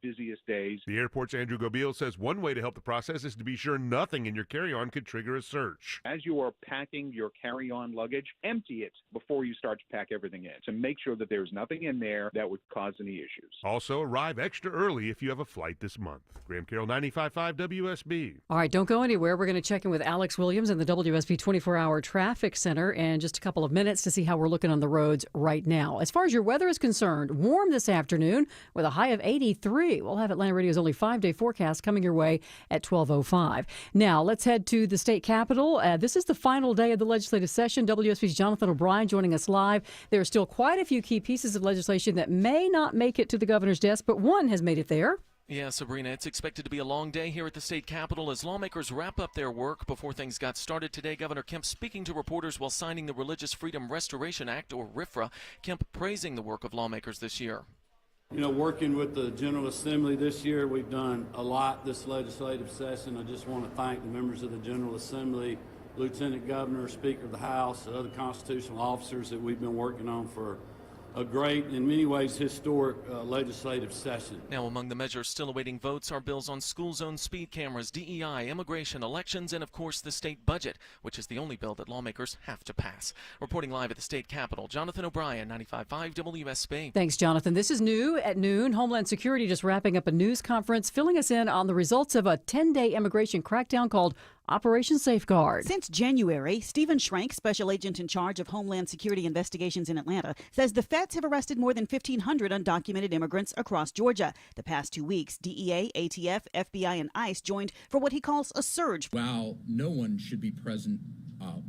busiest days. The airport's Andrew Gobiel says one way to help the process is to be sure nothing in your carry-on could trigger a search. As you are packing your carry-on luggage, empty it before you start to pack everything in to make sure that there's nothing in there that would cause any issues. Also, arrive extra early if you have a flight this month. Graham Carroll, 95.5 WSB. All right, don't go anywhere. We're going to check in with Alex Williams in the WSB 24-hour traffic center in just a couple of minutes to see how we're looking on the roads right now. As far as your weather is concerned, warm this afternoon with a high of 83. We'll have Atlanta Radio's only 5-day forecast coming your way at 12:05. Now, let's head to the state capitol. This is the final day of the legislative session. WSB's Jonathan O'Brien joining us live. There are still quite a few key pieces of legislation that may not make it to the governor's desk, but one has made it there. Yeah, Sabrina, it's expected to be a long day here at the state capitol as lawmakers wrap up their work. Before things got started today, Governor Kemp speaking to reporters while signing the Religious Freedom Restoration Act, or RFRA. Kemp praising the work of lawmakers this year. You know, working with the General Assembly this year, we've done a lot this legislative session. I just want to thank the members of the General Assembly, Lieutenant Governor, Speaker of the House, and other constitutional officers that we've been working on for a great, in many ways, historic legislative session. Now, among the measures still awaiting votes are bills on school zone speed cameras, DEI, immigration, elections, and, of course, the state budget, which is the only bill that lawmakers have to pass. Reporting live at the state capitol, Jonathan O'Brien, 95.5 WSB. Thanks, Jonathan. This is new at noon. Homeland Security just wrapping up a news conference, filling us in on the results of a 10-day immigration crackdown called Operation Safeguard. Since January, Stephen Schrank, special agent in charge of Homeland Security investigations in Atlanta, says the feds have arrested more than 1,500 undocumented immigrants across Georgia. The past 2 weeks, DEA, ATF, FBI, and ICE joined for what he calls a surge. While no one should be present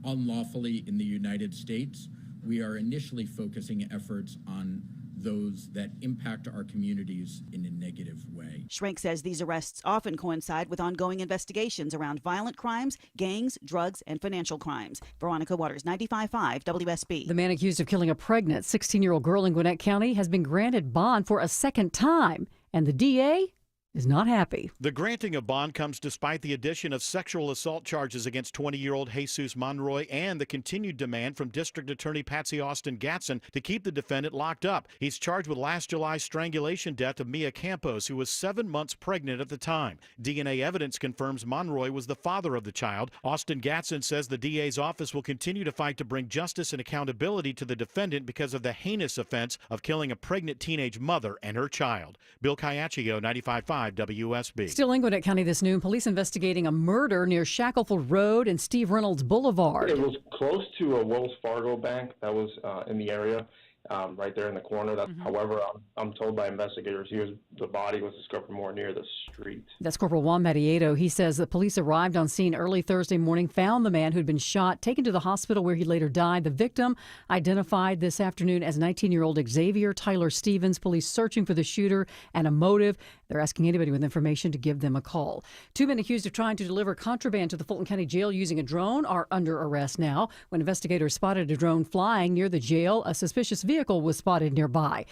unlawfully in the United States, we are initially focusing efforts on those that impact our communities in a negative way. Schrank says these arrests often coincide with ongoing investigations around violent crimes, gangs, drugs, and financial crimes. Veronica Waters, 95.5 WSB. The man accused of killing a pregnant 16-year-old girl in Gwinnett County has been granted bond for a second time, and the DA is not happy. The granting of bond comes despite the addition of sexual assault charges against 20-year-old Jesus Monroy and the continued demand from District Attorney Patsy Austin Gatson to keep the defendant locked up. He's charged with last July's strangulation death of Mia Campos, who was 7 months pregnant at the time. DNA evidence confirms Monroy was the father of the child. Austin Gatson says the DA's office will continue to fight to bring justice and accountability to the defendant because of the heinous offense of killing a pregnant teenage mother and her child. Bill Caiaccio, 95.5 WSB. Still in Gwinnett County this noon, police investigating a murder near Shackleford Road and Steve Reynolds Boulevard. It was close to a Wells Fargo bank that was in the area, right there in the corner. However, I'm told by investigators the body was discovered more near the street. That's Corporal Juan Marieto. He says the police arrived on scene early Thursday morning, found the man who'd been shot, taken to the hospital where he later died. The victim identified this afternoon as 19-year-old Xavier Tyler Stevens. Police searching for the shooter and a motive. They're asking anybody with information to give them a call. 2 men accused of trying to deliver contraband to the Fulton County Jail using a drone are under arrest now. When investigators spotted a drone flying near the jail, a suspicious vehicle was spotted nearby.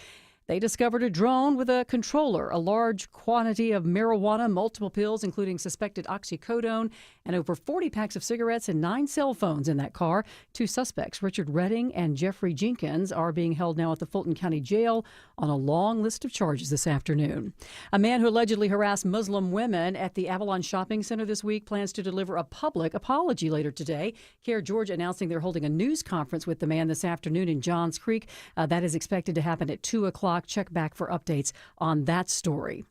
They discovered a drone with a controller, a large quantity of marijuana, multiple pills, including suspected oxycodone, and over 40 packs of cigarettes and 9 cell phones in that car. 2 suspects, Richard Redding and Jeffrey Jenkins, are being held now at the Fulton County Jail on a long list of charges this afternoon. A man who allegedly harassed Muslim women at the Avalon Shopping Center this week plans to deliver a public apology later today. CARE Georgia announcing they're holding a news conference with the man this afternoon in Johns Creek. That is expected to happen at 2 o'clock. Check back for updates on that story.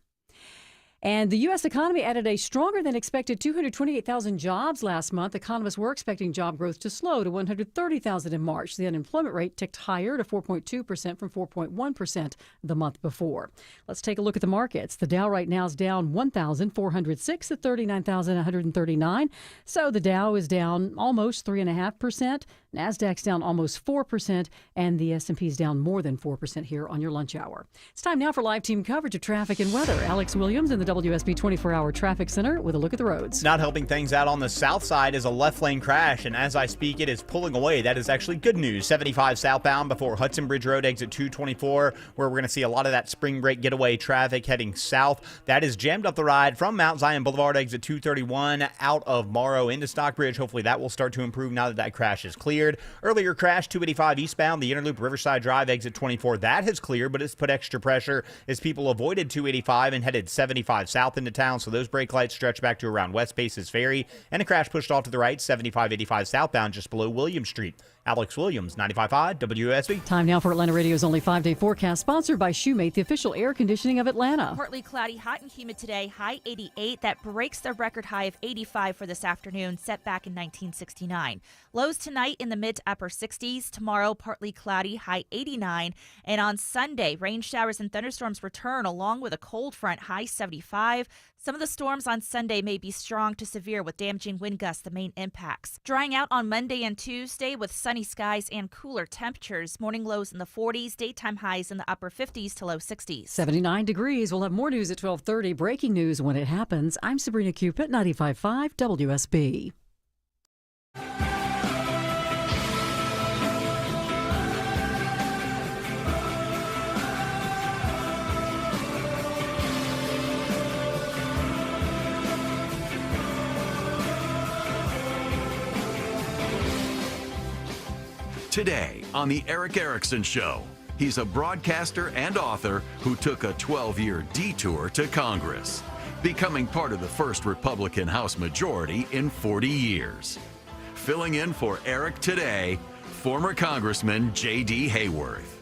And the U.S. economy added a stronger than expected 228,000 jobs last month. Economists were expecting job growth to slow to 130,000 in March. The unemployment rate ticked higher to 4.2% from 4.1% the month before. Let's take a look at the markets. The Dow right now is down 1,406 at 39,139. So the Dow is down almost 3.5%. NASDAQ's down almost 4%, and the S&P is down more than 4% here on your lunch hour. It's time now for live team coverage of traffic and weather. Alex Williams in the the WSB 24-hour traffic center with a look at the roads. Not helping things out on the south side is a left lane crash, and as I speak, it is pulling away. That is actually good news. 75 southbound before Hudson Bridge Road, exit 224, where we're going to see a lot of that spring break getaway traffic heading south. That is jammed up the ride from Mount Zion Boulevard, exit 231, out of Morrow into Stockbridge. Hopefully that will start to improve now that crash is cleared. Earlier crash, 285 eastbound, the Interloop Riverside Drive, exit 24. That has cleared, but it's put extra pressure as people avoided 285 and headed 75 south into town, so those brake lights stretch back to around West Paces Ferry, and a crash pushed off to the right, 75-85 southbound, just below William Street. Alex Williams, 95.5 WSB. Time now for Atlanta Radio's only 5-day forecast, sponsored by Shoemate, the official air conditioning of Atlanta. Partly cloudy, hot and humid today, high 88. That breaks the record high of 85 for this afternoon, set back in 1969. Lows tonight in the mid to upper 60s. Tomorrow, partly cloudy, high 89. And on Sunday, rain showers and thunderstorms return along with a cold front, high 75. Some of the storms on Sunday may be strong to severe with damaging wind gusts, the main impacts. Drying out on Monday and Tuesday with sunny skies and cooler temperatures. Morning lows in the 40s, daytime highs in the upper 50s to low 60s. 79 degrees. We'll have more news at 12:30. Breaking news when it happens. I'm Sabrina Cupid, 95.5 WSB. Today on The Eric Erickson Show, he's a broadcaster and author who took a 12-year detour to Congress, becoming part of the first Republican House majority in 40 years. Filling in for Eric today, former Congressman J.D. Hayworth.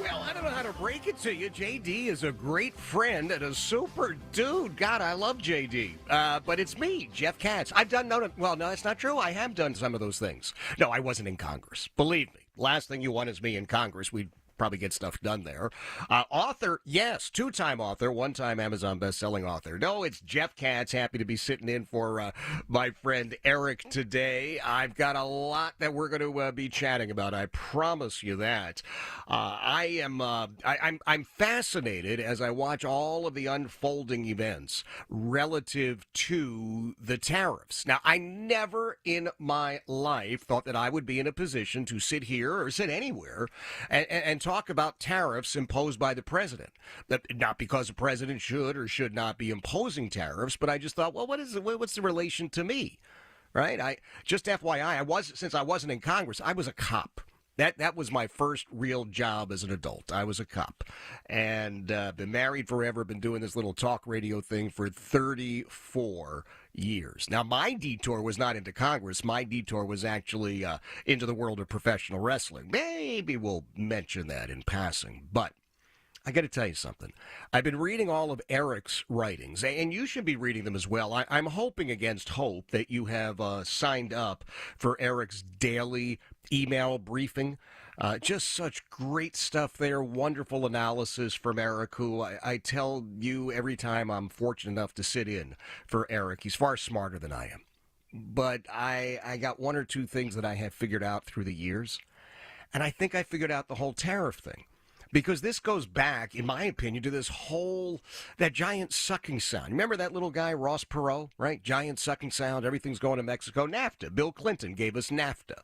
Well, I don't know how to break it to you. J.D. is a great friend and a super dude. God, I love J.D. But it's me, Jeff Katz. I've done well, no, that's not true. I have done some of those things. No, I wasn't in Congress. Believe me. Last thing you want is me in Congress. We'd probably get stuff done there. Author, yes, two-time author, one-time Amazon best-selling author. No, it's Jeff Katz. Happy to be sitting in for my friend Eric today. I've got a lot that we're going to be chatting about. I promise you that. I'm fascinated as I watch all of the unfolding events relative to the tariffs. Now, I never in my life thought that I would be in a position to sit here or sit anywhere and talk about tariffs imposed by the president. Not because the president should or should not be imposing tariffs, but I just thought, well, what's the relation to me, right? Just FYI, since I wasn't in Congress, I was a cop. That was my first real job as an adult. I was a cop, and been married forever. Been doing this little talk radio thing for 34 years. Now, my detour was not into Congress. My detour was actually into the world of professional wrestling. Maybe we'll mention that in passing, but I got to tell you something. I've been reading all of Eric's writings, and you should be reading them as well. I'm hoping against hope that you have signed up for Eric's daily email briefing. Just such great stuff there, wonderful analysis from Eric, who I tell you every time I'm fortunate enough to sit in for Eric. He's far smarter than I am. But I got one or two things that I have figured out through the years, and I think I figured out the whole tariff thing. Because this goes back, in my opinion, to that giant sucking sound. Remember that little guy, Ross Perot, right? Giant sucking sound, everything's going to Mexico. NAFTA, Bill Clinton gave us NAFTA.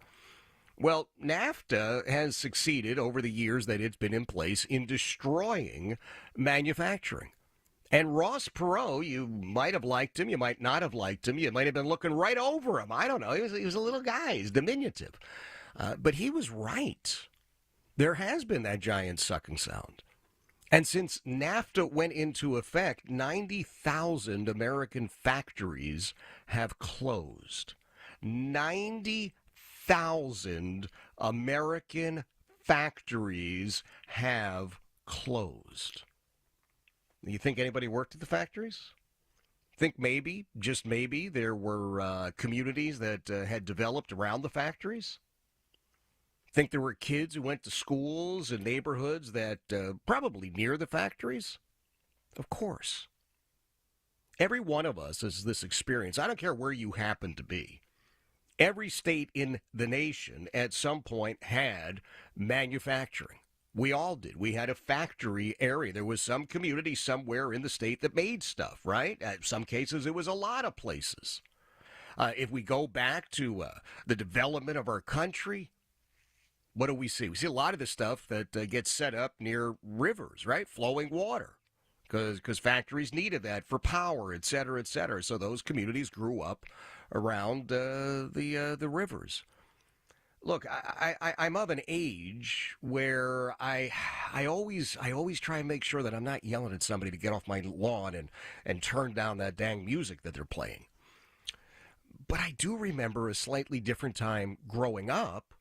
Well, NAFTA has succeeded over the years that it's been in place in destroying manufacturing. And Ross Perot, you might have liked him, you might not have liked him, you might have been looking right over him. I don't know. He was a little guy. He's diminutive. But he was right. There has been that giant sucking sound. And since NAFTA went into effect, 90,000 American factories have closed. 90,000 American factories have closed. You think anybody worked at the factories? Think maybe, just maybe, there were communities that had developed around the factories? Think there were kids who went to schools and neighborhoods that probably near the factories? Of course. Every one of us has this experience. I don't care where you happen to be. Every state in the nation at some point had manufacturing. We all did. We had a factory area. There was some community somewhere in the state that made stuff, right? In some cases, it was a lot of places. If we go back to the development of our country, what do we see? We see a lot of the stuff that gets set up near rivers, right? Flowing water, because factories needed that for power, et cetera, et cetera. So those communities grew up around the rivers. Look, I'm of an age where I always try and make sure that I'm not yelling at somebody to get off my lawn and turn down that dang music that they're playing. But I do remember a slightly different time growing up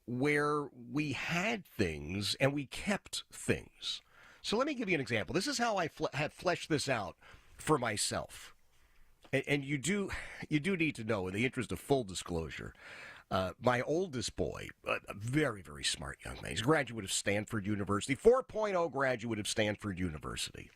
where we had things and we kept things. So let me give you an example. This is how I have fleshed this out for myself. And you do need to know, in the interest of full disclosure, my oldest boy, a very, very smart young man. He's a graduate of Stanford University, 4.0 graduate of Stanford University.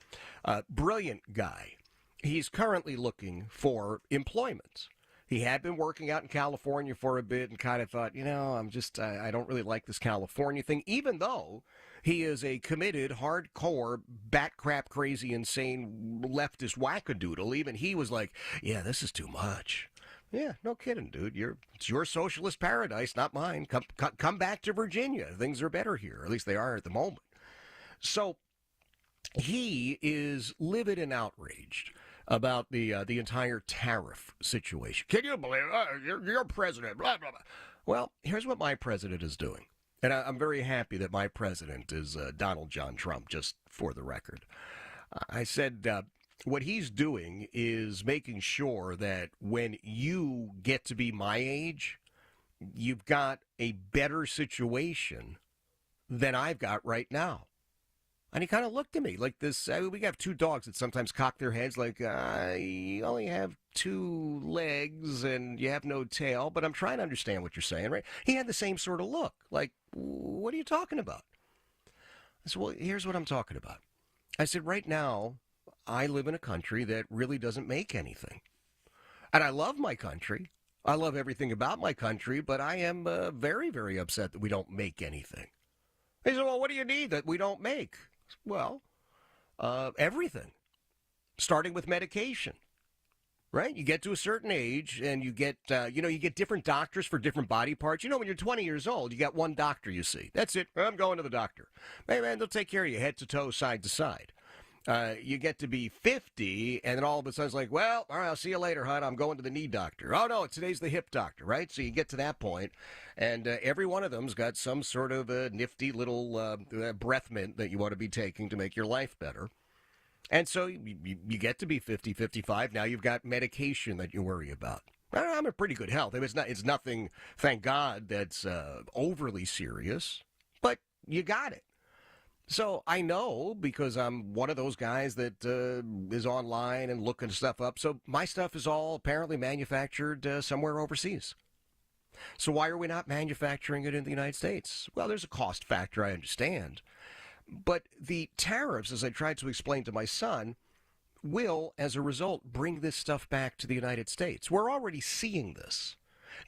Brilliant guy. He's currently looking for employment. He had been working out in California for a bit and kind of thought, I don't really like this California thing, even though he is a committed, hardcore, bat crap, crazy, insane leftist wackadoodle. Even he was like, yeah, this is too much. Yeah, no kidding, dude. It's your socialist paradise, not mine. Come back to Virginia. Things are better here. At least they are at the moment. So he is livid and outraged about the entire tariff situation. Can you believe it? You're president, blah, blah, blah. Well, here's what my president is doing. And I'm very happy that my president is Donald John Trump, just for the record. I said... what he's doing is making sure that when you get to be my age, you've got a better situation than I've got right now. And he kind of looked at me like this. We have two dogs that sometimes cock their heads like, you only have two legs and you have no tail, but I'm trying to understand what you're saying, right? He had the same sort of look, like, what are you talking about? I said, well, here's what I'm talking about. I said, right now, I live in a country that really doesn't make anything. And I love my country. I love everything about my country, but I am very, very upset that we don't make anything. He said, well, what do you need that we don't make? Well, everything, starting with medication, right? You get to a certain age and you get, you get different doctors for different body parts. When you're 20 years old, you got one doctor you see. That's it. I'm going to the doctor. Hey, man, they'll take care of you head to toe, side to side. You get to be 50, and then all of a sudden it's like, well, all right, I'll see you later, hon. I'm going to the knee doctor. Oh, no, today's the hip doctor, right? So you get to that point, and every one of them's got some sort of a nifty little breath mint that you want to be taking to make your life better. And so you get to be 50, 55. Now you've got medication that you worry about. I'm in pretty good health. It's nothing, thank God, that's overly serious, but you got it. So I know, because I'm one of those guys that is online and looking stuff up. So my stuff is all apparently manufactured somewhere overseas. So why are we not manufacturing it in the United States? Well, there's a cost factor, I understand. But the tariffs, as I tried to explain to my son, will, as a result, bring this stuff back to the United States. We're already seeing this.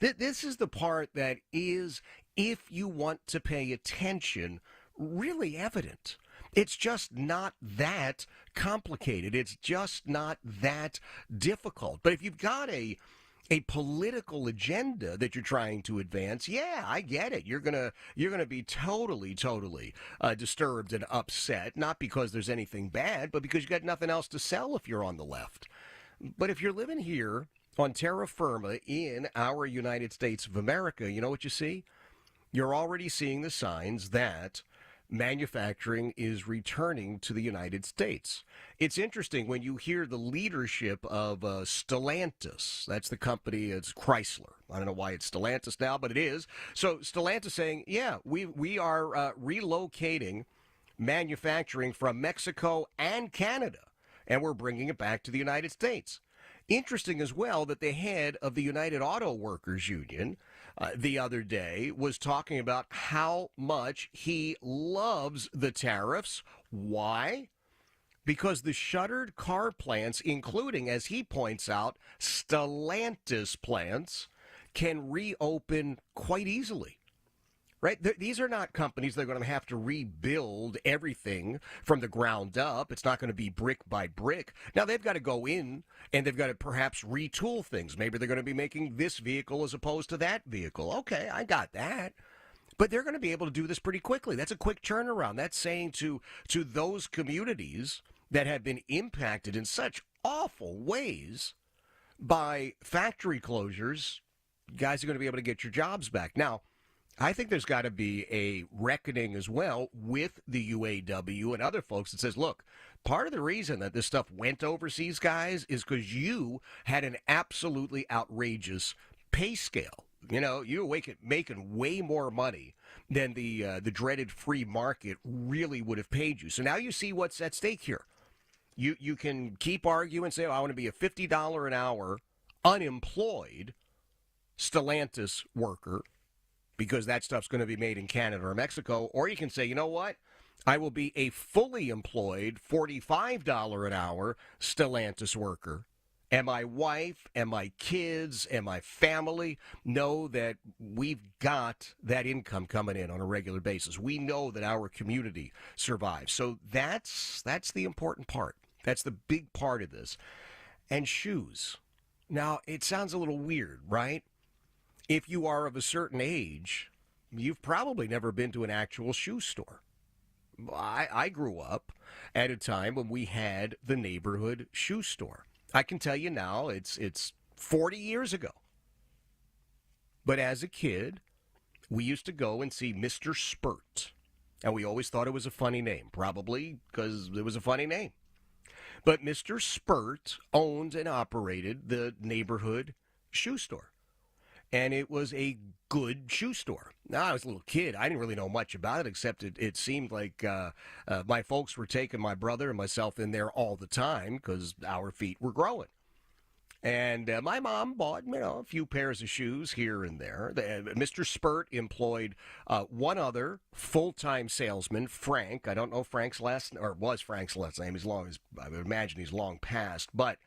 This is the part that is, if you want to pay attention, really evident. It's just not that complicated. It's just not that difficult. But if you've got a political agenda that you're trying to advance, yeah, I get it. You're gonna be totally disturbed and upset, not because there's anything bad, but because you got nothing else to sell if you're on the left. But if you're living here on terra firma in our United States of America, you know what you see? You're already seeing the signs that manufacturing is returning to the United States. It's interesting when you hear the leadership of Stellantis. That's the company, it's Chrysler. I don't know why it's Stellantis now, but it is. So Stellantis saying, yeah, we are relocating manufacturing from Mexico and Canada, and we're bringing it back to the United States. Interesting as well that the head of the United Auto Workers Union the other day was talking about how much he loves the tariffs. Why? Because the shuttered car plants, including, as he points out, Stellantis plants, can reopen quite easily. right? These are not companies that are going to have to rebuild everything from the ground up. It's not going to be brick by brick. Now, they've got to go in and they've got to perhaps retool things. Maybe they're going to be making this vehicle as opposed to that vehicle. Okay, I got that. But they're going to be able to do this pretty quickly. That's a quick turnaround. That's saying to those communities that have been impacted in such awful ways by factory closures, guys are going to be able to get your jobs back. Now, I think there's got to be a reckoning as well with the UAW and other folks that says, look, part of the reason that this stuff went overseas, guys, is because you had an absolutely outrageous pay scale. You know, you were making way more money than the dreaded free market really would have paid you. So now you see what's at stake here. You can keep arguing and say, oh, I want to be a $50 an hour unemployed Stellantis worker because that stuff's going to be made in Canada or Mexico. Or you can say, you know what? I will be a fully employed $45 an hour Stellantis worker. And my wife and my kids and my family know that we've got that income coming in on a regular basis. We know that our community survives. So that's the important part. That's the big part of this. And shoes. Now, it sounds a little weird, right? If you are of a certain age, you've probably never been to an actual shoe store. I grew up at a time when we had the neighborhood shoe store. I can tell you now, it's 40 years ago. But as a kid, we used to go and see Mr. Spurt. And we always thought it was a funny name, probably because it was a funny name. But Mr. Spurt owned and operated the neighborhood shoe store. And it was a good shoe store. Now, I was a little kid. I didn't really know much about it, except it seemed like my folks were taking my brother and myself in there all the time because our feet were growing. And my mom bought, a few pairs of shoes here and there. Mr. Spurt employed one other full-time salesman, Frank. I don't know Frank's last name, or was Frank's last name, I would imagine he's long past. But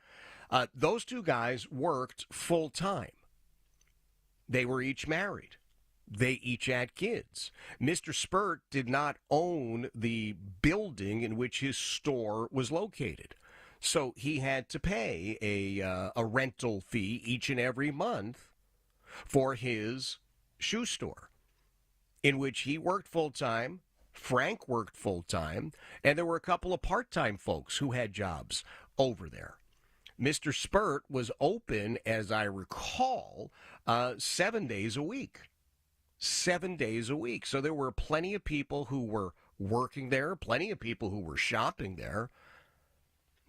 those two guys worked full-time. They were each married. They each had kids. Mr. Spurt did not own the building in which his store was located. So he had to pay a rental fee each and every month for his shoe store, in which he worked full-time, Frank worked full-time, and there were a couple of part-time folks who had jobs over there. Mr. Spurt was open, as I recall, 7 days a week. 7 days a week. So there were plenty of people who were working there, plenty of people who were shopping there.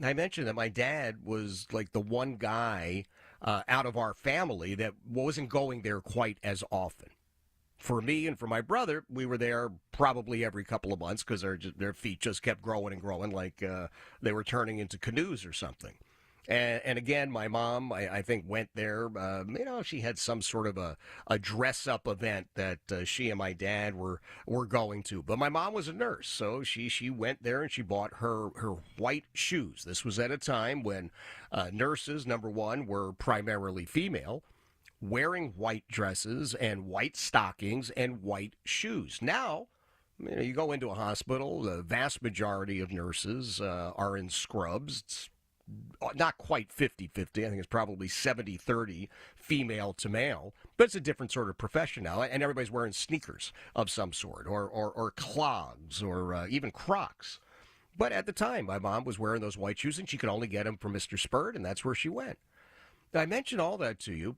I mentioned that my dad was like the one guy out of our family that wasn't going there quite as often. For me and for my brother, we were there probably every couple of months because their feet just kept growing and growing like they were turning into canoes or something. And again, my mom, I think, went there. She had some sort of a dress-up event that she and my dad were going to. But my mom was a nurse, so she went there and she bought her white shoes. This was at a time when nurses, number one, were primarily female, wearing white dresses and white stockings and white shoes. Now, you go into a hospital, the vast majority of nurses are in scrubs. It's not quite 50-50. I think it's probably 70-30 female to male. But it's a different sort of profession now. And everybody's wearing sneakers of some sort or clogs or even Crocs. But at the time, my mom was wearing those white shoes, and she could only get them from Mr. Spurt, and that's where she went. Now, I mentioned all that to you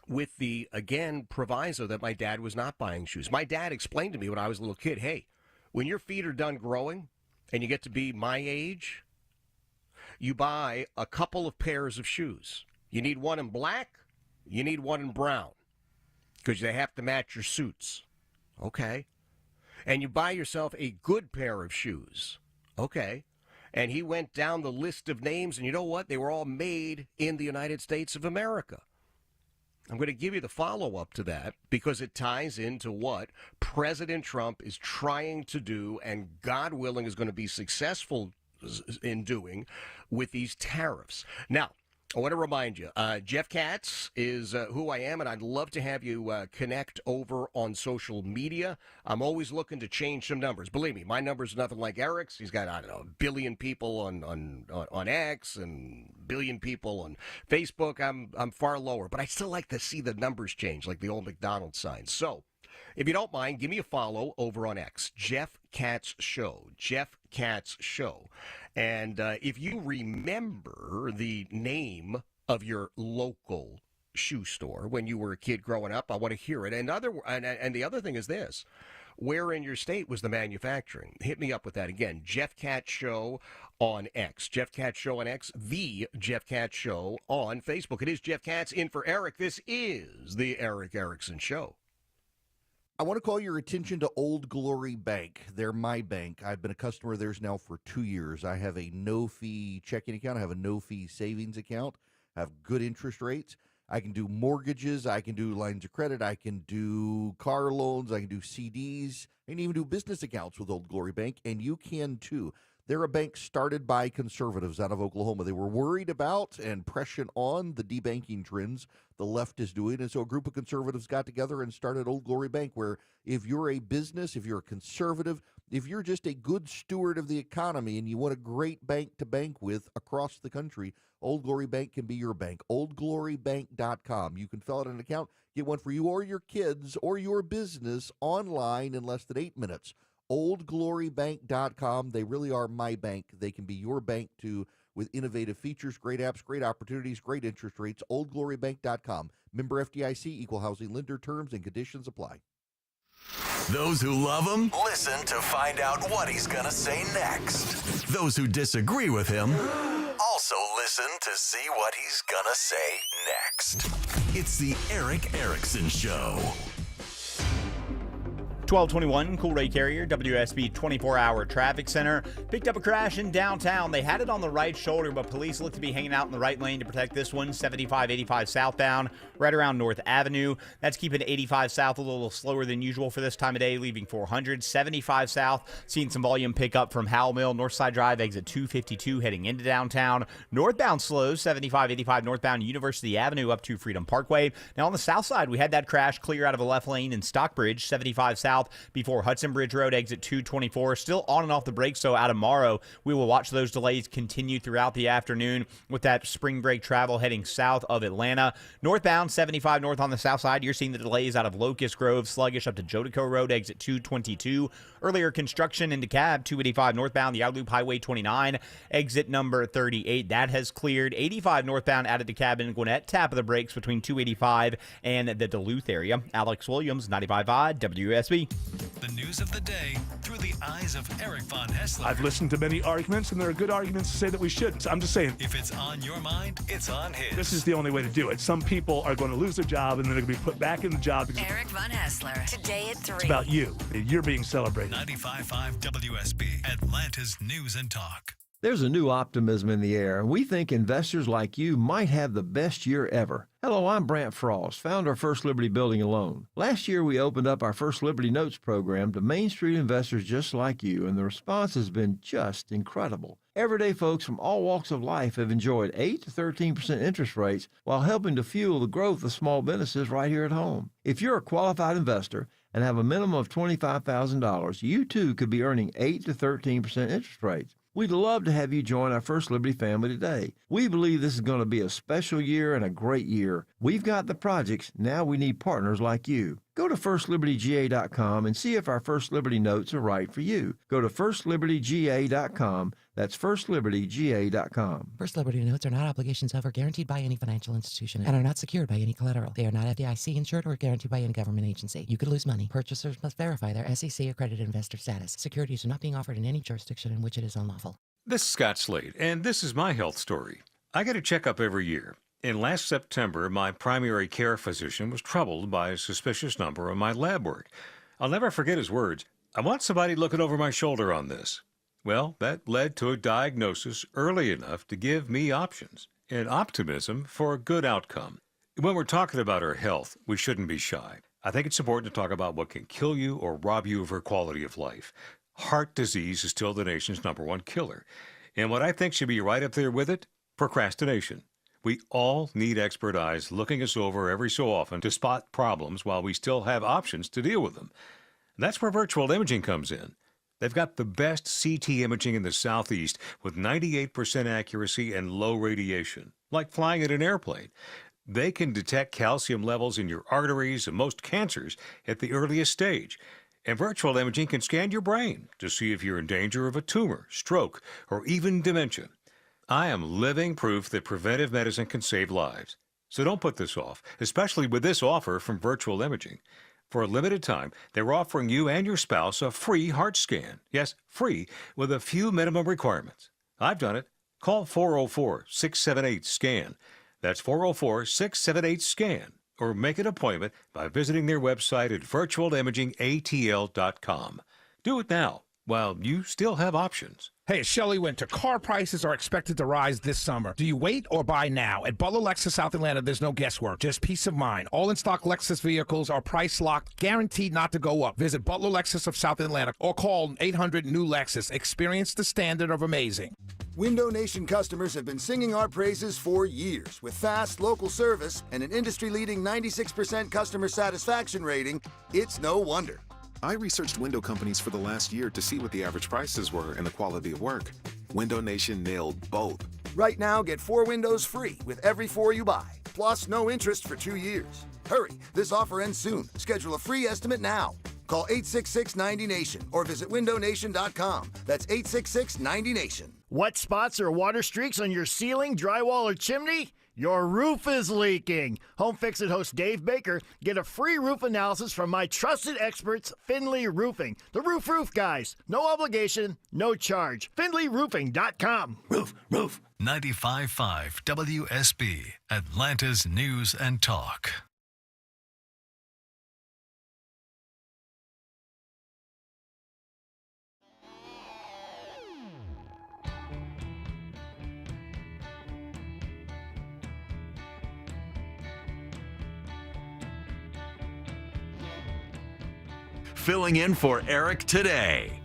with the, again, proviso that my dad was not buying shoes. My dad explained to me when I was a little kid, hey, when your feet are done growing and you get to be my age, you buy a couple of pairs of shoes. You need one in black, you need one in brown, because they have to match your suits. Okay. And you buy yourself a good pair of shoes. Okay. And he went down the list of names, and you know what? They were all made in the United States of America. I'm going to give you the follow-up to that because it ties into what President Trump is trying to do, and God willing is going to be successful in doing with these tariffs. Now, I want to remind you, Jeff Katz is who I am, and I'd love to have you connect over on social media. I'm always looking to change some numbers. Believe me, my number's nothing like Eric's. He's got, I don't know, 1 billion people on X and 1 billion people on Facebook. I'm far lower, but I still like to see the numbers change, like the old McDonald's sign. So, if you don't mind, give me a follow over on X, Jeff Katz Show, Jeff Katz Show. And if you remember the name of your local shoe store when you were a kid growing up, I want to hear it. And the other thing is this. Where in your state was the manufacturing? Hit me up with that again. Jeff Katz Show on X. Jeff Katz Show on X. The Jeff Katz Show on Facebook. It is Jeff Katz in for Eric. This is the Eric Erickson Show. I want to call your attention to Old Glory Bank. They're my bank. I've been a customer of theirs now for 2 years. I have a no-fee checking account. I have a no-fee savings account. I have good interest rates. I can do mortgages. I can do lines of credit. I can do car loans. I can do CDs. I can even do business accounts with Old Glory Bank, and you can too. They're a bank started by conservatives out of Oklahoma. They were worried about and pressing on the debanking trends the left is doing. And so a group of conservatives got together and started Old Glory Bank, where if you're a business, if you're a conservative, if you're just a good steward of the economy and you want a great bank to bank with across the country, Old Glory Bank can be your bank. OldGloryBank.com. You can fill out an account, get one for you or your kids or your business online in less than 8 minutes. OldGloryBank.com. They really are my bank. They can be your bank too, with innovative features, great apps, great opportunities, great interest rates. OldGloryBank.com. Member FDIC, equal housing lender, terms and conditions apply. Those who love him, listen to find out what he's going to say next. Those who disagree with him, also listen to see what he's going to say next. It's the Eric Erickson Show. 1221, Cool Ray Carrier, WSB 24-hour traffic center. Picked up a crash in downtown. They had it on the right shoulder, but police look to be hanging out in the right lane to protect this one. 7585 southbound, right around North Avenue. That's keeping 85 south a little slower than usual for this time of day, leaving 400. 75 south, seeing some volume pick up from Howell Mill. Northside Drive, exit 252, heading into downtown. Northbound slows, 7585 northbound University Avenue up to Freedom Parkway. Now on the south side, we had that crash clear out of a left lane in Stockbridge, 75 south. Before Hudson Bridge Road, exit 224. Still on and off the brakes, so out of Morrow, we will watch those delays continue throughout the afternoon with that spring break travel heading south of Atlanta. Northbound, 75 north on the south side, you're seeing the delays out of Locust Grove, sluggish up to Jodico Road, exit 222. Earlier construction into DeKalb, 285 northbound, the Outer Loop Highway 29, exit number 38. That has cleared. 85 northbound out of DeKalb and Gwinnett, tap of the brakes between 285 and the Duluth area. Alex Williams, 95.5 WSB. The news of the day through the eyes of Eric Von Hessler. I've listened to many arguments, and there are good arguments to say that we shouldn't. I'm just saying. If it's on your mind, it's on his. This is the only way to do it. Some people are going to lose their job, and then they're going to be put back in the job. Eric Von Hessler, today at 3. It's about you. You're being celebrated. 95.5 WSB, Atlanta's News and Talk. There's a new optimism in the air, and we think investors like you might have the best year ever. Hello, I'm Brant Frost, founder of First Liberty Building and Loan. Last year, we opened up our First Liberty Notes program to Main Street investors just like you, and the response has been just incredible. Everyday folks from all walks of life have enjoyed 8 to 13% interest rates while helping to fuel the growth of small businesses right here at home. If you're a qualified investor and have a minimum of $25,000, you too could be earning 8 to 13% interest rates. We'd love to have you join our First Liberty family today. We believe this is going to be a special year and a great year. We've got the projects, now we need partners like you. Go to FirstLibertyGA.com and see if our First Liberty notes are right for you. Go to FirstLibertyGA.com. That's FirstLibertyGA.com. First Liberty notes are not obligations of or guaranteed by any financial institution and are not secured by any collateral. They are not FDIC insured or guaranteed by any government agency. You could lose money. Purchasers must verify their SEC accredited investor status. Securities are not being offered in any jurisdiction in which it is unlawful. This is Scott Slade, and this is my health story. I get a checkup every year. In last September, my primary care physician was troubled by a suspicious number on my lab work. I'll never forget his words. I want somebody looking over my shoulder on this. Well, that led to a diagnosis early enough to give me options and optimism for a good outcome. When we're talking about our health, we shouldn't be shy. I think it's important to talk about what can kill you or rob you of your quality of life. Heart disease is still the nation's #1 killer. And what I think should be right up there with it, procrastination. We all need expert eyes looking us over every so often to spot problems while we still have options to deal with them. And that's where virtual imaging comes in. They've got the best CT imaging in the Southeast with 98% accuracy and low radiation, like flying in an airplane. They can detect calcium levels in your arteries and most cancers at the earliest stage. And virtual imaging can scan your brain to see if you're in danger of a tumor, stroke, or even dementia. I am living proof that preventive medicine can save lives. So don't put this off, especially with this offer from Virtual Imaging. For a limited time, they're offering you and your spouse a free heart scan. Yes, free, with a few minimum requirements. I've done it. Call 404-678-SCAN. That's 404-678-SCAN. Or make an appointment by visiting their website at virtualimagingatl.com. Do it now while you still have options. Hey, it's Shelley Winter. Car prices are expected to rise this summer. Do you wait or buy now? At Butler Lexus South Atlanta, there's no guesswork, just peace of mind. All in-stock Lexus vehicles are price locked, guaranteed not to go up. Visit Butler Lexus of South Atlanta or call 800-NEW-LEXUS. Experience the standard of amazing. Window Nation customers have been singing our praises for years. With fast, local service and an industry-leading 96% customer satisfaction rating, it's no wonder. I researched window companies for the last year to see what the average prices were and the quality of work. Window Nation nailed both. Right now, get 4 windows free with every 4 you buy, plus no interest for 2 years. Hurry, this offer ends soon. Schedule a free estimate now. Call 866-90-NATION or visit windownation.com. That's 866-90-NATION. Wet spots or water streaks on your ceiling, drywall, or chimney? Your roof is leaking. Home Fix It host Dave Baker. Get a free roof analysis from my trusted experts, Finley Roofing. The roof guys. No obligation, no charge. FinleyRoofing.com. Roof. 95.5 WSB, Atlanta's News and Talk. Filling in for Eric today,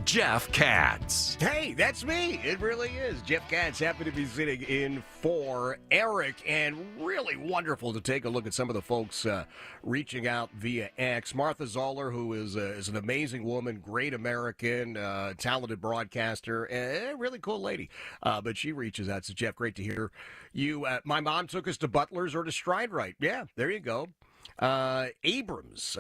Jeff Katz. Hey, that's me. It really is. Jeff Katz happened to be sitting in for Eric, and really wonderful to take a look at some of the folks reaching out via X. Martha Zoller, who is an amazing woman, great American, talented broadcaster, and a really cool lady. But she reaches out. So, Jeff, great to hear you. My mom took us to Butler's or to StrideRite. Yeah, there you go. Abrams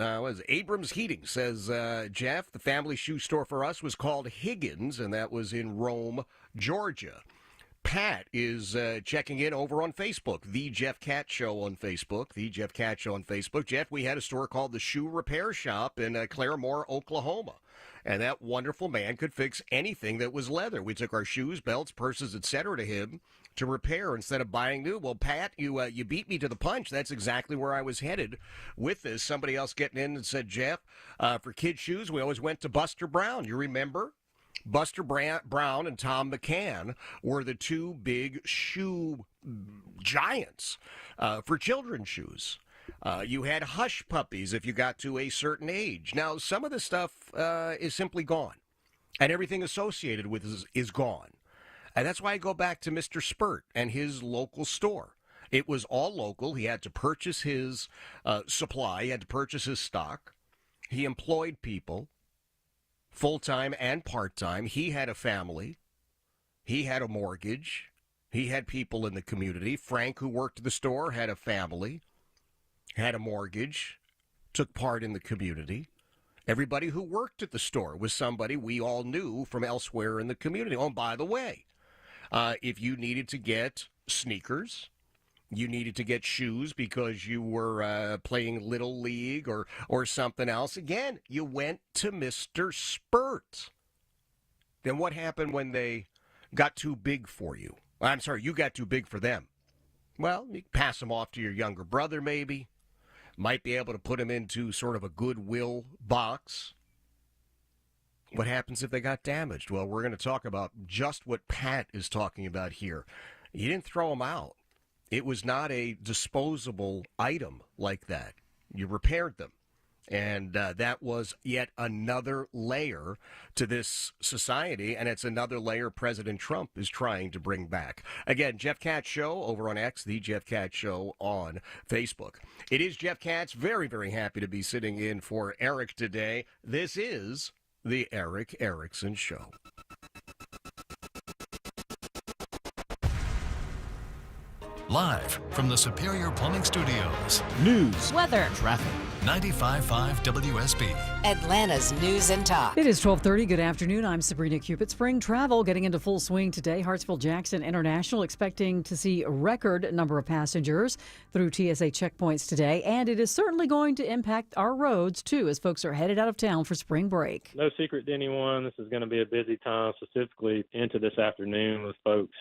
Heating says, Jeff, the family shoe store for us was called Higgins, and that was in Rome, Georgia. Pat is checking in over on Facebook, The Jeff Katz Show on Facebook, The Jeff Katz Show on Facebook. Jeff, we had a store called the Shoe Repair Shop in Claremore, Oklahoma, and that wonderful man could fix anything that was leather. We took our shoes, belts, purses, etc. to him to repair instead of buying new. Well, Pat, you beat me to the punch. That's exactly where I was headed with this. Somebody else getting in and said, Jeff, for kids' shoes, we always went to Buster Brown. You remember? Buster Brown and Tom McCann were the two big shoe giants for children's shoes. You had Hush Puppies if you got to a certain age. Now, some of the stuff is simply gone, and everything associated with it is gone. And that's why I go back to Mr. Spurt and his local store. It was all local. He had to purchase his supply. He had to purchase his stock. He employed people, full-time and part-time. He had a family. He had a mortgage. He had people in the community. Frank, who worked at the store, had a family, had a mortgage, took part in the community. Everybody who worked at the store was somebody we all knew from elsewhere in the community. Oh, and by the way, if you needed to get sneakers, you needed to get shoes because you were playing Little League or something else, again, you went to Mr. Spurt. Then what happened when they got too big for you? I'm sorry, you got too big for them. Well, you pass them off to your younger brother, maybe. Might be able to put them into sort of a Goodwill box. What happens if they got damaged? Well, we're going to talk about just what Pat is talking about here. You didn't throw them out. It was not a disposable item like that. You repaired them. And that was yet another layer to this society, and it's another layer President Trump is trying to bring back. Again, Jeff Katz Show over on X, The Jeff Katz Show on Facebook. It is Jeff Katz. Very, very happy to be sitting in for Eric today. This is The Eric Erickson Show. Live from the Superior Plumbing Studios. News, weather, traffic. 95.5 WSB. Atlanta's News and Talk. It is 12:30. Good afternoon. I'm Sabrina Cupid. Spring travel getting into full swing today. Hartsfield-Jackson International expecting to see a record number of passengers through TSA checkpoints today. And it is certainly going to impact our roads, too, as folks are headed out of town for spring break. No secret to anyone, this is going to be a busy time, specifically into this afternoon with folks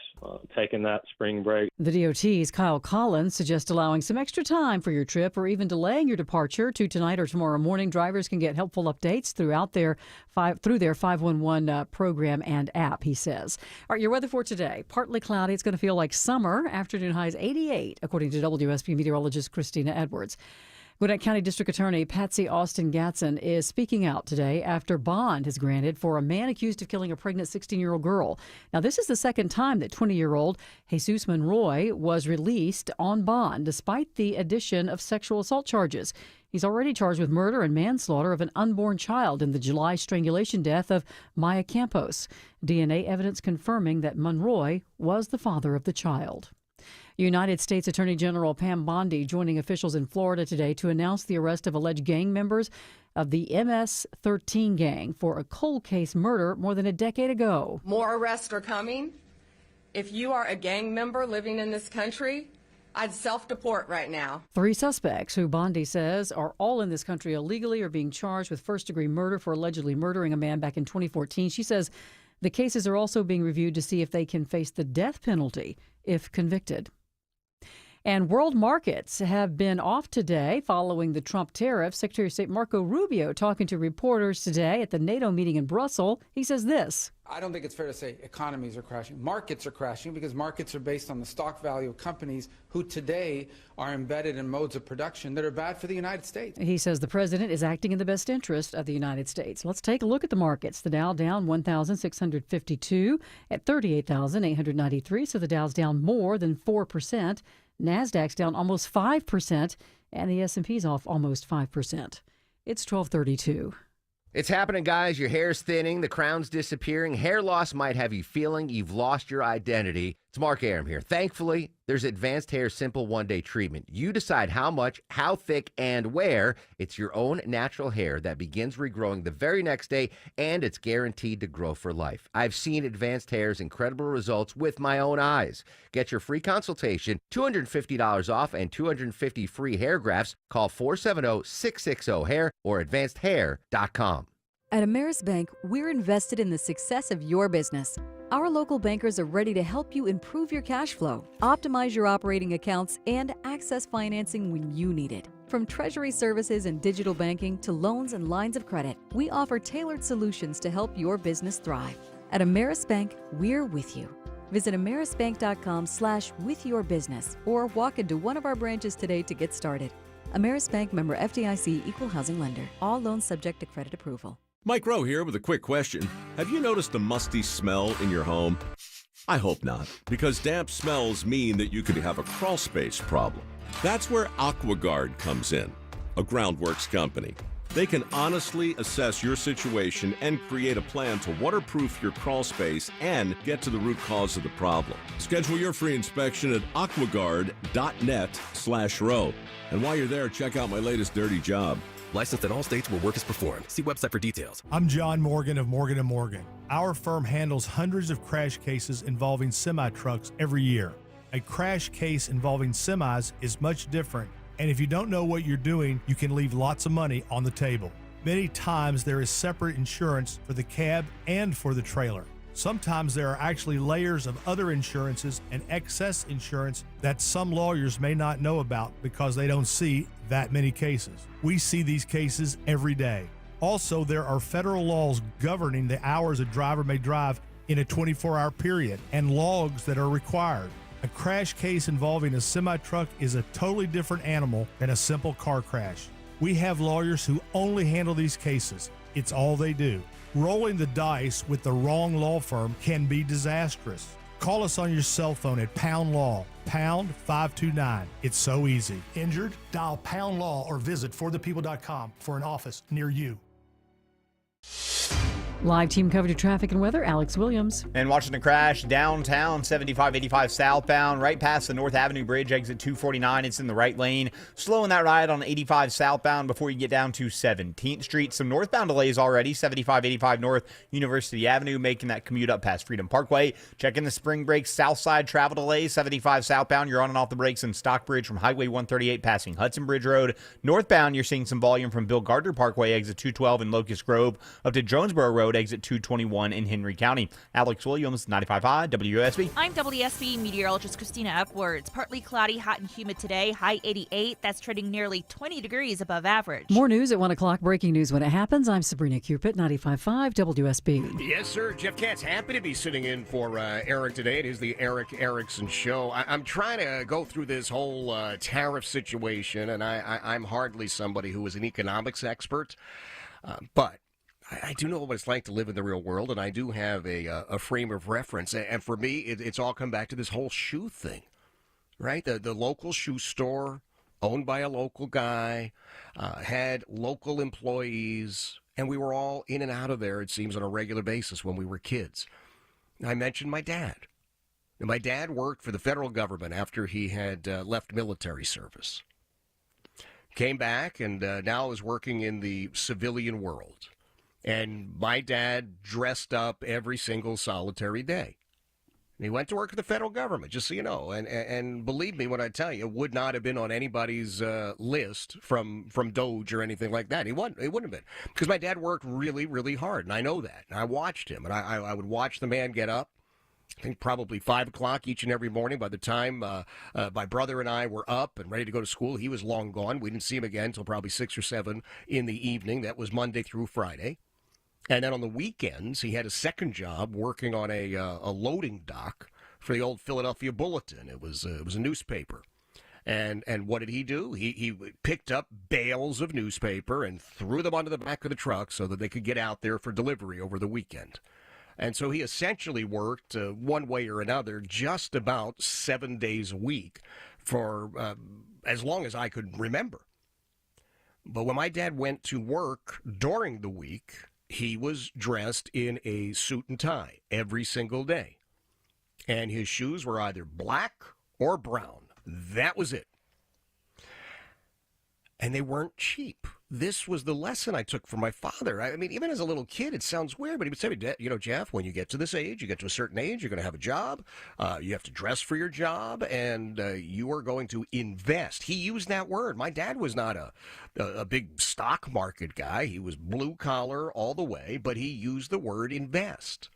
taking that spring break. The DOT's Kyle Collins suggests allowing some extra time for your trip or even delaying your departure to tonight or tomorrow morning. Drivers can get helpful updates throughout their 511 program and app, he says. All right, your weather for today. Partly cloudy. It's going to feel like summer. Afternoon highs 88, according to WSB meteorologist Christina Edwards. Gwinnett County District Attorney Patsy Austin Gatson is speaking out today after bond is granted for a man accused of killing a pregnant 16-year-old girl. Now, this is the second time that 20-year-old Jesus Monroy was released on bond, despite the addition of sexual assault charges. He's already charged with murder and manslaughter of an unborn child in the July strangulation death of Maya Campos. DNA evidence confirming that Monroy was the father of the child. United States Attorney General Pam Bondi joining officials in Florida today to announce the arrest of alleged gang members of the MS-13 gang for a cold case murder more than a decade ago. More arrests are coming. If you are a gang member living in this country, I'd self-deport right now. 3 suspects who Bondi says are all in this country illegally are being charged with first-degree murder for allegedly murdering a man back in 2014. She says the cases are also being reviewed to see if they can face the death penalty if convicted. And world markets have been off today following the Trump tariffs. Secretary of State Marco Rubio talking to reporters today at the NATO meeting in Brussels. He says this. I don't think it's fair to say economies are crashing. Markets are crashing because markets are based on the stock value of companies who today are embedded in modes of production that are bad for the United States. He says the president is acting in the best interest of the United States. Let's take a look at the markets. The Dow down 1,652 at 38,893. So the Dow's down more than 4%. NASDAQ's down almost 5%, and the S&P's off almost 5%. It's 12:32. It's happening, guys. Your hair's thinning, the crown's disappearing. Hair loss might have you feeling you've lost your identity. It's Mark Arum here. Thankfully, there's Advanced Hair Simple One-Day Treatment. You decide how much, how thick, and where. It's your own natural hair that begins regrowing the very next day, and it's guaranteed to grow for life. I've seen Advanced Hair's incredible results with my own eyes. Get your free consultation, $250 off, and 250 free hair grafts. Call 470-660-HAIR or advancedhair.com. At Ameris Bank, we're invested in the success of your business. Our local bankers are ready to help you improve your cash flow, optimize your operating accounts, and access financing when you need it. From treasury services and digital banking to loans and lines of credit, we offer tailored solutions to help your business thrive. At Ameris Bank, we're with you. Visit amerisbank.com/withyourbusiness or walk into one of our branches today to get started. Ameris Bank, member FDIC, equal housing lender. All loans subject to credit approval. Mike Rowe here with a quick question. Have you noticed a musty smell in your home? I hope not, because damp smells mean that you could have a crawl space problem. That's where AquaGuard comes in, a Groundworks company. They can honestly assess your situation and create a plan to waterproof your crawl space and get to the root cause of the problem. Schedule your free inspection at aquaguard.net/row. And while you're there, check out my latest dirty job. Licensed in all states where work is performed. See website for details. I'm John Morgan of Morgan & Morgan. Our firm handles hundreds of crash cases involving semi-trucks every year. A crash case involving semis is much different, and if you don't know what you're doing, you can leave lots of money on the table. Many times there is separate insurance for the cab and for the trailer. Sometimes there are actually layers of other insurances and excess insurance that some lawyers may not know about because they don't see that many cases. We see these cases every day. Also, there are federal laws governing the hours a driver may drive in a 24-hour period and logs that are required. A crash case involving a semi-truck is a totally different animal than a simple car crash. We have lawyers who only handle these cases. It's all they do. Rolling the dice with the wrong law firm can be disastrous. Call us on your cell phone at Pound Law, pound 529. It's so easy. Injured? Dial Pound Law or visit forthepeople.com for an office near you. Live team coverage of traffic and weather, Alex Williams. And watching the crash downtown, 7585 southbound, right past the North Avenue Bridge, exit 249. It's in the right lane. Slowing that ride on 85 southbound before you get down to 17th Street. Some northbound delays already. 7585 North University Avenue, making that commute up past Freedom Parkway. Checking the spring break south side travel delays. 75 southbound, you're on and off the brakes in Stockbridge from Highway 138 passing Hudson Bridge Road. Northbound, you're seeing some volume from Bill Gardner Parkway, exit 212 in Locust Grove, up to Jonesboro Road, exit 221 in Henry County. Alex Williams, 95.5 WSB. I'm WSB meteorologist Christina Upwards. Partly cloudy, hot and humid today, high 88. That's trending nearly 20 degrees above average. More news at 1 o'clock. Breaking news when it happens. I'm Sabrina Cupid, 95.5 WSB. Yes, sir. Jeff Katz, happy to be sitting in for Eric today. It is the Eric Erickson Show. I'm trying to go through this whole tariff situation, and I'm hardly somebody who is an economics expert, but I do know what it's like to live in the real world, and I do have a frame of reference. And for me, it's all come back to this whole shoe thing, right? The local shoe store, owned by a local guy, had local employees, and we were all in and out of there, it seems, on a regular basis when we were kids. I mentioned my dad. And my dad worked for the federal government after he had left military service. Came back and now is working in the civilian world. And my dad dressed up every single solitary day. And he went to work for the federal government, just so you know. And believe me when I tell you, it would not have been on anybody's list from Doge or anything like that. It wouldn't have been. Because my dad worked really, really hard, and I know that. And I watched him, and I would watch the man get up. I think probably 5 o'clock each and every morning. By the time my brother and I were up and ready to go to school, he was long gone. We didn't see him again until probably 6 or 7 in the evening. That was Monday through Friday. And then on the weekends, he had a second job working on a loading dock for the old Philadelphia Bulletin. It was a newspaper. And what did he do? He picked up bales of newspaper and threw them onto the back of the truck so that they could get out there for delivery over the weekend. And so he essentially worked one way or another just about 7 days a week for as long as I could remember. But when my dad went to work during the week, he was dressed in a suit and tie every single day. And his shoes were either black or brown. That was it. And they weren't cheap. This was the lesson I took from my father. I mean, even as a little kid, it sounds weird, but he would say, you know, Jeff, when you get to this age, you get to a certain age, you're going to have a job, you have to dress for your job, and you are going to invest. He used that word. My dad was not a big stock market guy. He was blue collar all the way, but he used the word invest.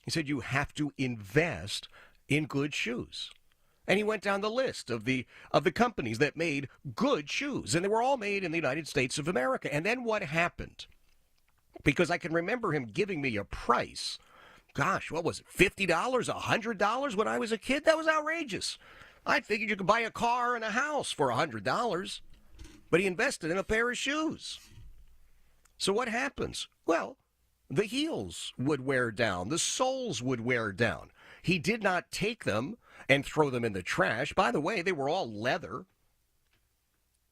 He said you have to invest in good shoes. And he went down the list of the companies that made good shoes. And they were all made in the United States of America. And then what happened? Because I can remember him giving me a price. Gosh, what was it? $50, $100 when I was a kid? That was outrageous. I figured you could buy a car and a house for $100. But he invested in a pair of shoes. So what happens? Well, the heels would wear down. The soles would wear down. He did not take them and throw them in the trash. By the way, they were all leather.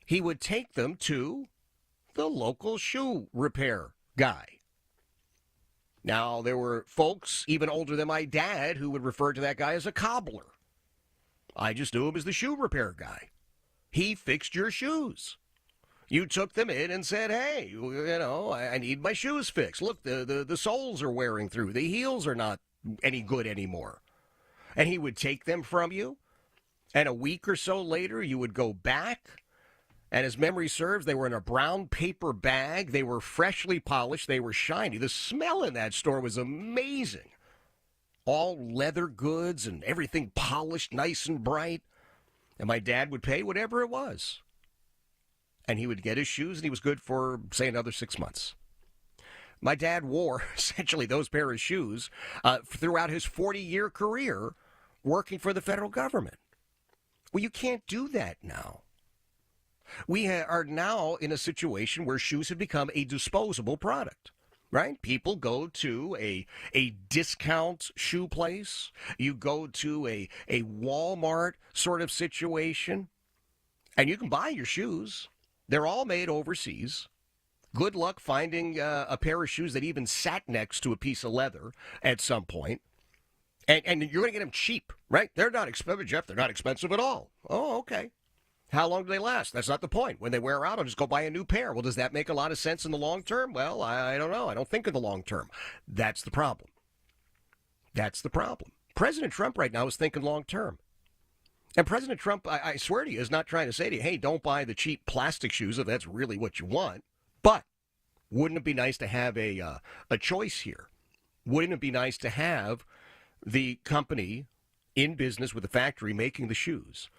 He would take them to the local shoe repair guy. Now, there were folks even older than my dad who would refer to that guy as a cobbler. I just knew him as the shoe repair guy. He fixed your shoes. You took them in and said, hey, you know, I need my shoes fixed. Look, the soles are wearing through. The heels are not any good anymore. And he would take them from you, and a week or so later you would go back, and as memory serves, they were in a brown paper bag. They were freshly polished. They were shiny. The smell in that store was amazing. All leather goods and everything polished nice and bright. And my dad would pay whatever it was. And he would get his shoes, and he was good for, say, another 6 months. My dad wore essentially those pair of shoes throughout his 40-year career working for the federal government. Well, you can't do that now. We are now in a situation where shoes have become a disposable product. Right? People go to a discount shoe place. You go to a Walmart sort of situation, and you can buy your shoes. They're all made overseas. Good luck finding a pair of shoes that even sat next to a piece of leather at some point. And you're going to get them cheap, right? They're not expensive, Jeff. They're not expensive at all. Oh, okay. How long do they last? That's not the point. When they wear out, I'll just go buy a new pair. Well, does that make a lot of sense in the long term? Well, I don't know. I don't think in the long term. That's the problem. That's the problem. President Trump right now is thinking long term. And President Trump, I swear to you, is not trying to say to you, hey, don't buy the cheap plastic shoes if that's really what you want. But wouldn't it be nice to have a choice here? Wouldn't it be nice to have the company in business with the factory making the shoes?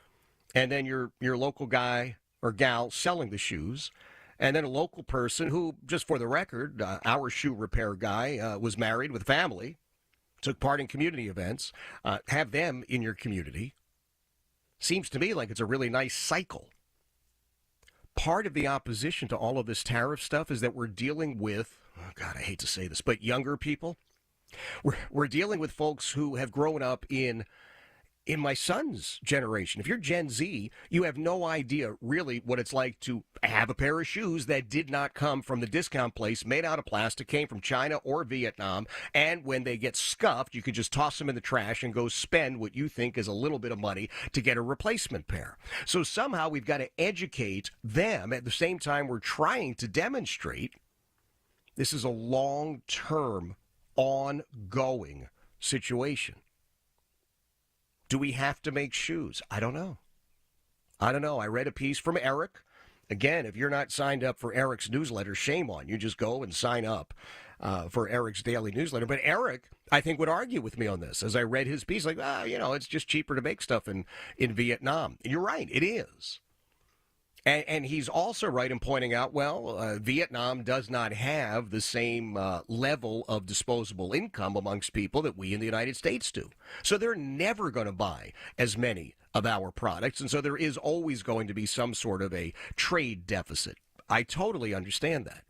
And then your local guy or gal selling the shoes, and then a local person who, just for the record, our shoe repair guy was married with family, took part in community events, have them in your community. Seems to me like it's a really nice cycle. Part of the opposition to all of this tariff stuff is that we're dealing with, oh God, I hate to say this, but younger people. We're dealing with folks who have grown up in my son's generation. If you're Gen Z, you have no idea really what it's like to have a pair of shoes that did not come from the discount place, made out of plastic, came from China or Vietnam, and when they get scuffed, you could just toss them in the trash and go spend what you think is a little bit of money to get a replacement pair. So somehow we've got to educate them at the same time we're trying to demonstrate this is a long-term, ongoing situation. Do we have to make shoes? I don't know. I read a piece from Eric. Again, if you're not signed up for Eric's newsletter, shame on you. Just go and sign up for Eric's daily newsletter. But Eric, I think, would argue with me on this. As I read his piece, like, it's just cheaper to make stuff in Vietnam. And you're right, it is. And he's also right in pointing out, Vietnam does not have the same level of disposable income amongst people that we in the United States do. So they're never going to buy as many of our products. And so there is always going to be some sort of a trade deficit. I totally understand that.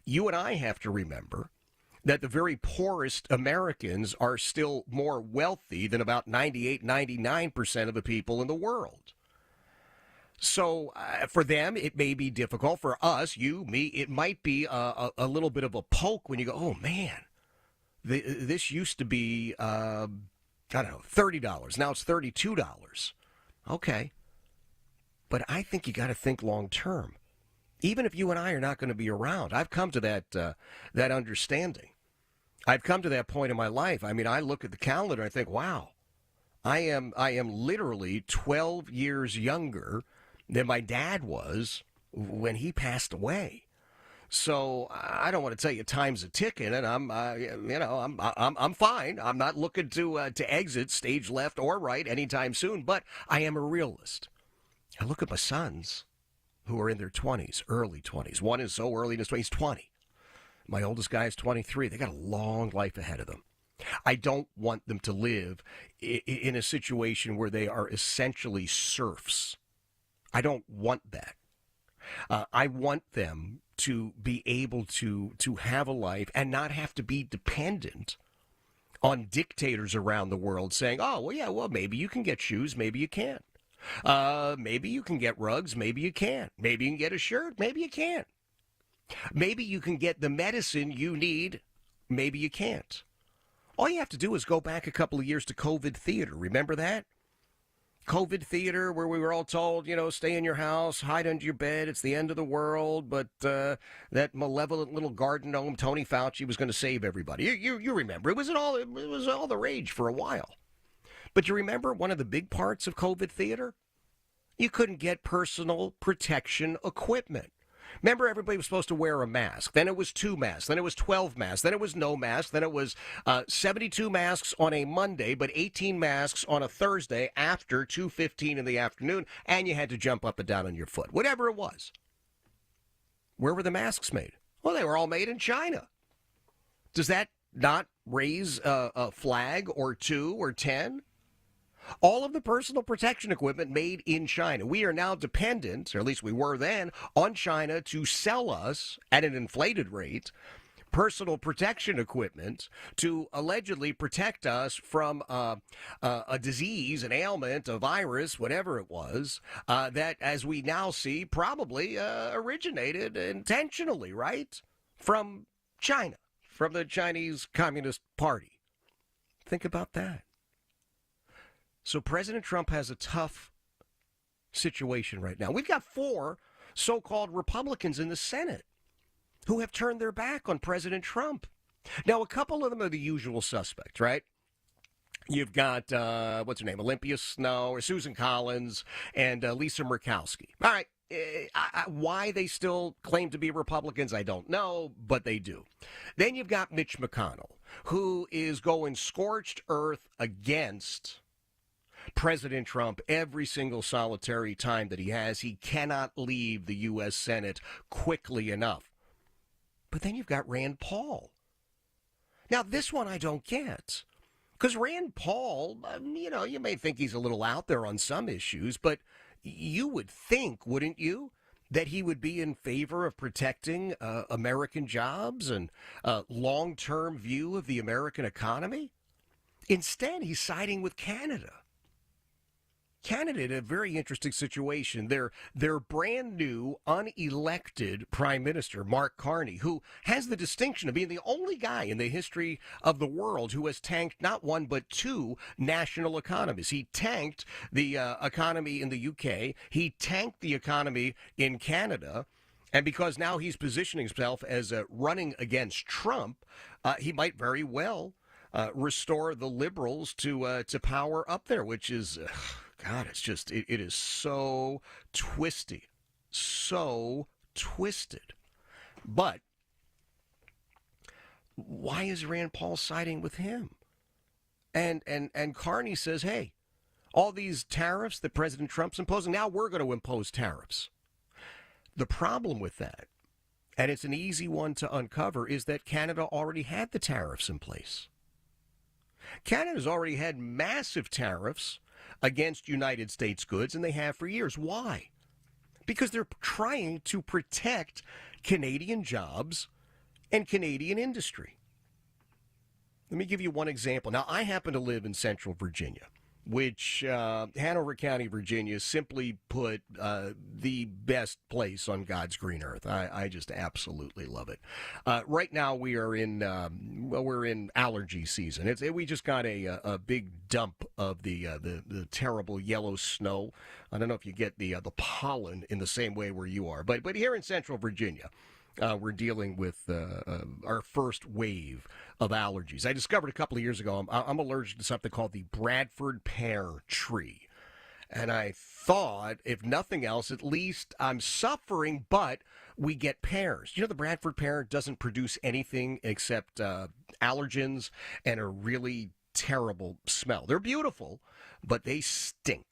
You and I have to remember that the very poorest Americans are still more wealthy than about 99% of the people in the world. So for them, it may be difficult. For us, you, me, it might be a little bit of a poke when you go, oh, man, this used to be, $30. Now it's $32. Okay. But I think you got to think long term. Even if you and I are not going to be around, I've come to that understanding. I've come to that point in my life. I mean, I look at the calendar, I think, wow, I am literally 12 years younger than my dad was when he passed away. So I don't want to tell you time's a ticking, and I'm fine. I'm not looking to exit stage left or right anytime soon, but I am a realist. I look at my sons who are in their 20s, early 20s. One is so early in his 20s, he's 20. My oldest guy is 23. They got a long life ahead of them. I don't want them to live in a situation where they are essentially serfs. I don't want that. I want them to be able to have a life and not have to be dependent on dictators around the world saying, maybe you can get shoes, maybe you can't. Maybe you can get rugs, maybe you can't. Maybe you can get a shirt, maybe you can't. Maybe you can get the medicine you need, maybe you can't. All you have to do is go back a couple of years to COVID theater. Remember that? COVID theater where we were all told, stay in your house, hide under your bed, it's the end of the world, but that malevolent little garden gnome, Tony Fauci, was going to save everybody. You remember. It was all the rage for a while. But you remember one of the big parts of COVID theater? You couldn't get personal protection equipment. Remember, everybody was supposed to wear a mask. Then it was 2 masks. Then it was 12 masks. Then it was no mask. Then it was 72 masks on a Monday, but 18 masks on a Thursday after 2:15 in the afternoon, and you had to jump up and down on your foot. Whatever it was. Where were the masks made? Well, they were all made in China. Does that not raise a flag or 2 or 10? All of the personal protection equipment made in China. We are now dependent, or at least we were then, on China to sell us at an inflated rate personal protection equipment to allegedly protect us from a disease, an ailment, a virus, whatever it was, that, as we now see, probably originated intentionally, right? From China, from the Chinese Communist Party. Think about that. So President Trump has a tough situation right now. We've got 4 so-called Republicans in the Senate who have turned their back on President Trump. Now, a couple of them are the usual suspects, right? You've got, what's her name, Olympia Snowe, or Susan Collins, and Lisa Murkowski. All right, why they still claim to be Republicans, I don't know, but they do. Then you've got Mitch McConnell, who is going scorched earth against President Trump every single solitary time that he has. He cannot leave the U.S. Senate quickly enough. But then you've got Rand Paul. Now, this one I don't get. Because Rand Paul, you may think he's a little out there on some issues, but you would think, wouldn't you, that he would be in favor of protecting American jobs and long-term view of the American economy? Instead, he's siding with Canada. Canada in a very interesting situation. Their brand new, unelected Prime Minister, Mark Carney, who has the distinction of being the only guy in the history of the world who has tanked not one but 2 national economies. He tanked the economy in the UK. He tanked the economy in Canada. And because now he's positioning himself as running against Trump, he might very well restore the liberals to power up there, which is... God, it's just, it is so twisty, so twisted. But why is Rand Paul siding with him? And Carney says, hey, all these tariffs that President Trump's imposing, now we're going to impose tariffs. The problem with that, and it's an easy one to uncover, is that Canada already had the tariffs in place. Canada's already had massive tariffs against United States goods, and they have for years. Why? Because they're trying to protect Canadian jobs and Canadian industry. Let me give you one example. Now, I happen to live in Central Virginia, which Hanover County, Virginia, simply put, the best place on God's green earth. I just absolutely love it. Right now, we are we're in allergy season. We just got a big dump of the terrible yellow snow. I don't know if you get the pollen in the same way where you are, but here in Central Virginia, we're dealing with our first wave of allergies. I discovered a couple of years ago I'm allergic to something called the Bradford pear tree. And I thought, if nothing else, at least I'm suffering, but we get pears. You know, the Bradford pear doesn't produce anything except allergens and a really terrible smell. They're beautiful, but they stink.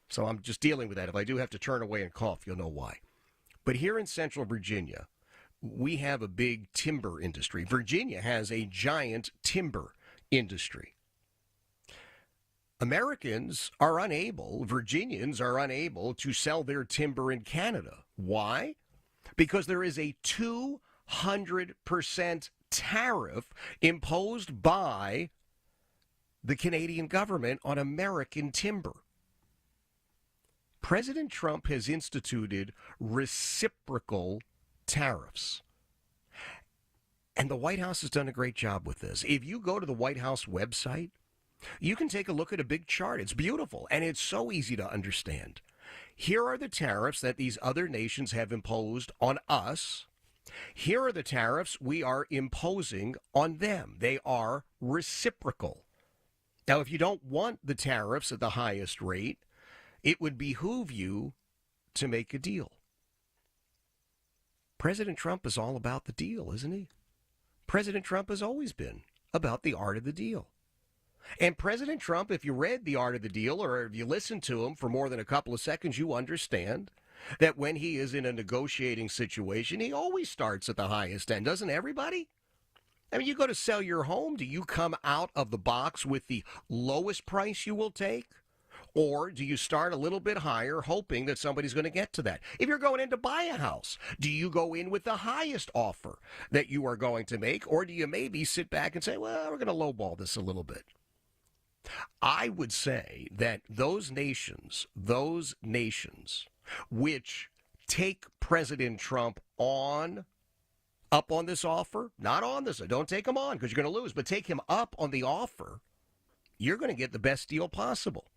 So I'm just dealing with that. If I do have to turn away and cough, you'll know why. But here in Central Virginia, we have a big timber industry. Virginia has a giant timber industry. Virginians are unable to sell their timber in Canada. Why? Because there is a 200% tariff imposed by the Canadian government on American timber. President Trump has instituted reciprocal tariffs. And the White House has done a great job with this. If you go to the White House website, you can take a look at a big chart. It's beautiful, and it's so easy to understand. Here are the tariffs that these other nations have imposed on us. Here are the tariffs we are imposing on them. They are reciprocal. Now, if you don't want the tariffs at the highest rate, it would behoove you to make a deal. President Trump is all about the deal, isn't he? President Trump has always been about the art of the deal. And President Trump, if you read The Art of the Deal or if you listen to him for more than a couple of seconds, you understand that when he is in a negotiating situation, he always starts at the highest end, doesn't everybody? I mean, you go to sell your home, do you come out of the box with the lowest price you will take? Or do you start a little bit higher, hoping that somebody's going to get to that? If you're going in to buy a house, do you go in with the highest offer that you are going to make? Or do you maybe sit back and say, well, we're going to lowball this a little bit? I would say that those nations which take President Trump up on this offer, not on this, don't take him on because you're going to lose, but take him up on the offer, you're going to get the best deal possible.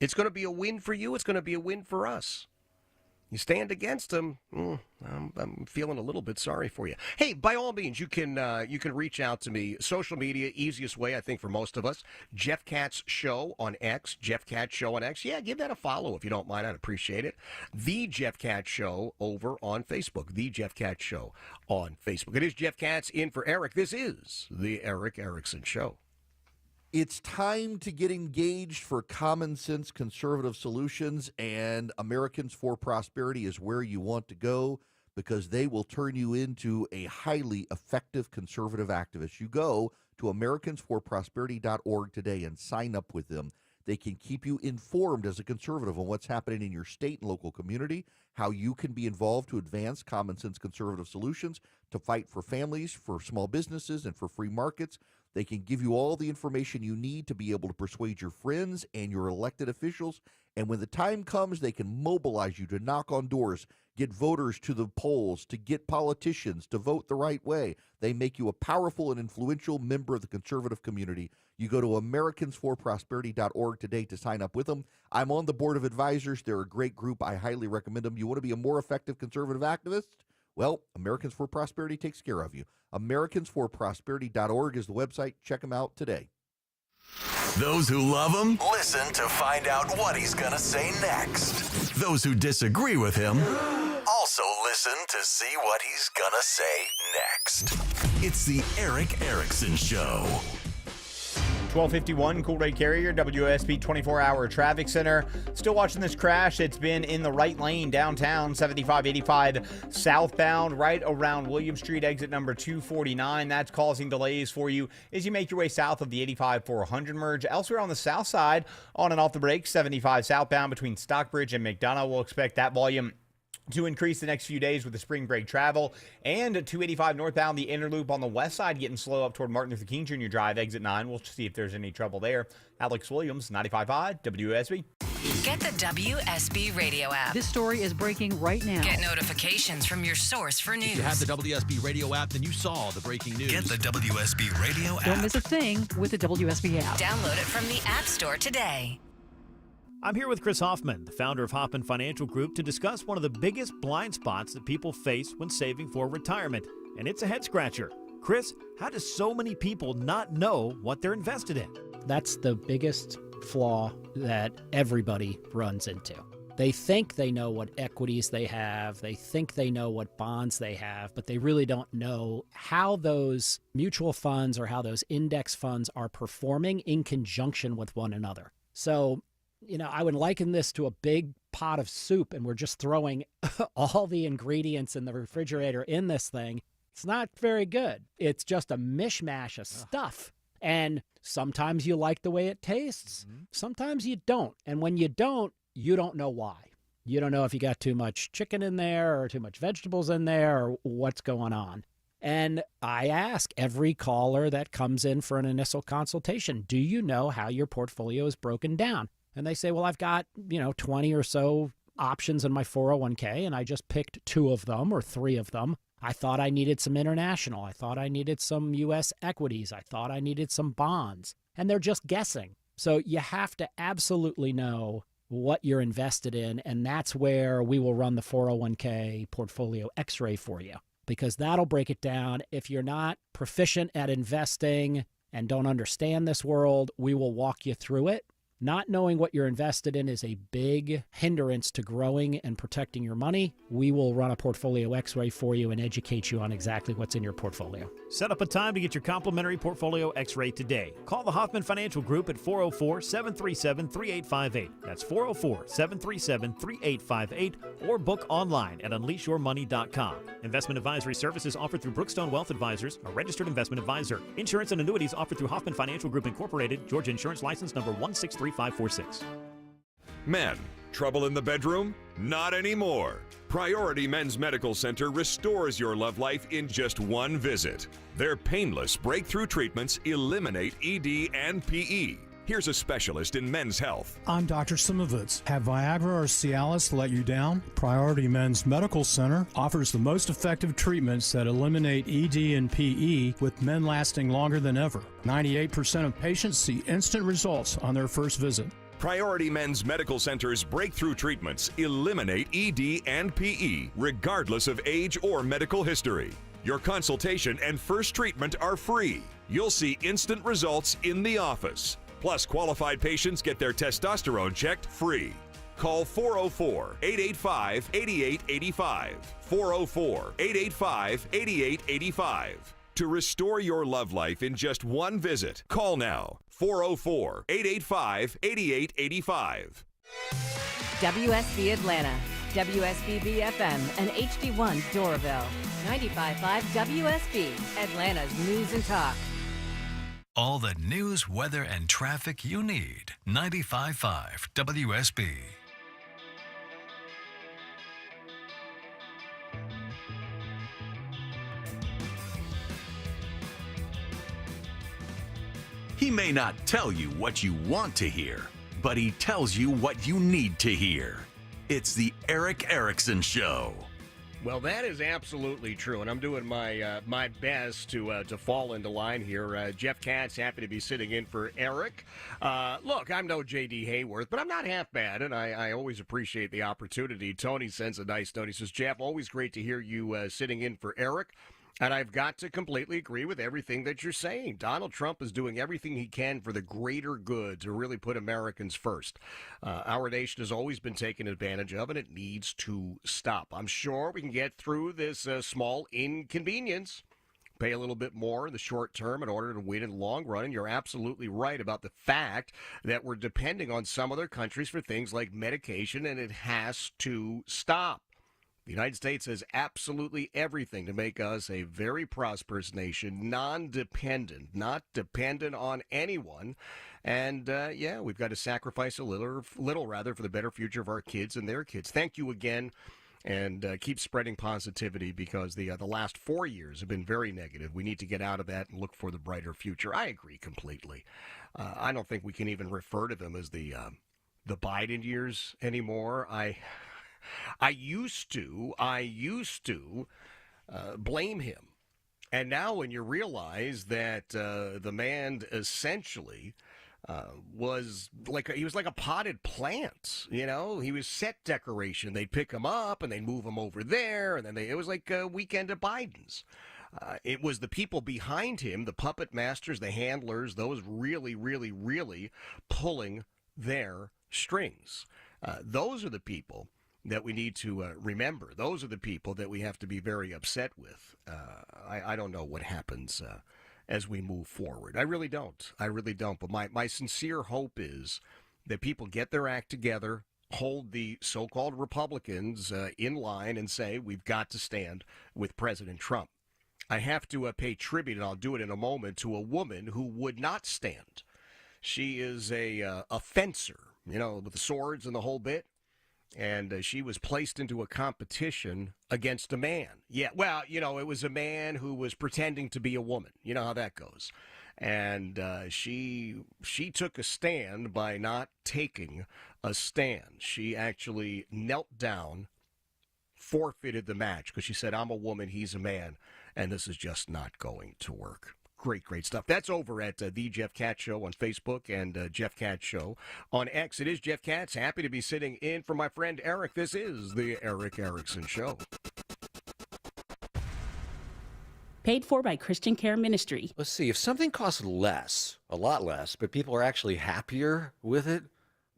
It's going to be a win for you. It's going to be a win for us. You stand against him, I'm feeling a little bit sorry for you. Hey, by all means, you can reach out to me. Social media, easiest way, I think, for most of us. Jeff Katz Show on X. Jeff Katz Show on X. Yeah, give that a follow if you don't mind. I'd appreciate it. The Jeff Katz Show over on Facebook. The Jeff Katz Show on Facebook. It is Jeff Katz in for Eric. This is the Eric Erickson Show. It's time to get engaged for common sense conservative solutions, and Americans for Prosperity is where you want to go because they will turn you into a highly effective conservative activist. You go to americansforprosperity.org today and sign up with them. They can keep you informed as a conservative on what's happening in your state and local community, how you can be involved to advance common sense conservative solutions, to fight for families, for small businesses, and for free markets. They can give you all the information you need to be able to persuade your friends and your elected officials. And when the time comes, they can mobilize you to knock on doors, get voters to the polls, to get politicians to vote the right way. They make you a powerful and influential member of the conservative community. You go to americansforprosperity.org today to sign up with them. I'm on the board of advisors. They're a great group. I highly recommend them. You want to be a more effective conservative activist? Well, Americans for Prosperity takes care of you. americansforprosperity.org is the website. Check them out today. Those who love him, listen to find out what he's going to say next. Those who disagree with him, also listen to see what he's going to say next. It's the Eric Erickson Show. 1251 Cool Ray Carrier, WSB 24-hour traffic center. Still watching this crash. It's been in the right lane downtown, 7585 southbound, right around William Street, exit number 249. That's causing delays for you as you make your way south of the 85-400 merge. Elsewhere on the south side, on and off the brakes, 75 southbound between Stockbridge and McDonough. We'll expect that volume to increase the next few days with the spring break travel. And 285 northbound, the inner loop on the west side getting slow up toward Martin Luther King Jr. Drive, exit 9. We'll see if there's any trouble there. Alex Williams, 95.5 WSB. Get the WSB radio app. This story is breaking right now. Get notifications from your source for news. If you have the WSB radio app, then you saw the breaking news. Get the WSB radio app. Don't miss a thing with the WSB app. Download it from the App Store today. I'm here with Chris Hoffman, the founder of Hoffman Financial Group, to discuss one of the biggest blind spots that people face when saving for retirement, and it's a head-scratcher. Chris, how do so many people not know what they're invested in? That's the biggest flaw that everybody runs into. They think they know what equities they have, they think they know what bonds they have, but they really don't know how those mutual funds or how those index funds are performing in conjunction with one another. So, I would liken this to a big pot of soup, and we're just throwing all the ingredients in the refrigerator in this thing. It's not very good. It's just a mishmash of stuff. And sometimes you like the way it tastes. Sometimes you don't. And when you don't know why. You don't know if you got too much chicken in there or too much vegetables in there or what's going on. And I ask every caller that comes in for an initial consultation, do you know how your portfolio is broken down? And they say, well, I've got, 20 or so options in my 401k, and I just picked 2 of them or 3 of them. I thought I needed some international. I thought I needed some U.S. equities. I thought I needed some bonds. And they're just guessing. So you have to absolutely know what you're invested in, and that's where we will run the 401k portfolio x-ray for you, because that'll break it down. If you're not proficient at investing and don't understand this world, we will walk you through it. Not knowing what you're invested in is a big hindrance to growing and protecting your money. We will run a portfolio x-ray for you and educate you on exactly what's in your portfolio. Set up a time to get your complimentary portfolio x-ray today. Call the Hoffman Financial Group at 404-737-3858. That's 404-737-3858, or book online at unleashyourmoney.com. Investment advisory services offered through Brookstone Wealth Advisors, a registered investment advisor. Insurance and annuities offered through Hoffman Financial Group Incorporated, Georgia Insurance License number 163546. Men, trouble in the bedroom? Not anymore. Priority Men's Medical Center restores your love life in just one visit. Their painless breakthrough treatments eliminate ED and PE. Here's a specialist in men's health. I'm Dr. Simovitz. Have Viagra or Cialis let you down? Priority Men's Medical Center offers the most effective treatments that eliminate ED and PE, with men lasting longer than ever. 98% of patients see instant results on their first visit. Priority Men's Medical Center's breakthrough treatments eliminate ED and PE, regardless of age or medical history. Your consultation and first treatment are free. You'll see instant results in the office. Plus, qualified patients get their testosterone checked free. Call 404-885-8885. 404-885-8885. To restore your love life in just one visit, call now. 404-885-8885. WSB Atlanta, WSBB FM, and HD1 Doraville. 95.5 WSB, Atlanta's news and talk. All the news, weather, and traffic you need. 95.5 WSB. He may not tell you what you want to hear, but he tells you what you need to hear. It's the Erick Erickson Show. Well, that is absolutely true, and I'm doing my my best to fall into line here. Jeff Katz, happy to be sitting in for Eric. Look, I'm no J.D. Hayworth, but I'm not half bad, and I always appreciate the opportunity. Tony sends a nice note. He says, Jeff, always great to hear you sitting in for Eric. And I've got to completely agree with everything that you're saying. Donald Trump is doing everything he can for the greater good to really put Americans first. Our nation has always been taken advantage of, and it needs to stop. I'm sure we can get through this small inconvenience, pay a little bit more in the short term in order to win in the long run. And you're absolutely right about the fact that we're depending on some other countries for things like medication, and it has to stop. The United States has absolutely everything to make us a very prosperous nation, non-dependent, not dependent on anyone. And, we've got to sacrifice a little for the better future of our kids and their kids. Thank you again, and keep spreading positivity, because the last 4 years have been very negative. We need to get out of that and look for the brighter future. I agree completely. I don't think we can even refer to them as the Biden years anymore. I used to blame him. And now when you realize that the man essentially was like a potted plant, he was set decoration. They'd pick him up and they'd move him over there, and then it was like a weekend at Biden's. It was the people behind him, the puppet masters, the handlers, those really, really, really pulling their strings. Those are the people that we need to remember. Those are the people that we have to be very upset with. I don't know what happens as we move forward. I really don't. But my sincere hope is that people get their act together, hold the so-called Republicans in line, and say, we've got to stand with President Trump. I have to pay tribute, and I'll do it in a moment, to a woman who would not stand. She is a fencer, with the swords and the whole bit. And she was placed into a competition against a man. Yeah, well, it was a man who was pretending to be a woman. You know how that goes. And she took a stand by not taking a stand. She actually knelt down, forfeited the match, because she said, I'm a woman, he's a man, and this is just not going to work. Great stuff. That's over at The Jeff Katz Show on Facebook and Jeff Katz Show on X. It is Jeff Katz. Happy to be sitting in for my friend Eric. This is the Erick Erickson Show. Paid for by Christian Care Ministry. Let's see. If something costs less, a lot less, but people are actually happier with it,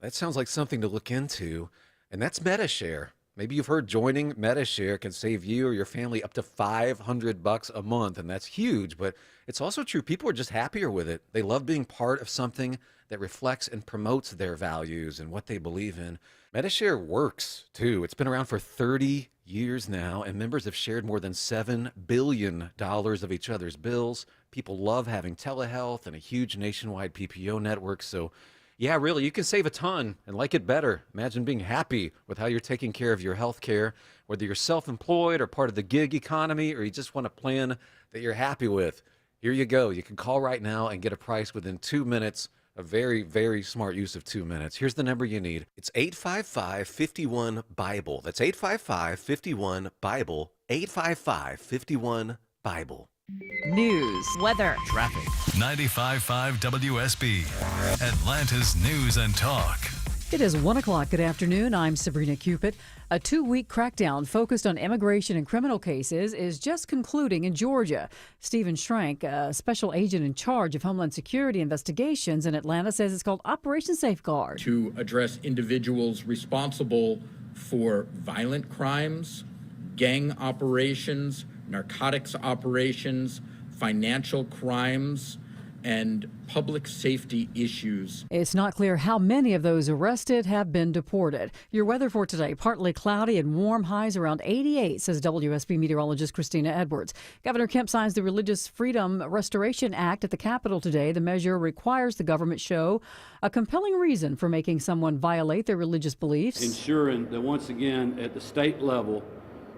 that sounds like something to look into. And that's MediShare. Maybe you've heard joining MediShare can save you or your family up to $500 a month, and that's huge, but it's also true. People are just happier with it. They love being part of something that reflects and promotes their values and what they believe in. MediShare works, too. It's been around for 30 years now, and members have shared more than $7 billion of each other's bills. People love having telehealth and a huge nationwide PPO network, so Yeah, really, you can save a ton and like it better. Imagine being happy with how you're taking care of your health care, whether you're self-employed or part of the gig economy, or you just want a plan that you're happy with. Here you go. You can call right now and get a price within 2 minutes. A very, very smart use of 2 minutes. Here's the number you need. It's 855-51-BIBLE. That's 855-51-BIBLE. 855-51-BIBLE. News, weather, traffic. 95.5 WSB, Atlanta's News and Talk. It is 1 o'clock. Good afternoon. I'm Sabrina Cupid. A 2-week crackdown focused on immigration and criminal cases is just concluding in Georgia. Stephen Schrank, a special agent in charge of Homeland Security investigations in Atlanta, says it's called Operation Safeguard. To address individuals responsible for violent crimes, gang operations, narcotics operations, financial crimes, and public safety issues. It's not clear how many of those arrested have been deported. Your weather for today, partly cloudy and warm, highs around 88, says WSB meteorologist Christina Edwards. Governor Kemp signs the Religious Freedom Restoration Act at the Capitol today. The measure requires the government show a compelling reason for making someone violate their religious beliefs. Ensuring that once again at the state level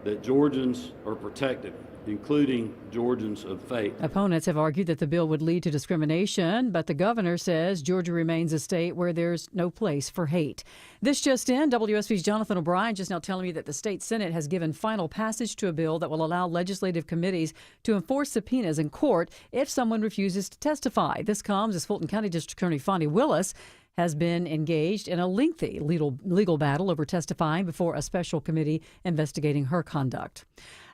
that Georgians are protected, including Georgians of faith. Opponents have argued that the bill would lead to discrimination, but the governor says Georgia remains a state where there's no place for hate. This just in, WSB's Jonathan O'Brien just now telling me that the state Senate has given final passage to a bill that will allow legislative committees to enforce subpoenas in court if someone refuses to testify. This comes as Fulton County District Attorney Fonnie Willis has been engaged in a lengthy legal battle over testifying before a special committee investigating her conduct.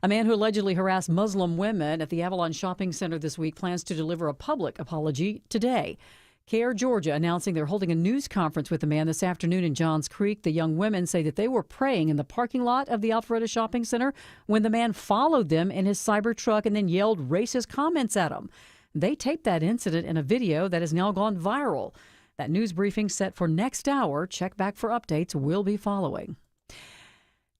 A man who allegedly harassed Muslim women at the Avalon Shopping Center this week plans to deliver a public apology today. CARE Georgia announcing they're holding a news conference with the man this afternoon in Johns Creek. The young women say that they were praying in the parking lot of the Alpharetta Shopping Center when the man followed them in his cyber truck and then yelled racist comments at them. They taped that incident in a video that has now gone viral. That news briefing set for next hour. Check back for updates. Will be following.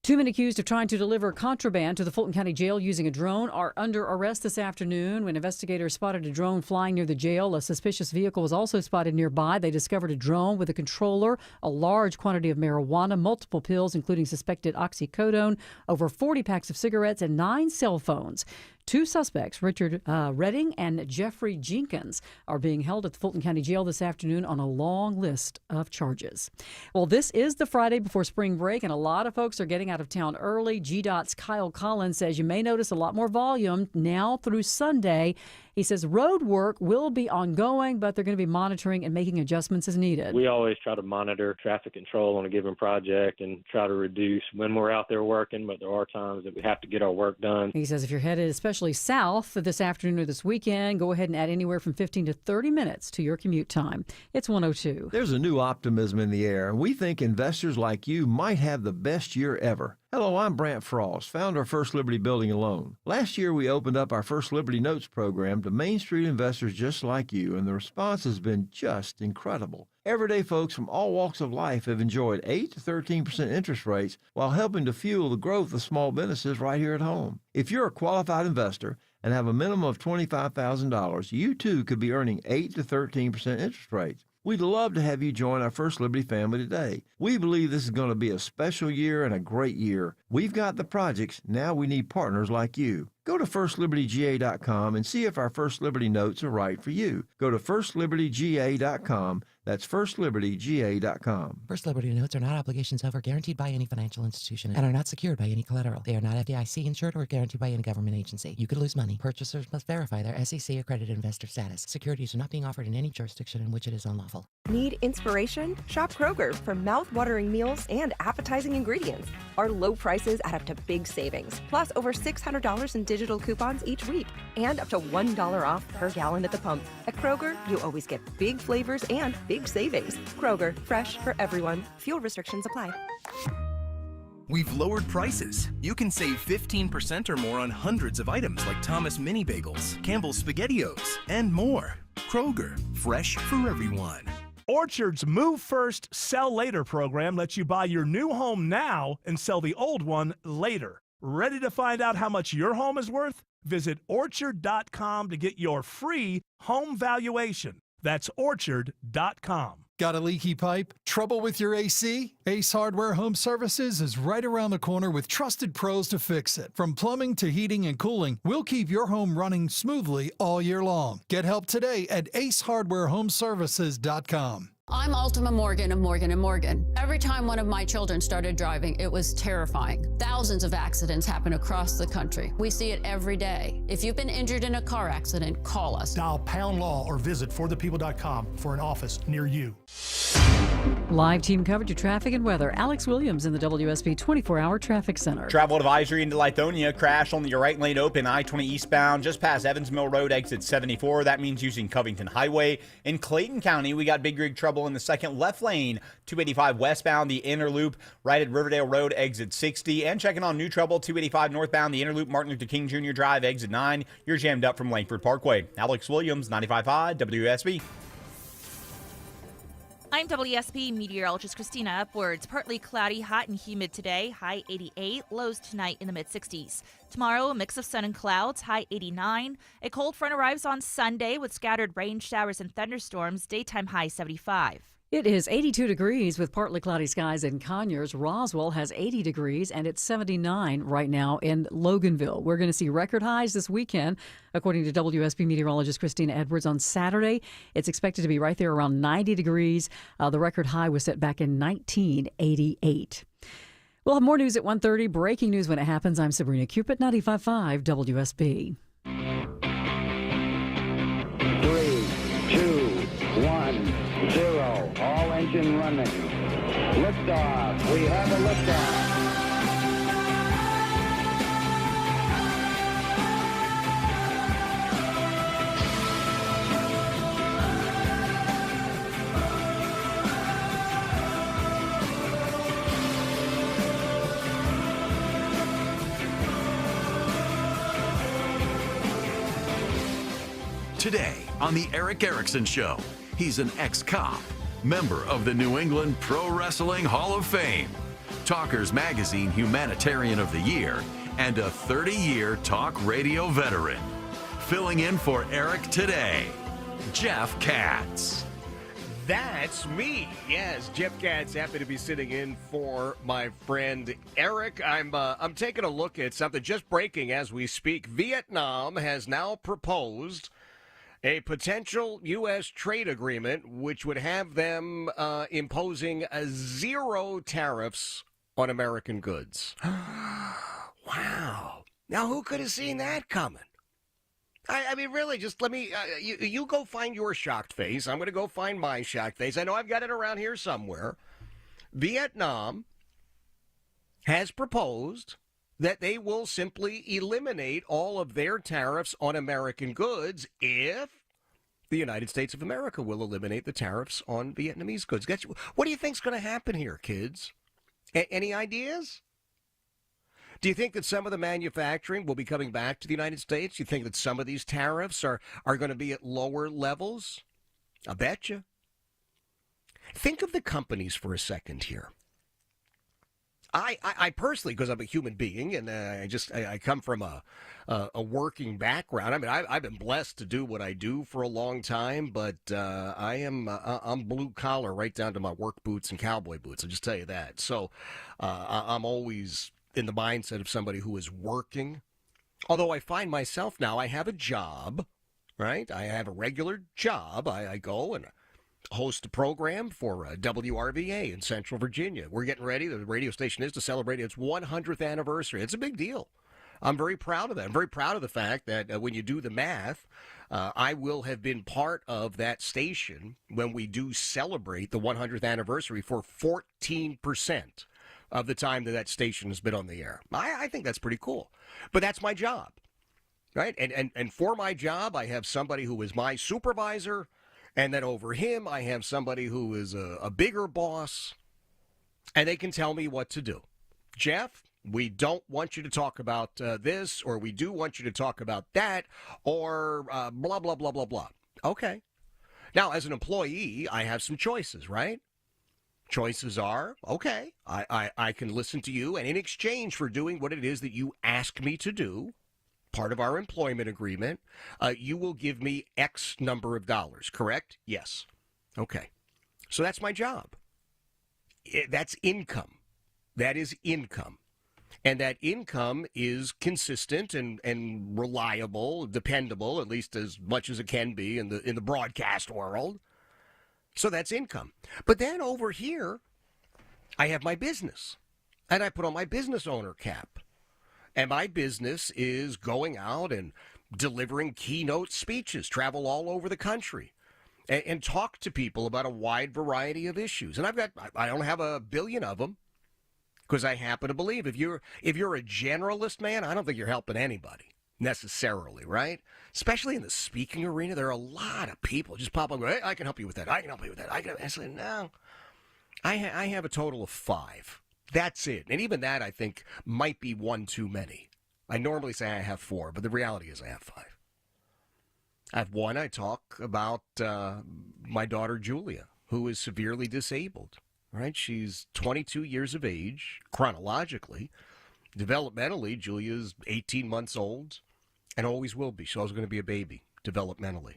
2 men accused of trying to deliver contraband to the Fulton County Jail using a drone are under arrest this afternoon. When investigators spotted a drone flying near the jail, a suspicious vehicle was also spotted nearby. They discovered a drone with a controller, a large quantity of marijuana, multiple pills, including suspected oxycodone, over 40 packs of cigarettes, and 9 cell phones. 2 suspects, Richard Redding and Jeffrey Jenkins, are being held at the Fulton County Jail this afternoon on a long list of charges. Well, this is the Friday before spring break, and a lot of folks are getting out of town early. GDOT's Kyle Collins says you may notice a lot more volume now through Sunday. He says road work will be ongoing, but they're going to be monitoring and making adjustments as needed. We always try to monitor traffic control on a given project and try to reduce when we're out there working, but there are times that we have to get our work done. He says if you're headed especially south this afternoon or this weekend, go ahead and add anywhere from 15 to 30 minutes to your commute time. It's 102. There's a new optimism in the air, and we think investors like you might have the best year ever. Hello, I'm Brant Frost, founder of First Liberty Building and Loan. Last year, we opened up our First Liberty Notes program to Main Street investors just like you, and the response has been just incredible. Everyday folks from all walks of life have enjoyed 8 to 13% interest rates while helping to fuel the growth of small businesses right here at home. If you're a qualified investor and have a minimum of $25,000, you too could be earning 8 to 13% interest rates. We'd love to have you join our First Liberty family today. We believe this is going to be a special year and a great year. We've got the projects. Now we need partners like you. Go to FirstLibertyGA.com and see if our First Liberty notes are right for you. Go to FirstLibertyGA.com. That's FirstLibertyGA.com. First Liberty notes are not obligations of or guaranteed by any financial institution and are not secured by any collateral. They are not FDIC insured or guaranteed by any government agency. You could lose money. Purchasers must verify their SEC accredited investor status. Securities are not being offered in any jurisdiction in which it is unlawful. Need inspiration? Shop Kroger for mouth-watering meals and appetizing ingredients. Our low prices add up to big savings, plus over $600 in digital coupons each week, and up to $1 off per gallon at the pump. At Kroger, you always get big flavors and big savings. Kroger, fresh for everyone. Fuel restrictions apply. We've lowered prices. You can save 15% or more on hundreds of items like Thomas Mini Bagels, Campbell's SpaghettiOs, and more. Kroger, fresh for everyone. Orchard's Move First, Sell Later program lets you buy your new home now and sell the old one later. Ready to find out how much your home is worth? Visit Orchard.com to get your free home valuation. That's orchard.com. Got a leaky pipe? Trouble with your AC? Ace Hardware Home Services is right around the corner with trusted pros to fix it. From plumbing to heating and cooling, we'll keep your home running smoothly all year long. Get help today at acehardwarehomeservices.com. I'm Ultima Morgan of Morgan & Morgan. Every time one of my children started driving, it was terrifying. Thousands of accidents happen across the country. We see it every day. If you've been injured in a car accident, call us. Dial pound law or visit forthepeople.com for an office near you. Live team coverage of traffic and weather. Alex Williams in the WSB 24-hour traffic center. Travel advisory into Lithonia. Crash on your right lane open, I-20 eastbound, just past Evans Mill Road, exit 74. That means using Covington Highway. In Clayton County, we got big rig trouble in the second left lane, 285 westbound, the inner loop, right at Riverdale Road, exit 60. And checking on new trouble, 285 northbound, the inner loop, Martin Luther King Jr. Drive, exit 9. You're jammed up from Langford Parkway. Alex Williams, 95.5 WSB. I'm WSB meteorologist Christina Upwards. Partly cloudy, hot and humid today, high 88, lows tonight in the mid-60s. Tomorrow, a mix of sun and clouds, high 89. A cold front arrives on Sunday with scattered rain showers and thunderstorms, daytime high 75. It is 82 degrees with partly cloudy skies in Conyers. Roswell has 80 degrees, and it's 79 right now in Loganville. We're going to see record highs this weekend, according to WSB meteorologist Christina Edwards. On Saturday, it's expected to be right there around 90 degrees. The record high was set back in 1988. We'll have more news at 1:30. Breaking news when it happens. I'm Sabrina Cupid, 95.5 WSB. 3, 2, 1, 0. All engine running. Liftoff. We have a liftoff. Today on The Eric Erickson Show, he's an ex-cop, member of the New England Pro Wrestling Hall of Fame, Talkers Magazine Humanitarian of the Year, and a 30-year talk radio veteran. Filling in for Eric today, Jeff Katz. That's me. Yes, Jeff Katz, happy to be sitting in for my friend Eric. I'm taking a look at something just breaking as we speak. Vietnam has now proposed a potential U.S. trade agreement which would have them imposing 0 tariffs on American goods. Wow. Now, who could have seen that coming? I mean, really, just let me, you go find your shocked face. I'm going to go find my shocked face. I know I've got it around here somewhere. Vietnam has proposed that they will simply eliminate all of their tariffs on American goods if the United States of America will eliminate the tariffs on Vietnamese goods. What do you think's going to happen here, kids? Any ideas? Do you think that some of the manufacturing will be coming back to the United States? Do you think that some of these tariffs are going to be at lower levels? I bet you. Think of the companies for a second here. I personally, because I'm a human being and I come from a working background. I mean, I've been blessed to do what I do for a long time, but I'm blue collar right down to my work boots and cowboy boots. I'll just tell you that. So I'm always in the mindset of somebody who is working. Although I find myself now, I have a job, right? I have a regular job. I go and host a program for WRVA in Central Virginia. We're getting ready, the radio station is, to celebrate its 100th anniversary. It's a big deal. I'm very proud of that. I'm very proud of the fact that when you do the math, I will have been part of that station when we do celebrate the 100th anniversary for 14% of the time that station has been on the air. I think that's pretty cool. But that's my job, right? And for my job, I have somebody who is my supervisor. And then over him, I have somebody who is a bigger boss, and they can tell me what to do. Jeff, we don't want you to talk about this, or we do want you to talk about that, or blah, blah, blah, blah, blah. Okay. Now, as an employee, I have some choices, right? Choices are, okay, I can listen to you, and in exchange for doing what it is that you ask me to do, part of our employment agreement. You will give me X number of dollars, correct? Yes. Okay. So that's my job. That's income. That is income. And that income is consistent and reliable, dependable, at least as much as it can be in the broadcast world. So that's income. But then over here, I have my business. And I put on my business owner cap. And my business is going out and delivering keynote speeches, travel all over the country, and talk to people about a wide variety of issues. And I don't have a billion of them, because I happen to believe if you're a generalist, man, I don't think you're helping anybody necessarily, right? Especially in the speaking arena, there are a lot of people just pop up and go, hey, I can help you with that. I can help you with that. I say, no, I have a total of 5. That's it. And even that, I think, might be one too many. I normally say I have 4, but the reality is I have 5. I have 1, I talk about my daughter, Julia, who is severely disabled, right? She's 22 years of age, chronologically. Developmentally, Julia's 18 months old and always will be. She's always going to be a baby, developmentally.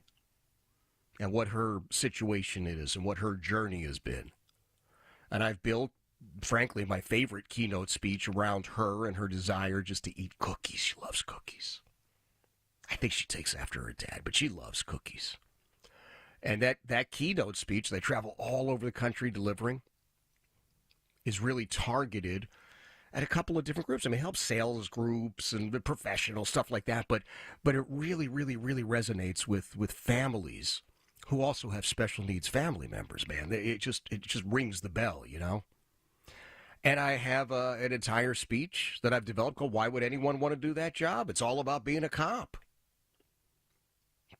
And what her situation is and what her journey has been. And I've built, frankly, my favorite keynote speech around her and her desire just to eat cookies. She loves cookies. I think she takes after her dad, but she loves cookies. And that keynote speech they travel all over the country delivering is really targeted at a couple of different groups. I mean, it helps sales groups and professional stuff like that, but it really, really, really resonates with families who also have special needs family members, man. It just rings the bell, you know? And I have an entire speech that I've developed called Why Would Anyone Want to Do That Job? It's all about being a cop.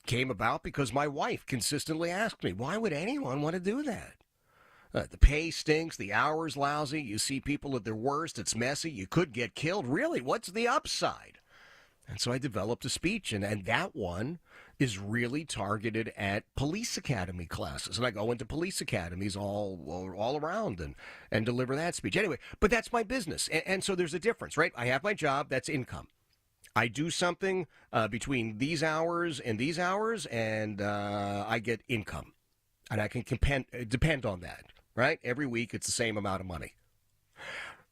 Came about because my wife consistently asked me, why would anyone want to do that? The pay stinks, the hours lousy, you see people at their worst, it's messy, you could get killed. Really, what's the upside? And so I developed a speech, and that one is really targeted at police academy classes. And I go into police academies all around and deliver that speech. Anyway, but that's my business. And so there's a difference, right? I have my job, that's income. I do something between these hours, and I get income. And I can depend on that, right? Every week it's the same amount of money.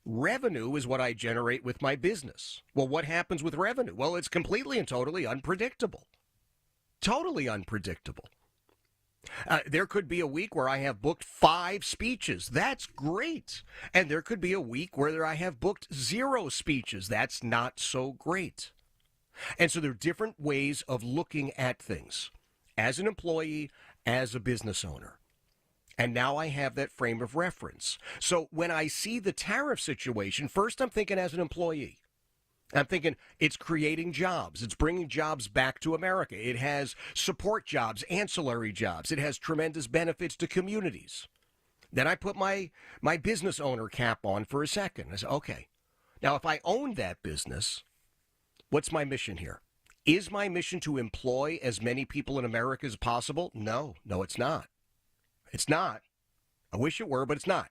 Revenue is what I generate with my business. Well, what happens with revenue? Well, it's completely and totally unpredictable. Totally unpredictable. There could be a week where I have booked 5 speeches. That's great. And there could be a week where I have booked 0 speeches. That's not so great. And so there are different ways of looking at things as an employee, as a business owner. And now I have that frame of reference. So when I see the tariff situation, first I'm thinking as an employee. I'm thinking it's creating jobs. It's bringing jobs back to America. It has support jobs, ancillary jobs. It has tremendous benefits to communities. Then I put my business owner cap on for a second. I say, okay, now if I own that business, what's my mission here? Is my mission to employ as many people in America as possible? No, it's not. It's not. I wish it were, but it's not.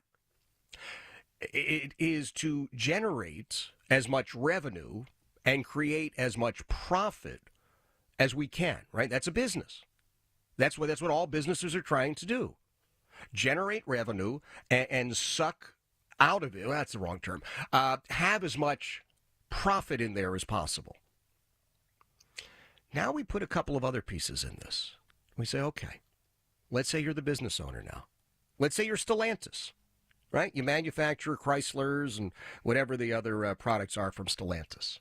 It is to generate as much revenue and create as much profit as we can, right? That's a business. That's what all businesses are trying to do. Generate revenue and suck out of it. Well, that's the wrong term. Have as much profit in there as possible. Now we put a couple of other pieces in this. We say, okay, let's say you're the business owner now. Let's say you're Stellantis, right? You manufacture Chryslers and whatever the other products are from Stellantis.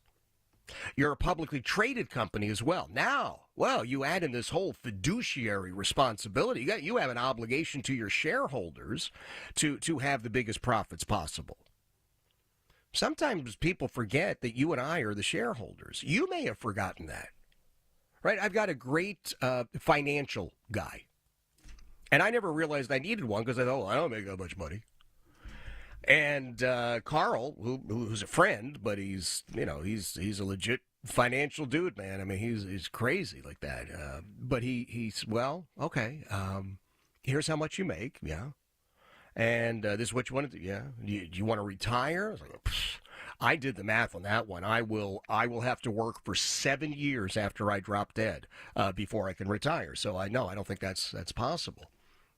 You're a publicly traded company as well. Now, well, you add in this whole fiduciary responsibility. You have an obligation to your shareholders to have the biggest profits possible. Sometimes people forget that you and I are the shareholders. You may have forgotten that, right? I've got a great financial guy. And I never realized I needed one because I thought, I don't make that much money. And Carl, who's a friend, but he's a legit financial dude, man. I mean, he's crazy like that. But he's well, okay. Here's how much you make, yeah. And this is what you want to do, yeah. Do you want to retire? I was like, I did the math on that one. I will have to work for 7 years after I drop dead before I can retire. So I don't think that's possible.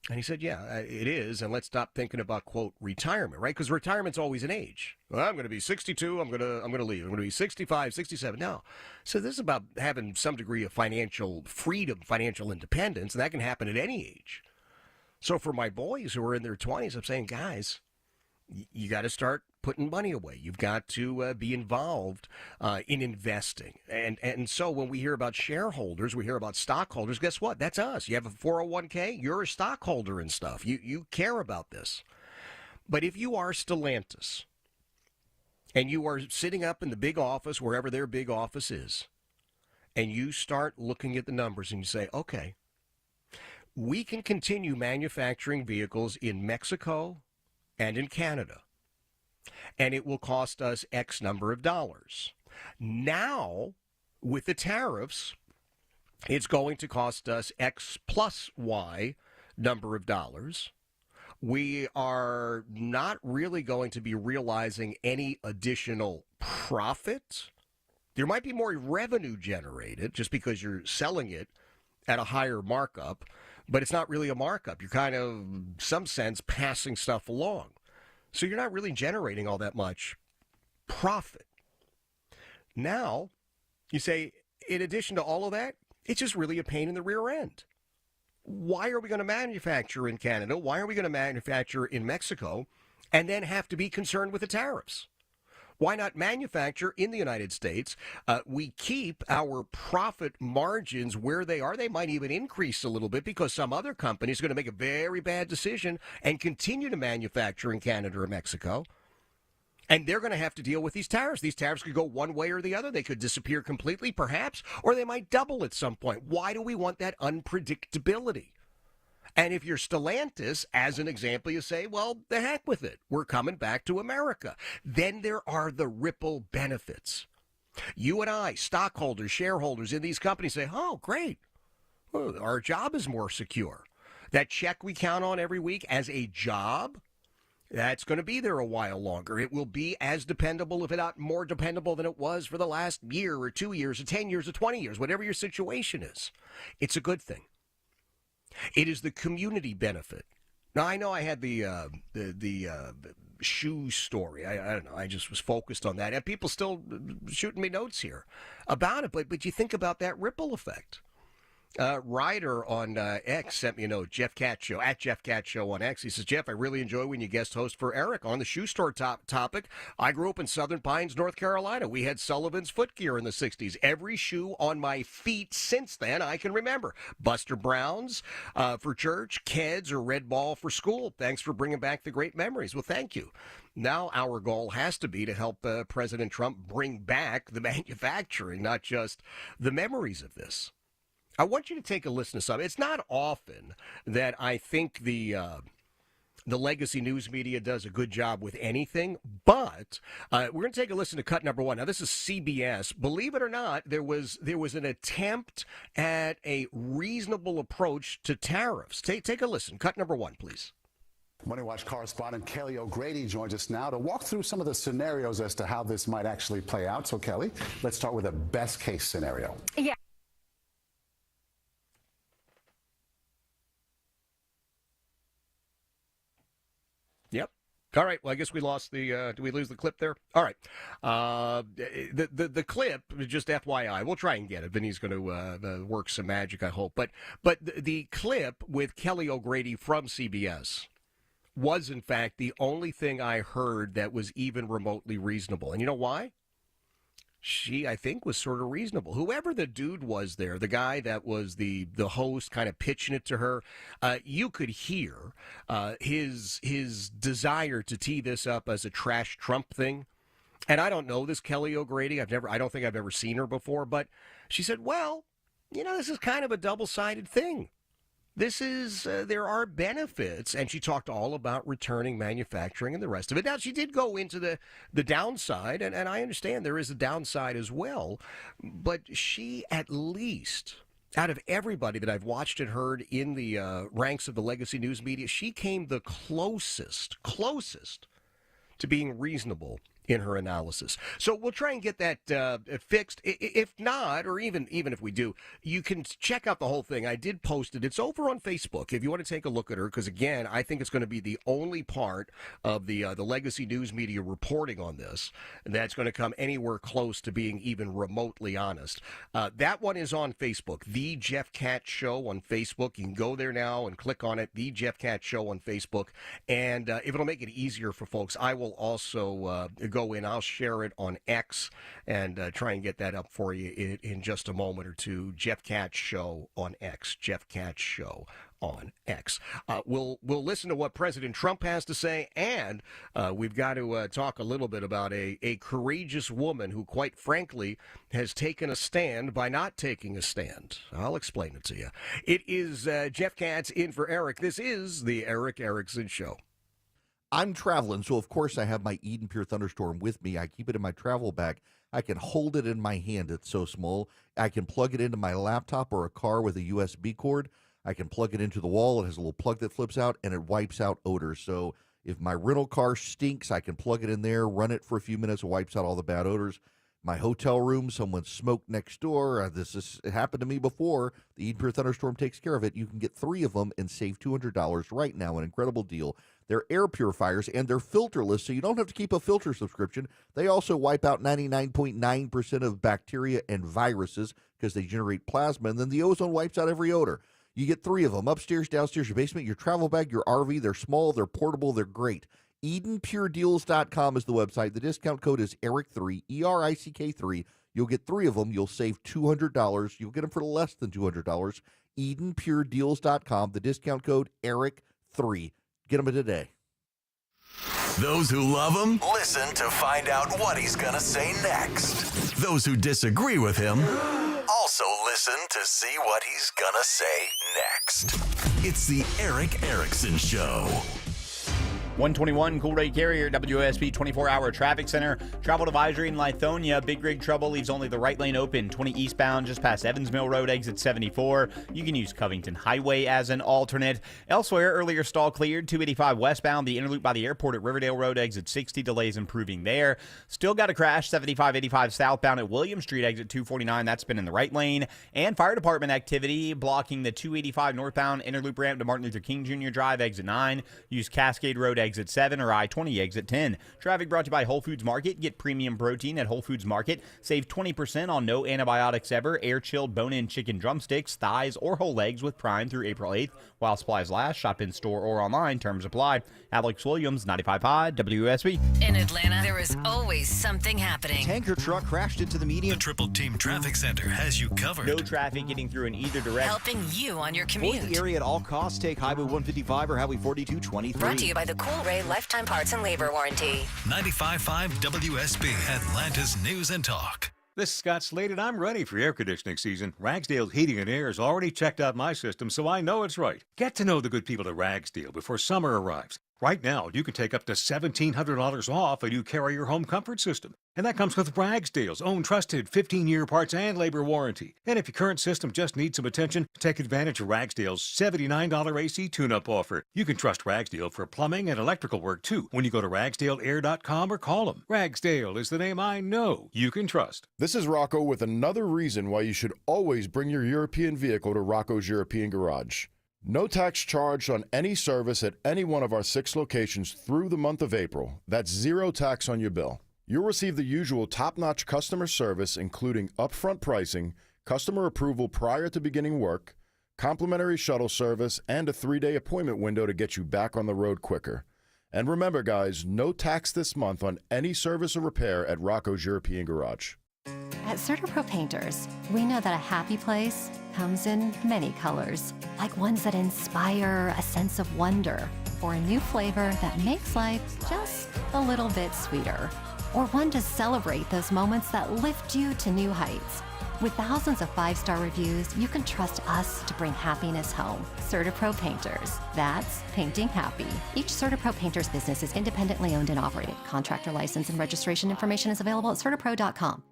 And he said, yeah, it is. And let's stop thinking about, quote, retirement, right? Because retirement's always an age. Well, I'm going to be 62. I'm going to leave. I'm going to be 65, 67. No. So this is about having some degree of financial freedom, financial independence, and that can happen at any age. So for my boys who are in their 20s, I'm saying, guys, you got to start putting money away. You've got to be involved in investing. And so when we hear about shareholders, we hear about stockholders, guess what? That's us. You have a 401k, you're a stockholder and stuff. You care about this. But if you are Stellantis and you are sitting up in the big office, wherever their big office is, and you start looking at the numbers and you say, okay, we can continue manufacturing vehicles in Mexico and in Canada, and it will cost us X number of dollars. Now, with the tariffs, it's going to cost us X plus Y number of dollars. We are not really going to be realizing any additional profit. There might be more revenue generated just because you're selling it at a higher markup, but it's not really a markup. You're kind of, in some sense, passing stuff along. So you're not really generating all that much profit. Now, you say, in addition to all of that, it's just really a pain in the rear end. Why are we going to manufacture in Canada? Why are we going to manufacture in Mexico and then have to be concerned with the tariffs? Why not manufacture in the United States? We keep our profit margins where they are. They might even increase a little bit because some other company is going to make a very bad decision and continue to manufacture in Canada or Mexico. And they're going to have to deal with these tariffs. These tariffs could go one way or the other. They could disappear completely, perhaps, or they might double at some point. Why do we want that unpredictability? And if you're Stellantis, as an example, you say, well, the heck with it. We're coming back to America. Then there are the ripple benefits. You and I, stockholders, shareholders in these companies say, oh, great. Well, our job is more secure. That check we count on every week as a job, that's going to be there a while longer. It will be as dependable, if not more dependable than it was for the last year or 2 years or 10 years or 20 years, whatever your situation is. It's a good thing. It is the community benefit. Now, I know I had the shoe story. I don't know. I just was focused on that. And people still shooting me notes here about it. But you think about that ripple effect. Ryder on X sent me a note, Jeff Cat Show, at Jeff Cat Show on X. He says, Jeff, I really enjoy when you guest host for Eric on the shoe store topic. I grew up in Southern Pines, North Carolina. We had Sullivan's footgear in the 60s. Every shoe on my feet since then I can remember. Buster Brown's for church, Keds or Red Ball for school. Thanks for bringing back the great memories. Well, thank you. Now our goal has to be to help President Trump bring back the manufacturing, not just the memories of this. I want you to take a listen to something. It's not often that I think the legacy news media does a good job with anything, but we're going to take a listen to cut number one. Now, this is CBS. Believe it or not, there was an attempt at a reasonable approach to tariffs. Take a listen. Cut number one, please. Money Watch correspondent Kelly O'Grady joins us now to walk through some of the scenarios as to how this might actually play out. So, Kelly, let's start with a best-case scenario. Yeah. Yep. All right. Well, I guess we lost the. Do we lose the clip there? All right. The clip, just FYI, we'll try and get it. Vinny's going to work some magic, I hope. But the clip with Kelly O'Grady from CBS was, in fact, the only thing I heard that was even remotely reasonable. And you know why? She, I think, was sort of reasonable. Whoever the dude was there, the guy that was the host kind of pitching it to her, you could hear his desire to tee this up as a trash Trump thing. And I don't know this Kelly O'Grady. I don't think I've ever seen her before. But she said, well, this is kind of a double-sided thing. This is, there are benefits, and she talked all about returning manufacturing and the rest of it. Now, she did go into the downside, and I understand there is a downside as well, but she at least, out of everybody that I've watched and heard in the ranks of the legacy news media, she came the closest to being reasonable in her analysis. So we'll try and get that fixed. If not, or even if we do, you can check out the whole thing. I did post it. It's over on Facebook if you want to take a look at her, because, again, I think it's going to be the only part of the legacy news media reporting on this that's going to come anywhere close to being even remotely honest. That one is on Facebook, The Jeff Katz Show on Facebook. You can go there now and click on it, The Jeff Katz Show on Facebook. And if it'll make it easier for folks, I will also go in. I'll share it on X and try and get that up for you in just a moment or two. Jeff Katz Show on X. Jeff Katz Show on X. We'll listen to what President Trump has to say, and we've got to talk a little bit about a courageous woman who, quite frankly, has taken a stand by not taking a stand. I'll explain it to you. It is Jeff Katz in for Eric. This is the Eric Erickson Show. I'm traveling, so of course I have my Eden Pure Thunderstorm with me. I keep it in my travel bag. I can hold it in my hand. It's so small. I can plug it into my laptop or a car with a USB cord. I can plug it into the wall. It has a little plug that flips out, and it wipes out odors. So if my rental car stinks, I can plug it in there, run it for a few minutes, it wipes out all the bad odors. My hotel room, someone smoked next door. It happened to me before. The Eden Pure Thunderstorm takes care of it. You can get 3 of them and save $200 right now. An incredible deal. They're air purifiers, and they're filterless, so you don't have to keep a filter subscription. They also wipe out 99.9% of bacteria and viruses because they generate plasma, and then the ozone wipes out every odor. You get 3 of them, upstairs, downstairs, your basement, your travel bag, your RV. They're small, they're portable, they're great. EdenPureDeals.com is the website. The discount code is ERIC3, ERICK3. You'll get 3 of them. You'll save $200. You'll get them for less than $200. EdenPureDeals.com. The discount code ERIC3. Get them today. Those who love him, listen to find out what he's going to say next. Those who disagree with him, also listen to see what he's going to say next. It's the Eric Erickson Show. 121 Cool Ray Carrier, WSB 24-hour traffic center. Travel advisory in Lithonia. Big rig trouble leaves only the right lane open. 20 eastbound just past Evans Mill Road, exit 74. You can use Covington Highway as an alternate. Elsewhere, earlier stall cleared. 285 westbound. The inner loop by the airport at Riverdale Road, exit 60. Delays improving there. Still got a crash. 7585 southbound at William Street, exit 249. That's been in the right lane. And fire department activity blocking the 285 northbound inner loop ramp to Martin Luther King Jr. Drive, exit 9. Use Cascade Road, exit 7, or I-20 exit 10. Traffic brought to you by Whole Foods Market. Get premium protein at Whole Foods Market. Save 20% on no antibiotics ever, air-chilled bone-in chicken drumsticks, thighs, or whole legs with Prime through April 8th. While supplies last, shop in store or online. Terms apply. Alex Williams, 95.5 WSB. In Atlanta, there is always something happening. Tanker truck crashed into the median. The Triple Team Traffic Center has you covered. No traffic getting through in either direction. Helping you on your commute. Avoid the area at all costs. Take Highway 155 or Highway 4223. Brought to you by the Cool Ray Lifetime Parts and Labor Warranty. 95.5 WSB, Atlanta's News and Talk. This is Scott Slade, and I'm ready for air conditioning season. Ragsdale Heating and Air has already checked out my system, so I know it's right. Get to know the good people at Ragsdale before summer arrives. Right now, you can take up to $1,700 off a new Carrier home comfort system. And that comes with Ragsdale's own trusted 15-year parts and labor warranty. And if your current system just needs some attention, take advantage of Ragsdale's $79 AC tune-up offer. You can trust Ragsdale for plumbing and electrical work, too, when you go to ragsdaleair.com or call them. Ragsdale is the name I know you can trust. This is Rocco with another reason why you should always bring your European vehicle to Rocco's European Garage. No tax charged on any service at any one of our 6 locations through the month of April. That's 0 tax on your bill. You'll receive the usual top-notch customer service, including upfront pricing, customer approval prior to beginning work, complimentary shuttle service, and a 3-day appointment window to get you back on the road quicker. And remember, guys, no tax this month on any service or repair at Rocco's European Garage. At CertaPro Painters, we know that a happy place comes in many colors, like ones that inspire a sense of wonder, or a new flavor that makes life just a little bit sweeter, or one to celebrate those moments that lift you to new heights. With thousands of 5-star reviews, you can trust us to bring happiness home. CertaPro Painters. That's painting happy. Each CertaPro Painters business is independently owned and operated. Contractor license and registration information is available at CertaPro.com.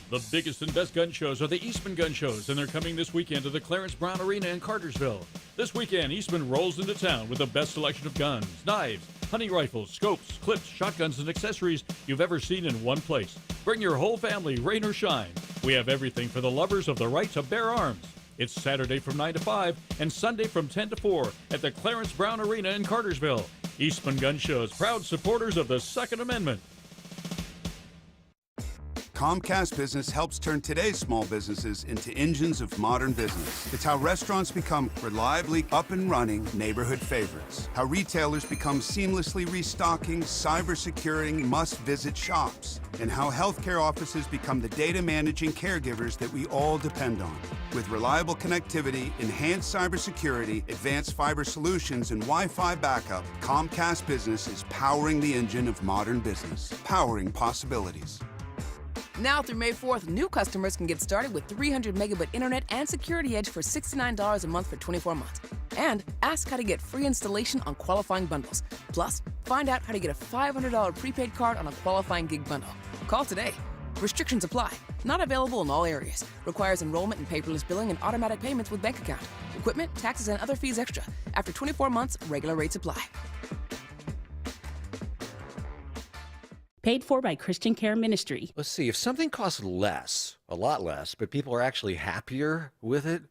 The biggest and best gun shows are the Eastman Gun Shows, and they're coming this weekend to the Clarence Brown Arena in Cartersville. This weekend, Eastman rolls into town with the best selection of guns, knives, hunting rifles, scopes, clips, shotguns, and accessories you've ever seen in one place. Bring your whole family, rain or shine. We have everything for the lovers of the right to bear arms. It's Saturday from 9 to 5 and Sunday from 10 to 4 at the Clarence Brown Arena in Cartersville. Eastman Gun Shows, proud supporters of the Second Amendment. Comcast Business helps turn today's small businesses into engines of modern business. It's how restaurants become reliably up and running neighborhood favorites. How retailers become seamlessly restocking, cyber-securing, must-visit shops. And how healthcare offices become the data managing caregivers that we all depend on. With reliable connectivity, enhanced cybersecurity, advanced fiber solutions, and Wi-Fi backup, Comcast Business is powering the engine of modern business, powering possibilities. Now through May 4th, new customers can get started with 300 megabit internet and Security Edge for $69 a month for 24 months. And ask how to get free installation on qualifying bundles. Plus, find out how to get a $500 prepaid card on a qualifying gig bundle. Call today. Restrictions apply. Not available in all areas. Requires enrollment in paperless billing and automatic payments with bank account. Equipment, taxes, and other fees extra. After 24 months, regular rates apply. Paid for by Christian Care Ministry. Let's see, if something costs less, a lot less, but people are actually happier with it,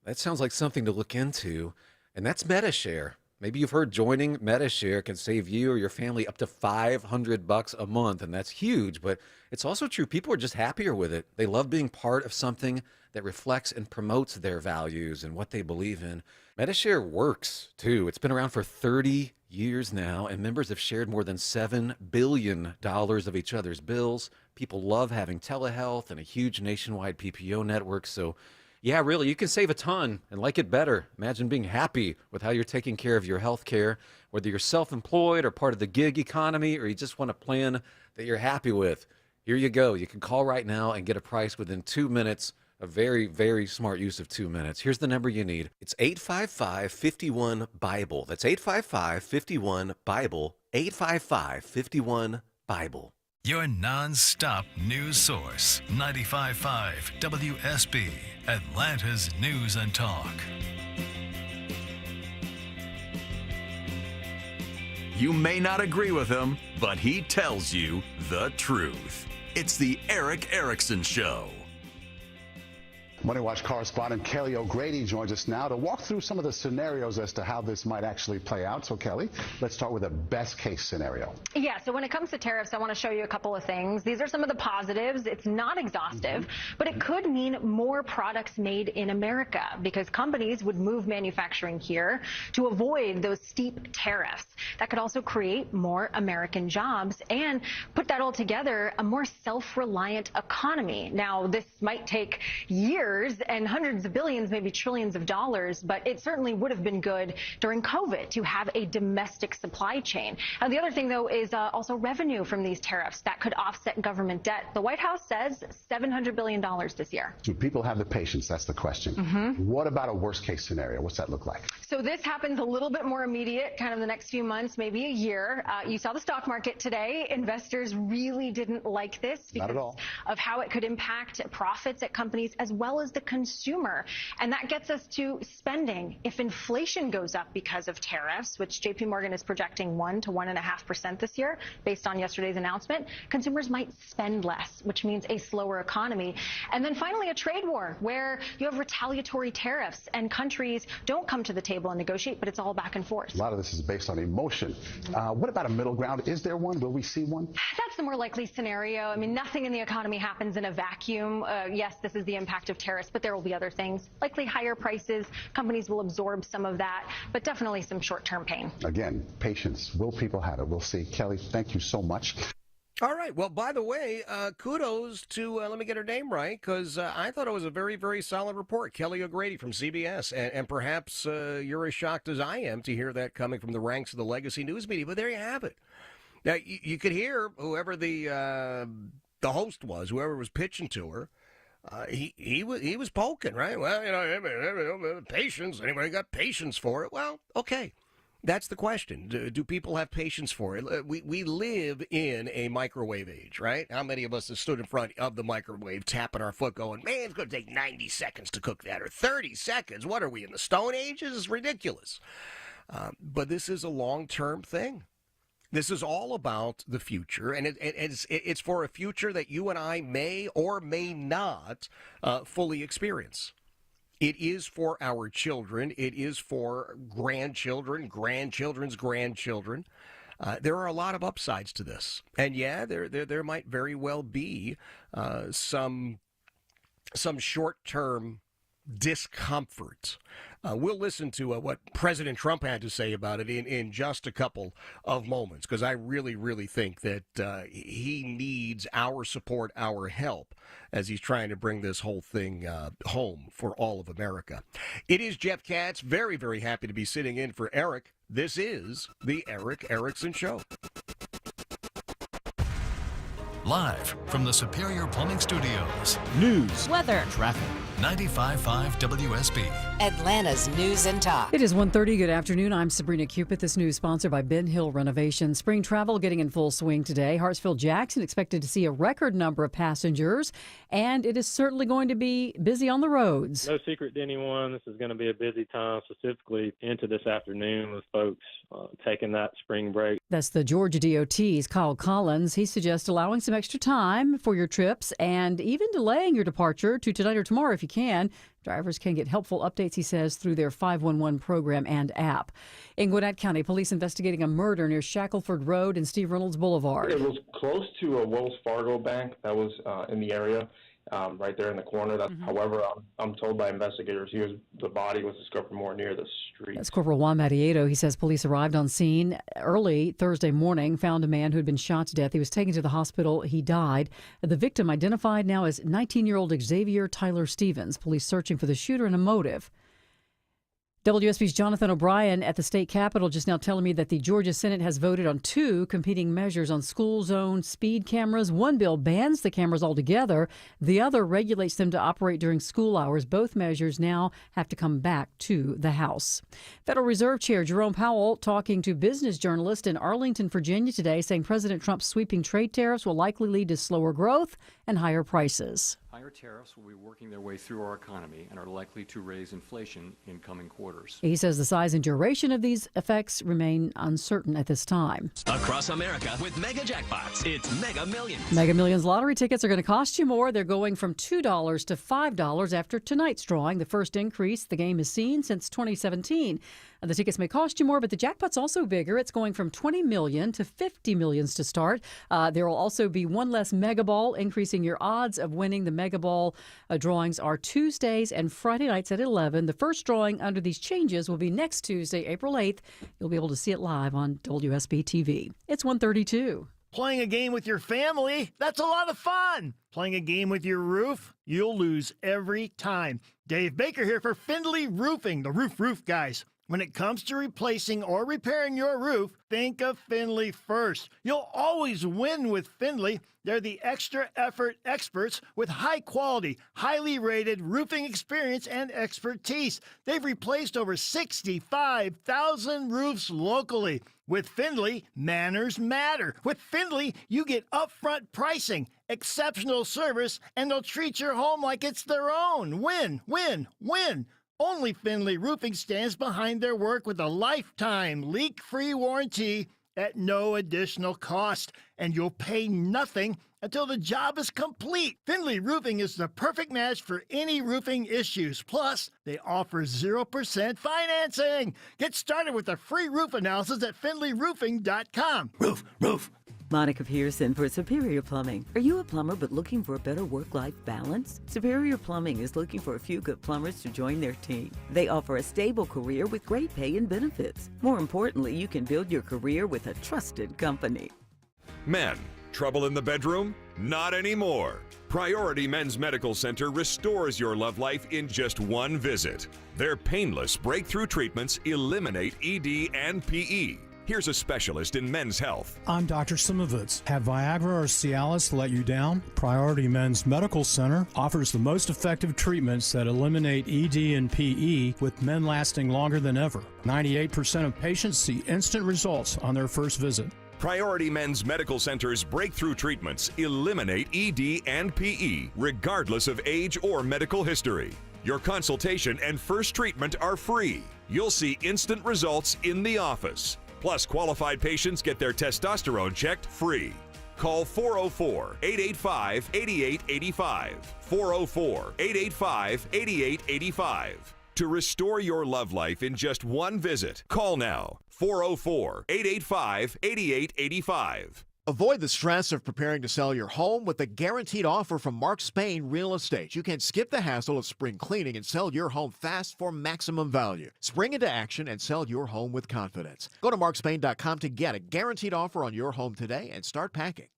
that sounds like something to look into. And that's MediShare. Maybe you've heard joining MediShare can save you or your family up to $500 a month, and that's huge, but it's also true. People are just happier with it. They love being part of something that reflects and promotes their values and what they believe in. MediShare works, too. It's been around for 30 years now, and members have shared more than $7 billion of each other's bills. People love having telehealth and a huge nationwide PPO network. So, yeah, really, you can save a ton and like it better. Imagine being happy with how you're taking care of your health care, whether you're self-employed or part of the gig economy, or you just want a plan that you're happy with. Here you go. You can call right now and get a price within 2 minutes. A very, very smart use of 2 minutes. Here's the number you need. It's 855-51-BIBLE. That's 855-51-BIBLE. 855-51-BIBLE. Your non-stop news source. 95.5 WSB, Atlanta's News and Talk. You may not agree with him, but he tells you the truth. It's the Eric Erickson Show. Money Watch correspondent Kelly O'Grady joins us now to walk through some of the scenarios as to how this might actually play out. So, Kelly, let's start with a best-case scenario. Yeah, so when it comes to tariffs, I want to show you a couple of things. These are some of the positives. It's not exhaustive, but it could mean more products made in America because companies would move manufacturing here to avoid those steep tariffs. That could also create more American jobs and put that all together, a more self-reliant economy. Now, this might take years and hundreds of billions, maybe trillions of dollars, but it certainly would have been good during COVID to have a domestic supply chain. Now, the other thing, though, is also revenue from these tariffs that could offset government debt. The White House says $700 billion this year. Do people have the patience? That's the question. What about a worst-case scenario? What's that look like? So this happens a little bit more immediate, kind of the next few months, maybe a year. You saw the stock market today. Investors really didn't like this because of how it could impact profits at companies as well as the consumer. And that gets us to spending. If inflation goes up because of tariffs, which JP Morgan is projecting 1 to 1.5% this year, based on yesterday's announcement, consumers might spend less, which means a slower economy. And then finally, a trade war where you have retaliatory tariffs and countries don't come to the table and negotiate, but it's all back and forth. A lot of this is based on emotion. What about a middle ground? Is there one? Will we see one? That's the more likely scenario. I mean, nothing in the economy happens in a vacuum. Yes, this is the impact of tariffs, but there will be other things, likely higher prices. Companies will absorb some of that, but definitely some short-term pain. Again, patience. Will people have it? We'll see. Kelly, thank you so much. All right. Well, by the way, kudos to, let me get her name right, because I thought it was a very, very solid report. Kelly O'Grady from CBS. And perhaps you're as shocked as I am to hear that coming from the ranks of the legacy news media. But there you have it. Now, you could hear whoever the host was, whoever was pitching to her, he was poking, right? Well, patience. Anybody got patience for it? Well, okay. That's the question. Do people have patience for it? We live in a microwave age, right? How many of us have stood in front of the microwave tapping our foot going, man, it's going to take 90 seconds to cook that, or 30 seconds. What are we, in the Stone Age? This is ridiculous. But this is a long-term thing. This is all about the future, and it's for a future that you and I may or may not fully experience. It is for our children. It is for grandchildren, grandchildren's grandchildren. There are a lot of upsides to this, and yeah, there might very well be some short-term discomfort. We'll listen to what President Trump had to say about it in just a couple of moments, because I really, really think that he needs our support, our help, as he's trying to bring this whole thing home for all of America. It is Jeff Katz. Very, very happy to be sitting in for Eric. This is the Eric Erickson Show. Live from the Superior Plumbing Studios. News, weather, traffic. 95.5 WSB. Atlanta's News and Talk. It is 1:30. Good afternoon. I'm Sabrina Cupid. This news sponsored by Ben Hill Renovation. Spring travel getting in full swing today. Hartsfield-Jackson expected to see a record number of passengers, and it is certainly going to be busy on the roads. No secret to anyone, this is going to be a busy time, specifically into this afternoon with folks taking that spring break. That's the Georgia DOT's Kyle Collins. He suggests allowing some extra time for your trips and even delaying your departure to tonight or tomorrow if you can. Drivers can get helpful updates, he says, through their 511 program and app. In Gwinnett County, police investigating a murder near Shackelford Road and Steve Reynolds Boulevard. It was close to a Wells Fargo bank that was in the area. Right there in the corner. However, I'm told by investigators the body was discovered more near the street. That's Corporal Juan Matieto. He says police arrived on scene early Thursday morning, found a man who had been shot to death. He was taken to the hospital. He died. The victim identified now as 19-year-old Xavier Tyler Stevens. Police searching for the shooter and a motive. WSB's Jonathan O'Brien at the state capitol just now telling me that the Georgia Senate has voted on 2 competing measures on school zone speed cameras. One bill bans the cameras altogether. The other regulates them to operate during school hours. Both measures now have to come back to the House. Federal Reserve Chair Jerome Powell talking to business journalists in Arlington, Virginia today, saying President Trump's sweeping trade tariffs will likely lead to slower growth and higher prices. Higher tariffs will be working their way through our economy and are likely to raise inflation in coming quarters. He says the size and duration of these effects remain uncertain at this time. Across America with Mega Jackpots, it's Mega Millions. Mega Millions lottery tickets are going to cost you more. They're going from $2 to $5 after tonight's drawing, the first increase the game has seen since 2017. The tickets may cost you more, but the jackpot's also bigger. It's going from $20 million to $50 million to start. There will also be one less Mega Ball, increasing your odds of winning. The Mega Ball drawings are Tuesdays and Friday nights at 11. The first drawing under these changes will be next Tuesday, April 8th. You'll be able to see it live on WSB TV. It's 1:32. Playing a game with your family, that's a lot of fun. Playing a game with your roof, you'll lose every time. Dave Baker here for Findlay Roofing, the roof guys. When it comes to replacing or repairing your roof, think of Findlay first. You'll always win with Findlay. They're the extra effort experts with high quality, highly rated roofing experience and expertise. They've replaced over 65,000 roofs locally. With Findlay, manners matter. With Findlay, you get upfront pricing, exceptional service, and they'll treat your home like it's their own. Win, win, win. Only Findlay Roofing stands behind their work with a lifetime leak-free warranty at no additional cost, and you'll pay nothing until the job is complete. Findlay Roofing is the perfect match for any roofing issues. Plus, they offer 0% financing. Get started with a free roof analysis at FindlayRoofing.com. Roof. Monica Pearson for Superior Plumbing. Are you a plumber but looking for a better work-life balance? Superior Plumbing is looking for a few good plumbers to join their team. They offer a stable career with great pay and benefits. More importantly, you can build your career with a trusted company. Men, trouble in the bedroom? Not anymore. Priority Men's Medical Center restores your love life in just one visit. Their painless breakthrough treatments eliminate ED and PE. Here's a specialist in men's health. I'm Dr. Simovitz. Have Viagra or Cialis let you down? Priority Men's Medical Center offers the most effective treatments that eliminate ED and PE, with men lasting longer than ever. 98% of patients see instant results on their first visit. Priority Men's Medical Center's breakthrough treatments eliminate ED and PE, regardless of age or medical history. Your consultation and first treatment are free. You'll see instant results in the office. Plus, qualified patients get their testosterone checked free. Call 404-885-8885. 404-885-8885. To restore your love life in just one visit, call now. 404-885-8885. Avoid the stress of preparing to sell your home with a guaranteed offer from Mark Spain Real Estate. You can skip the hassle of spring cleaning and sell your home fast for maximum value. Spring into action and sell your home with confidence. Go to markspain.com to get a guaranteed offer on your home today and start packing.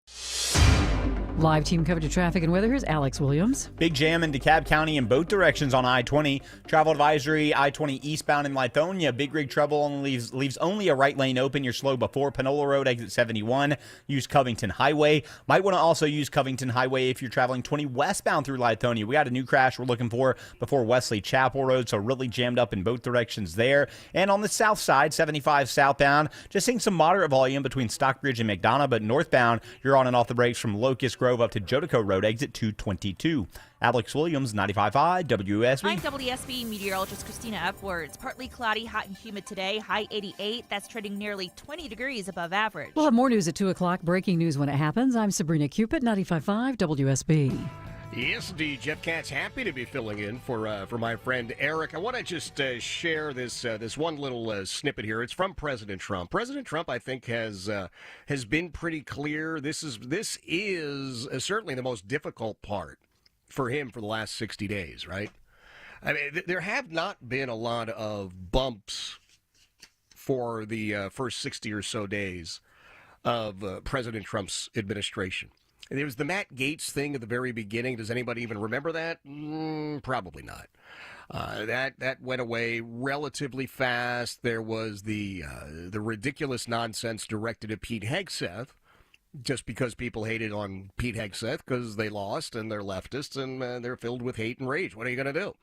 Live team coverage of traffic and weather. Here's Alex Williams. Big jam in DeKalb County in both directions on I-20. Travel advisory, I-20 eastbound in Lithonia. Big rig trouble only leaves only a right lane open. You're slow before Panola Road, exit 71. Use Covington Highway. Might want to also use Covington Highway if you're traveling 20 westbound through Lithonia. We got a new crash we're looking for before Wesley Chapel Road, so really jammed up in both directions there. And on the south side, 75 southbound, just seeing some moderate volume between Stockbridge and McDonough, but northbound, you're on and off the brakes from Locust Grove up to Jodico Road, exit 222. Alex Williams, 95.5 WSB. I'm WSB meteorologist Christina Upwards. Partly cloudy, hot and humid today, high 88. That's trending nearly 20 degrees above average. We'll have more news at 2 o'clock. Breaking news when it happens. I'm Sabrina Cupid, 95.5 WSB. Yes, indeed. Jeff Katz, happy to be filling in for my friend Eric. I want to just share this one little snippet here. It's from President Trump. President Trump, I think, has been pretty clear. This is certainly the most difficult part for him for the last 60 days, right? I mean, there have not been a lot of bumps for the first 60 or so days of President Trump's administration. There was the Matt Gaetz thing at the very beginning. Does anybody even remember that? Probably not. That went away relatively fast. There was the ridiculous nonsense directed at Pete Hegseth, just because people hated on Pete Hegseth because they lost and they're leftists and they're filled with hate and rage. What are you going to do?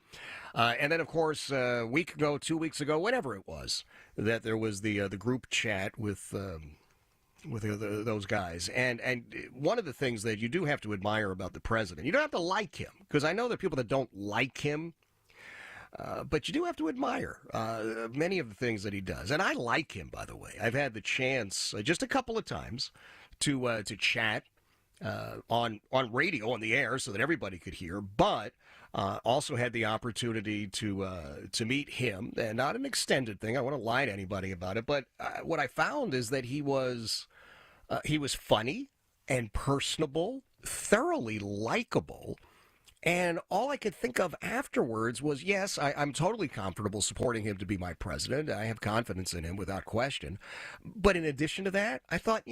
And then, of course, a week ago, 2 weeks ago, whatever it was, that there was the group chat with those guys. And one of the things that you do have to admire about the president, you don't have to like him, because I know there are people that don't like him, but you do have to admire many of the things that he does. And I like him, by the way. I've had the chance just a couple of times to chat on radio, on the air, so that everybody could hear, but also had the opportunity to meet him, and not an extended thing. I don't want to lie to anybody about it, but what I found is that he was funny and personable, thoroughly likable, and all I could think of afterwards was, yes, I'm totally comfortable supporting him to be my president. I have confidence in him without question. But in addition to that, I thought,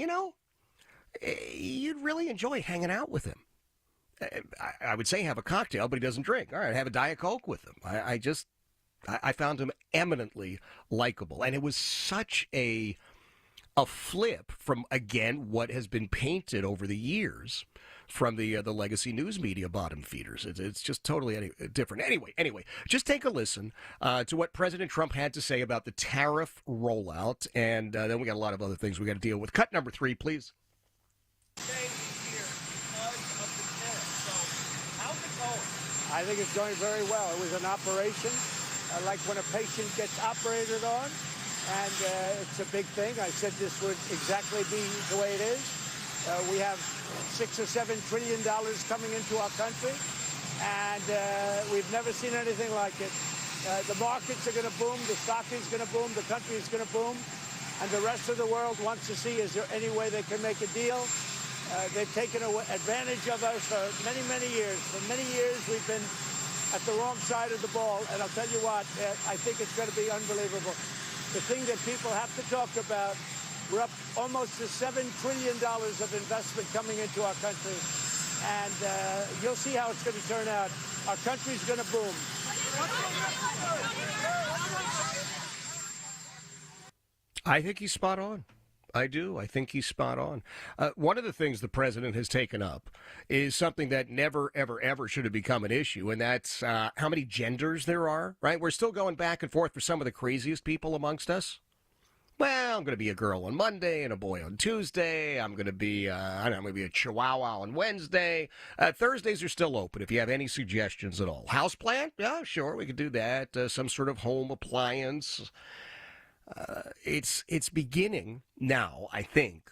you'd really enjoy hanging out with him. I would say have a cocktail, but he doesn't drink. All right, have a Diet Coke with him. I found him eminently likable. And it was such a flip from, again, what has been painted over the years from the legacy news media bottom feeders. It's just totally different. Anyway, just take a listen to what President Trump had to say about the tariff rollout. And then we got a lot of other things we got to deal with. Cut number 3, please. I think it's going very well. It was an operation like when a patient gets operated on, and it's a big thing. I said this would exactly be the way it is. We have $6 or $7 trillion coming into our country, and we've never seen anything like it. The markets are going to boom, the stock is going to boom, the country is going to boom, and the rest of the world wants to see, is there any way they can make a deal? They've taken advantage of us for many, many years. For many years, we've been at the wrong side of the ball. And I'll tell you what, I think it's going to be unbelievable. The thing that people have to talk about, we're up almost to $7 trillion of investment coming into our country. And you'll see how it's going to turn out. Our country's going to boom. I think he's spot on. I do. I think he's spot on. One of the things the president has taken up is something that never, ever, ever should have become an issue, and that's how many genders there are, right? We're still going back and forth for some of the craziest people amongst us. Well, I'm going to be a girl on Monday and a boy on Tuesday. I'm going to be, I'm going to be a chihuahua on Wednesday. Thursdays are still open if you have any suggestions at all. Houseplant? Yeah, sure, we could do that. Some sort of home appliance. It's beginning now, I think,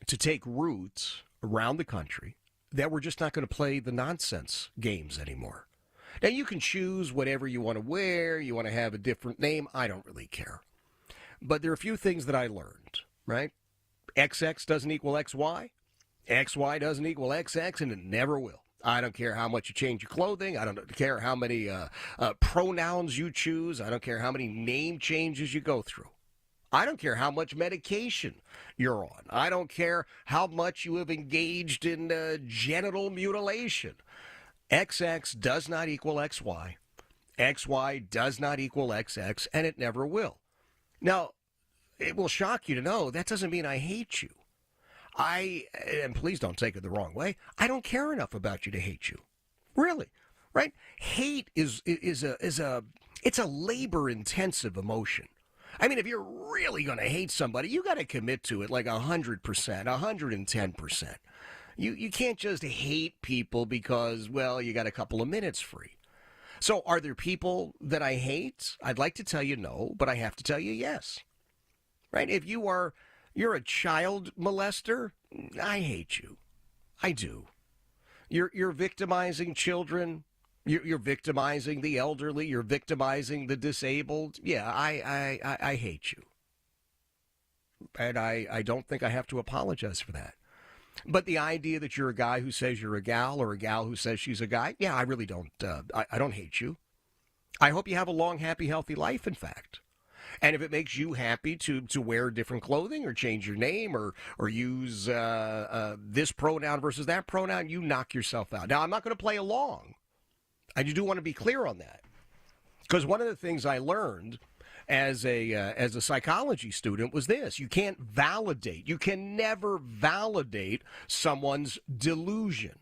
to take roots around the country that we're just not going to play the nonsense games anymore. Now, you can choose whatever you want to wear. You want to have a different name. I don't really care. But there are a few things that I learned, right? XX doesn't equal XY. XY doesn't equal XX, and it never will. I don't care how much you change your clothing. I don't care how many pronouns you choose. I don't care how many name changes you go through. I don't care how much medication you're on. I don't care how much you have engaged in genital mutilation. XX does not equal XY. XY does not equal XX, and it never will. Now, it will shock you to know that doesn't mean I hate you. And please don't take it the wrong way, I don't care enough about you to hate you. Really, right? Hate is a labor-intensive emotion. I mean, if you're really going to hate somebody, you got to commit to it like 100%, 110%. You can't just hate people because, well, you got a couple of minutes free. So are there people that I hate? I'd like to tell you no, but I have to tell you yes. Right? If you're a child molester, I hate you. I do. You're victimizing children. You're victimizing the elderly. You're victimizing the disabled. Yeah, I hate you. And I don't think I have to apologize for that. But the idea that you're a guy who says you're a gal or a gal who says she's a guy, yeah, I really don't. I don't hate you. I hope you have a long, happy, healthy life, in fact. And if it makes you happy to wear different clothing or change your name or use this pronoun versus that pronoun, you knock yourself out. Now, I'm not going to play along. I do want to be clear on that. Because one of the things I learned as a psychology student was this: you can't validate. You can never validate someone's delusion,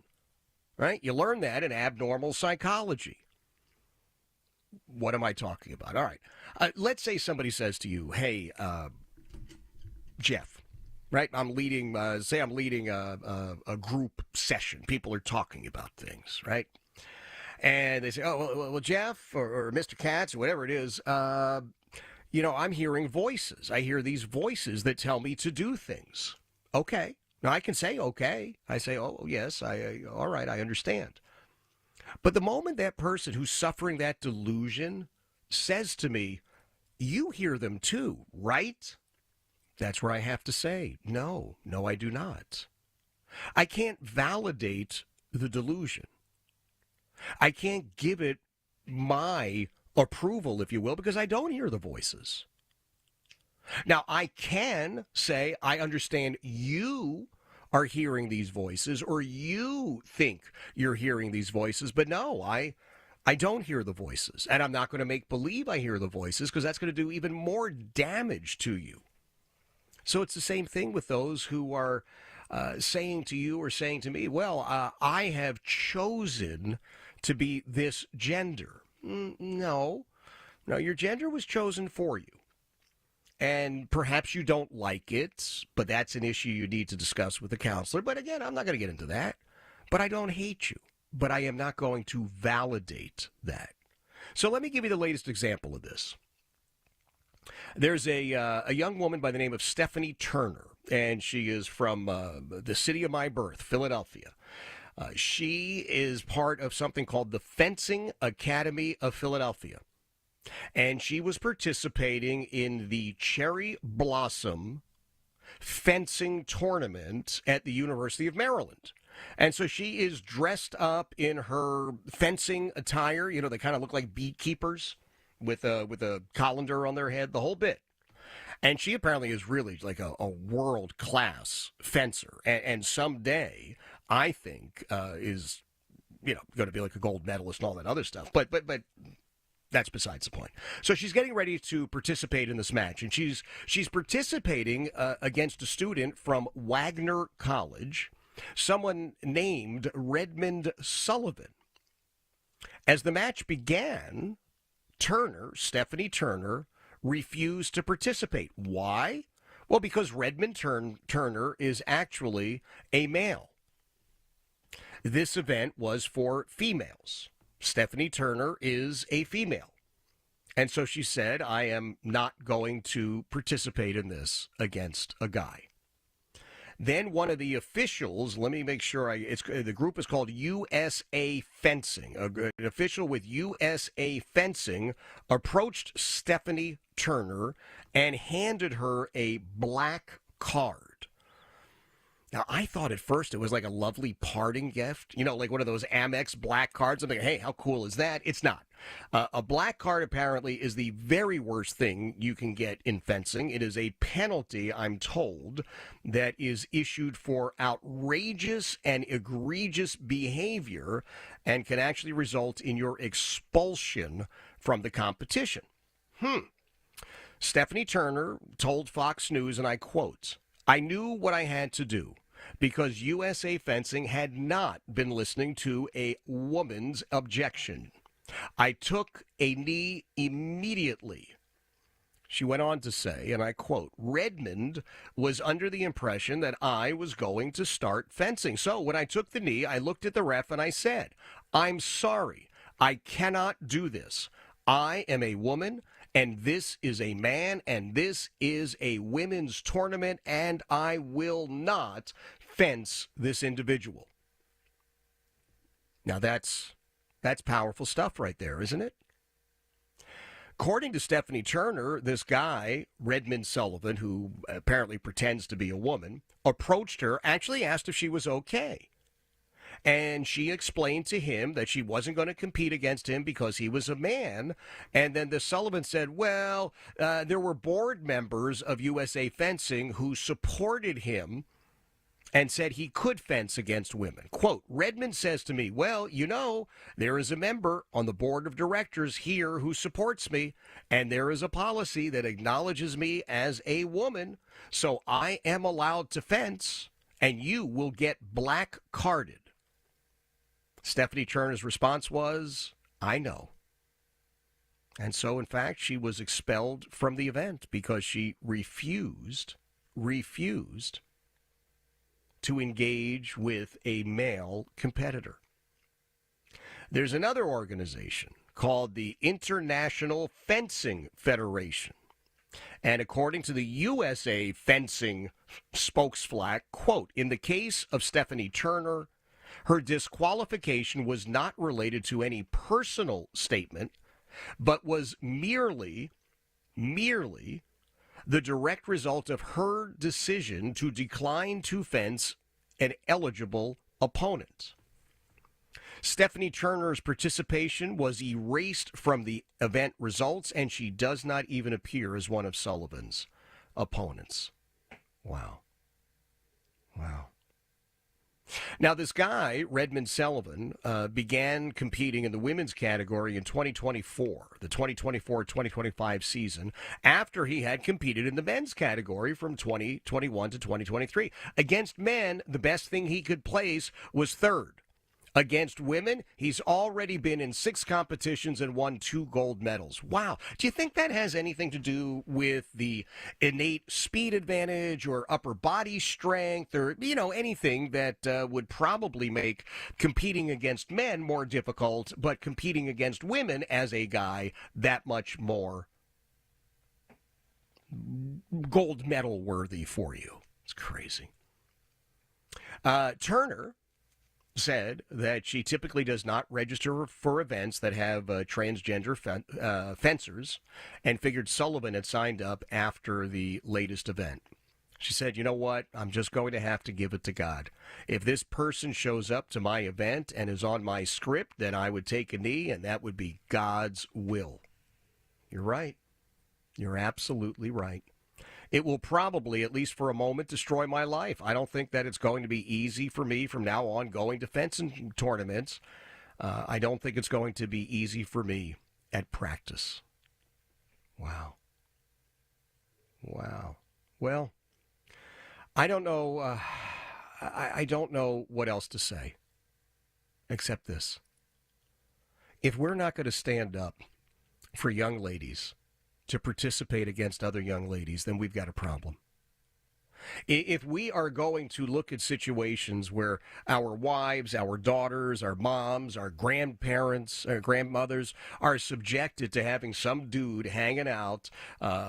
right? You learn that in abnormal psychology. What am I talking about? All right. Let's say somebody says to you, hey, Jeff, right? I'm leading a group session. People are talking about things, right? And they say, oh, well Jeff or Mr. Katz or whatever it is, I'm hearing voices. I hear these voices that tell me to do things. Okay. Now, I can say okay. I say, oh, yes, all right, I understand. But the moment that person who's suffering that delusion says to me, you hear them too, right? That's where I have to say, no, I do not. I can't validate the delusion. I can't give it my approval, if you will, because I don't hear the voices. Now, I can say, I understand you are hearing these voices, or you think you're hearing these voices, but no, I don't hear the voices, and I'm not going to make believe I hear the voices, because that's going to do even more damage to you. So it's the same thing with those who are saying to you or saying to me, well, I have chosen to be this gender. No, your gender was chosen for you. And perhaps you don't like it, but that's an issue you need to discuss with the counselor. But again, I'm not going to get into that. But I don't hate you. But I am not going to validate that. So let me give you the latest example of this. There's a young woman by the name of Stephanie Turner, and she is from the city of my birth, Philadelphia. She is part of something called the Fencing Academy of Philadelphia. And she was participating in the Cherry Blossom fencing tournament at the University of Maryland. And so she is dressed up in her fencing attire. You know, they kind of look like beekeepers with a colander on their head, the whole bit. And she apparently is really like a world-class fencer. And someday, I think, is, going to be like a gold medalist and all that other stuff. But that's besides the point. So she's getting ready to participate in this match, and she's participating against a student from Wagner College, someone named Redmond Sullivan. As the match began, Stephanie Turner, refused to participate. Why? Well, because Redmond Turner is actually a male. This event was for females. Stephanie Turner is a female. And so she said, I am not going to participate in this against a guy. Then one of the officials, let me make sure, the group is called USA Fencing. An official with USA Fencing approached Stephanie Turner and handed her a black card. Now, I thought at first it was like a lovely parting gift, like one of those Amex black cards. I'm thinking, hey, how cool is that? It's not. A black card apparently is the very worst thing you can get in fencing. It is a penalty, I'm told, that is issued for outrageous and egregious behavior and can actually result in your expulsion from the competition. Stephanie Turner told Fox News, and I quote, I knew what I had to do, because USA Fencing had not been listening to a woman's objection. I took a knee immediately. She went on to say, and I quote, Redmond was under the impression that I was going to start fencing. So when I took the knee, I looked at the ref and I said, I'm sorry, I cannot do this. I am a woman, and this is a man, and this is a women's tournament, and I will not fence this individual. Now that's powerful stuff right there, isn't it? According to Stephanie Turner, this guy, Redmond Sullivan, who apparently pretends to be a woman, approached her, actually asked if she was okay. And she explained to him that she wasn't going to compete against him because he was a man. And then the Sullivan said, well, there were board members of USA Fencing who supported him and said he could fence against women. Quote, Redmond says to me, well, there is a member on the board of directors here who supports me, and there is a policy that acknowledges me as a woman, so I am allowed to fence, and you will get black carded. Stephanie Turner's response was, I know. And so, in fact, she was expelled from the event because she refused to engage with a male competitor. There's another organization called the International Fencing Federation. And according to the USA Fencing spokesflack, quote, in the case of Stephanie Turner, her disqualification was not related to any personal statement, but was merely the direct result of her decision to decline to fence an eligible opponent. Stephanie Turner's participation was erased from the event results, and she does not even appear as one of Sullivan's opponents. Wow. Now, this guy, Redmond Sullivan, began competing in the women's category in 2024, the 2024-2025 season, after he had competed in the men's category from 2021 to 2023. Against men, the best thing he could place was third. Against women, he's already been in 6 competitions and won 2 gold medals. Wow. Do you think that has anything to do with the innate speed advantage or upper body strength or, anything that would probably make competing against men more difficult, but competing against women as a guy that much more gold medal worthy for you? It's crazy. Turner said that she typically does not register for events that have transgender fencers, and figured Sullivan had signed up after the latest event. She said, you know what, I'm just going to have to give it to God. If this person shows up to my event and is on my script, then I would take a knee, and that would be God's will. You're right. You're absolutely right. It will probably, at least for a moment, destroy my life. I don't think that it's going to be easy for me from now on going to fencing tournaments. I don't think it's going to be easy for me at practice. Wow. Well, I don't know. I don't know what else to say except this. If we're not going to stand up for young ladies to participate against other young ladies, then we've got a problem. If we are going to look at situations where our wives, our daughters, our moms, our grandparents, our grandmothers are subjected to having some dude hanging out,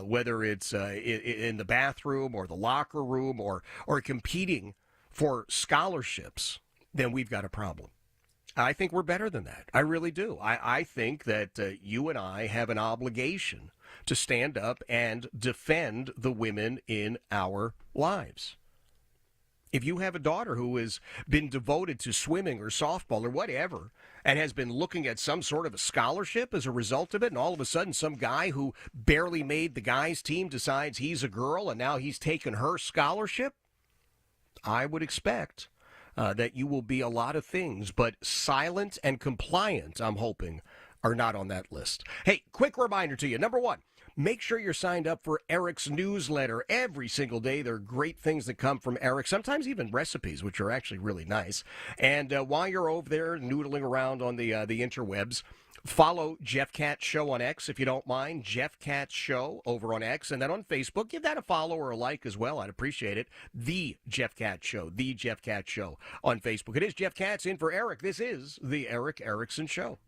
whether it's in the bathroom or the locker room or competing for scholarships, then we've got a problem. I think we're better than that. I really do. I think that you and I have an obligation to stand up and defend the women in our lives. If you have a daughter who has been devoted to swimming or softball or whatever and has been looking at some sort of a scholarship as a result of it, and all of a sudden some guy who barely made the guys' team decides he's a girl and now he's taken her scholarship, I would expect that you will be a lot of things, but silent and compliant, I'm hoping, are not on that list. Hey, quick reminder to you. Number one, make sure you're signed up for Eric's newsletter every single day. There are great things that come from Eric, sometimes even recipes, which are actually really nice. And while you're over there noodling around on the interwebs, follow Jeff Katz Show on X, if you don't mind. Jeff Katz Show over on X. And then on Facebook, give that a follow or a like as well. I'd appreciate it. The Jeff Katz Show. The Jeff Katz Show on Facebook. It is Jeff Katz in for Eric. This is the Eric Erickson Show.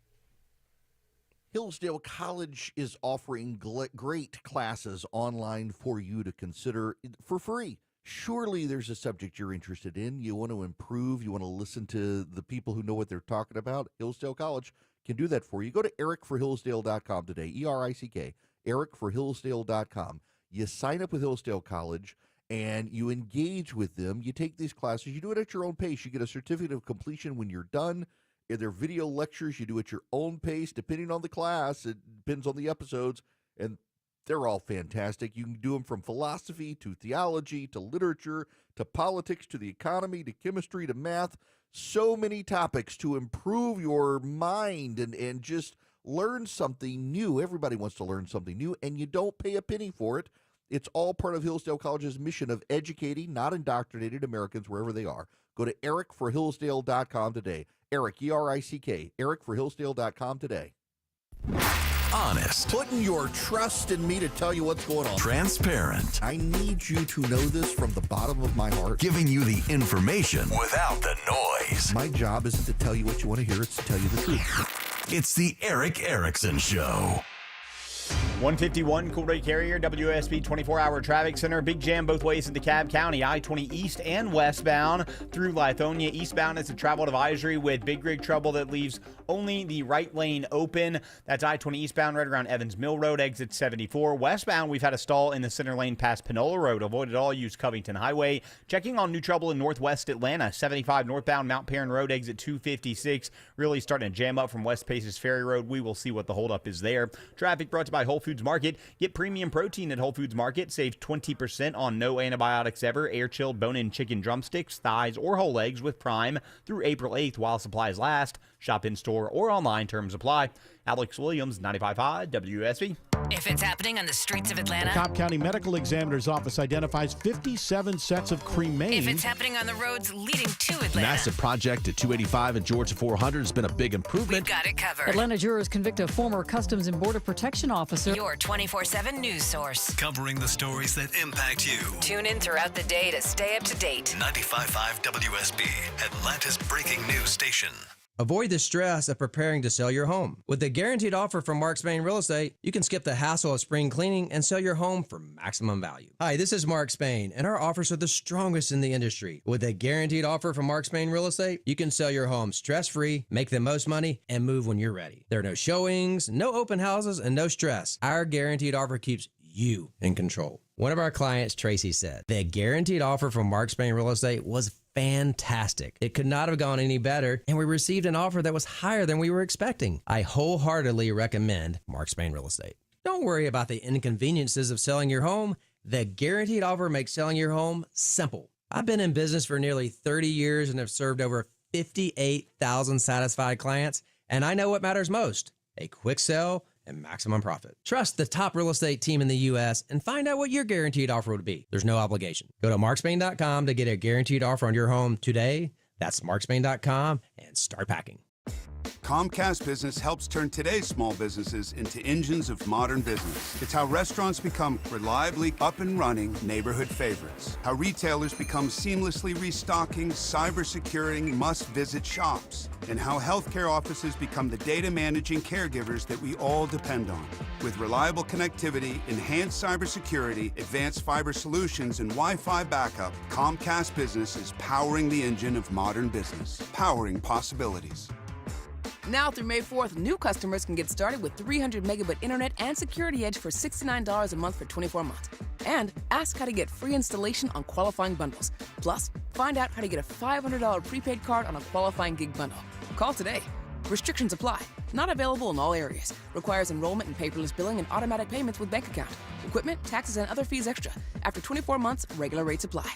Hillsdale College is offering great classes online for you to consider for free. Surely there's a subject you're interested in. You want to improve. You want to listen to the people who know what they're talking about. Hillsdale College can do that for you. Go to ericforhillsdale.com today, ERICK, ericforhillsdale.com. You sign up with Hillsdale College, and you engage with them. You take these classes. You do it at your own pace. You get a certificate of completion when you're done. If they're video lectures, you do at your own pace, depending on the class. It depends on the episodes, and they're all fantastic. You can do them from philosophy to theology to literature to politics to the economy to chemistry to math. So many topics to improve your mind and just learn something new. Everybody wants to learn something new, and you don't pay a penny for it. It's all part of Hillsdale College's mission of educating, not indoctrinated Americans wherever they are. Go to ericforhillsdale.com today. Eric, ERICK, ericforhillsdale.com today. Honest. Putting your trust in me to tell you what's going on. Transparent. I need you to know this from the bottom of my heart. Giving you the information without the noise. My job isn't to tell you what you want to hear, it's to tell you the truth. It's the Eric Erickson Show. 151 Cool Ray Carrier, WSB 24-hour traffic center. Big jam both ways in DeKalb County, I-20 east and westbound through Lithonia. Eastbound is a travel advisory with big rig trouble that leaves only the right lane open. That's I-20 eastbound right around Evans Mill Road, exit 74. Westbound, we've had a stall in the center lane past Panola Road. Avoid it all, use Covington Highway. Checking on new trouble in northwest Atlanta, 75 northbound Mount Perrin Road, exit 256. Really starting to jam up from West Paces Ferry Road. We will see what the holdup is there. Traffic brought to you by Whole Foods Market. Get premium protein at Whole Foods Market. Save 20% on no antibiotics ever. Air-chilled bone-in chicken drumsticks, thighs, or whole eggs with Prime through April 8th while supplies last. Shop in-store or online. Terms apply. Alex Williams, 95.5 WSB. If it's happening on the streets of Atlanta. The Cobb County Medical Examiner's Office identifies 57 sets of cremains. If it's happening on the roads leading to Atlanta. Massive project at 285 and Georgia 400 has been a big improvement. We've got it covered. Atlanta jurors convict a former Customs and Border Protection officer. Your 24/7 news source. Covering the stories that impact you. Tune in throughout the day to stay up to date. 95.5 WSB, Atlanta's breaking news station. Avoid the stress of preparing to sell your home. With the guaranteed offer from Mark Spain Real Estate, you can skip the hassle of spring cleaning and sell your home for maximum value. Hi, this is Mark Spain, and our offers are the strongest in the industry. With a guaranteed offer from Mark Spain Real Estate, you can sell your home stress-free, make the most money, and move when you're ready. There are no showings, no open houses, and no stress. Our guaranteed offer keeps you in control. One of our clients, Tracy, said the guaranteed offer from Mark Spain Real Estate was fantastic. It could not have gone any better, and we received an offer that was higher than we were expecting. I wholeheartedly recommend Mark Spain Real Estate. Don't worry about the inconveniences of selling your home. The guaranteed offer makes selling your home simple. I've been in business for nearly 30 years and have served over 58,000 satisfied clients, and I know what matters most: a quick sell and maximum profit. Trust the top real estate team in the U.S. and find out what your guaranteed offer would be. There's no obligation. Go to markspain.com to get a guaranteed offer on your home today. That's markspain.com and start packing. Comcast Business helps turn today's small businesses into engines of modern business. It's how restaurants become reliably up and running neighborhood favorites. How retailers become seamlessly restocking, cyber-securing, must-visit shops. And how healthcare offices become the data managing caregivers that we all depend on. With reliable connectivity, enhanced cybersecurity, advanced fiber solutions, and Wi-Fi backup, Comcast Business is powering the engine of modern business. Powering possibilities. Now through May 4th, new customers can get started with 300 megabit internet and Security Edge for $69 a month for 24 months. And ask how to get free installation on qualifying bundles. Plus, find out how to get a $500 prepaid card on a qualifying gig bundle. Call today. Restrictions apply. Not available in all areas. Requires enrollment in paperless billing and automatic payments with bank account. Equipment, taxes, and other fees extra. After 24 months, regular rates apply.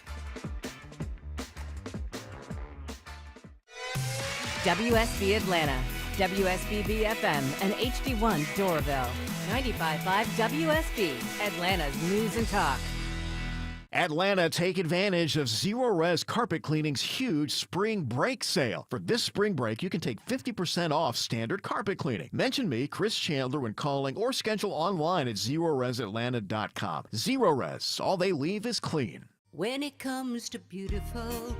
WSB Atlanta, WSBB FM, and HD1 Doraville. 95.5 WSB, Atlanta's News and Talk. Atlanta, take advantage of Zero Res Carpet Cleaning's huge spring break sale. For this spring break, you can take 50% off standard carpet cleaning. Mention me, Chris Chandler, when calling or schedule online at ZeroResAtlanta.com. Zero Res, all they leave is clean. When it comes to beautiful,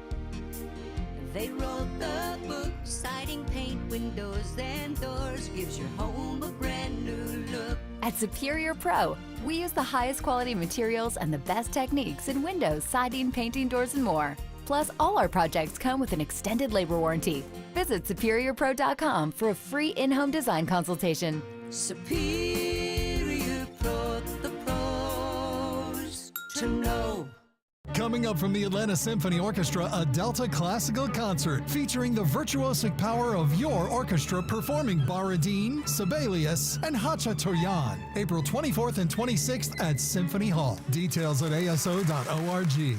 they wrote the book. Siding, paint, windows, and doors gives your home a brand new look. At Superior Pro, we use the highest quality materials and the best techniques in windows, siding, painting, doors, and more. Plus, all our projects come with an extended labor warranty. Visit SuperiorPro.com for a free in-home design consultation. Superior Pro, the pros to know. Coming up from the Atlanta Symphony Orchestra, a Delta Classical Concert featuring the virtuosic power of your orchestra performing Baradin, Sibelius, and Hachatoyan. April 24th and 26th at Symphony Hall. Details at aso.org.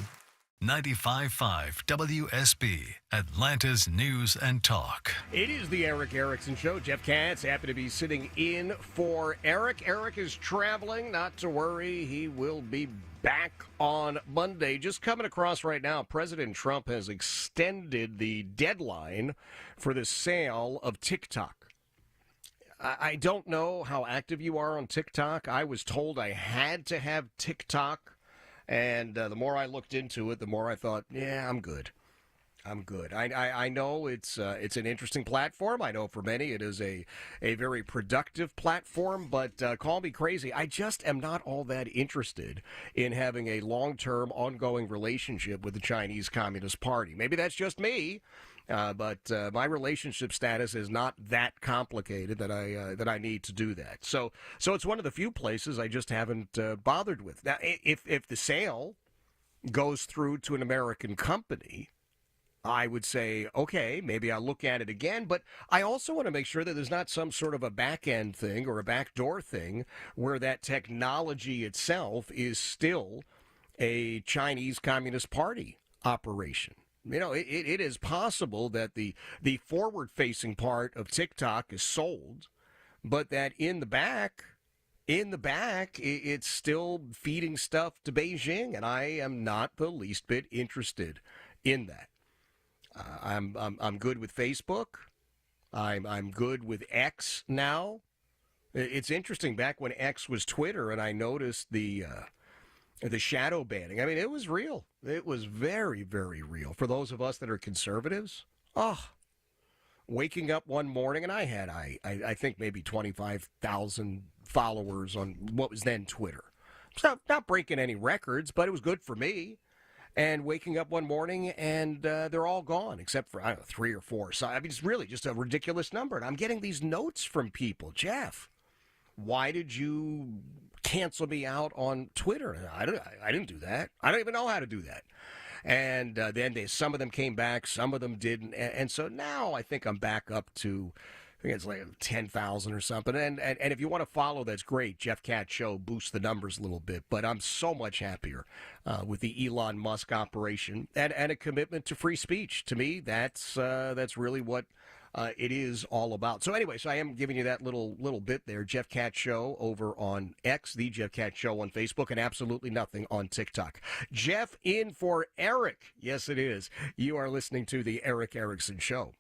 95.5 WSB, Atlanta's News and Talk. It is the Eric Erickson Show. Jeff Katz happy to be sitting in for Eric. Eric is traveling. Not to worry. He will be back on Monday. Just coming across right now, President Trump has extended the deadline for the sale of TikTok. I don't know how active you are on TikTok. I was told I had to have TikTok. And the more I looked into it, the more I thought, yeah, I'm good. I'm good. I know it's an interesting platform. I know for many it is a very productive platform, but call me crazy. I just am not all that interested in having a long-term, ongoing relationship with the Chinese Communist Party. Maybe that's just me. But my relationship status is not that complicated that I need to do that. So it's one of the few places I just haven't bothered with. Now, if the sale goes through to an American company, I would say, okay, maybe I'll look at it again. But I also want to make sure that there's not some sort of a back-end thing or a backdoor thing where that technology itself is still a Chinese Communist Party operation. You know, it is possible that the forward-facing part of TikTok is sold, but that in the back, it's still feeding stuff to Beijing, and I am not the least bit interested in that. I'm good with Facebook. I'm good with X now. It's interesting. Back when X was Twitter, and I noticed the shadow banning. I mean, it was real. It was very, very real. For those of us that are conservatives, waking up one morning, and I had, I think maybe 25,000 followers on what was then Twitter. So not breaking any records, but it was good for me. And waking up one morning, and they're all gone, except for, I don't know, 3 or 4. So, I mean, it's really just a ridiculous number. And I'm getting these notes from people. Jeff, why did you cancel me out on Twitter? I didn't do that. I don't even know how to do that. And then some of them came back, some of them didn't. And so now I think I'm back up to, I think it's like 10,000 or something. And if you want to follow, that's great. Jeff Katz Show boosts the numbers a little bit. But I'm so much happier with the Elon Musk operation and a commitment to free speech. To me, that's really what it is all about. So anyway, I am giving you that little bit there. Jeff Katz Show over on X, the Jeff Katz Show on Facebook, and absolutely nothing on TikTok. Jeff in for Eric. Yes, it is. You are listening to the Eric Erickson Show.